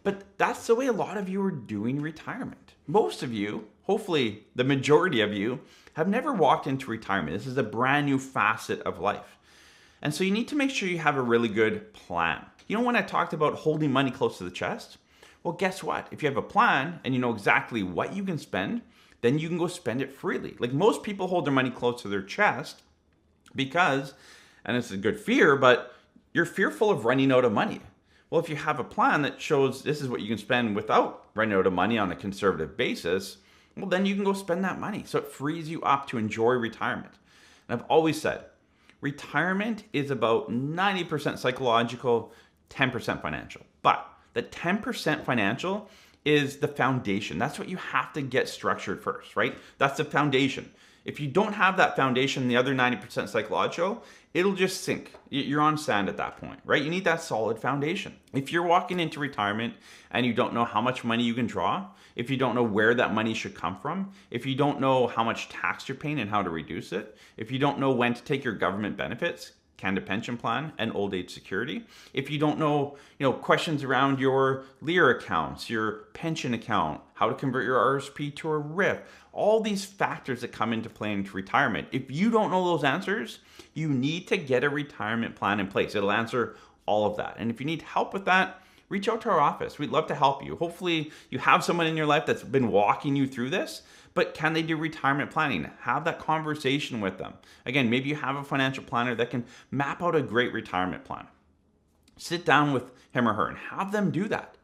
Speaker 1: But that's the way a lot of you are doing retirement. Most of you, hopefully the majority of you, have never walked into retirement. This is a brand new facet of life. And so you need to make sure you have a really good plan. You know, when I talked about holding money close to the chest? Well, guess what? If you have a plan and you know exactly what you can spend, then you can go spend it freely. Like most people hold their money close to their chest because, and it's a good fear, but you're fearful of running out of money. Well, if you have a plan that shows this is what you can spend without running out of money on a conservative basis, well, then you can go spend that money. So it frees you up to enjoy retirement. And I've always said, retirement is about 90% psychological, 10% financial. But the 10% financial is the foundation. That's what you have to get structured first, right? That's the foundation. If you don't have that foundation, the other 90% psychological, it'll just sink. You're on sand at that point, right? You need that solid foundation. If you're walking into retirement and you don't know how much money you can draw, if you don't know where that money should come from, if you don't know how much tax you're paying and how to reduce it, if you don't know when to take your government benefits, Canada Pension Plan and Old Age Security, if you don't know, questions around your LIR accounts, your pension account, how to convert your RRSP to a RRIF, all these factors that come into play into retirement. If you don't know those answers, you need to get a retirement plan in place. It'll answer all of that. And if you need help with that, reach out to our office. We'd love to help you. Hopefully you have someone in your life that's been walking you through this, but can they do retirement planning? Have that conversation with them. Again, maybe you have a financial planner that can map out a great retirement plan. Sit down with him or her and have them do that.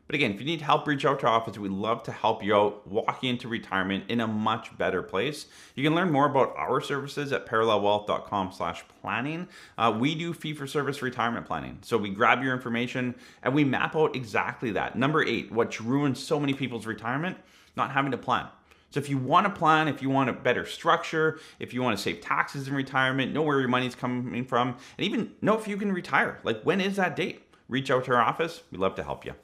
Speaker 1: But again, if you need help, reach out to our office. We'd love to help you out walking into retirement in a much better place. You can learn more about our services at parallelwealth.com/planning. We do fee-for-service retirement planning. So we grab your information and we map out exactly that. Number 8, what ruins so many people's retirement, not having a plan. So if you want a plan, if you want a better structure, if you want to save taxes in retirement, know where your money's coming from, and even know if you can retire, like when is that date? Reach out to our office. We'd love to help you.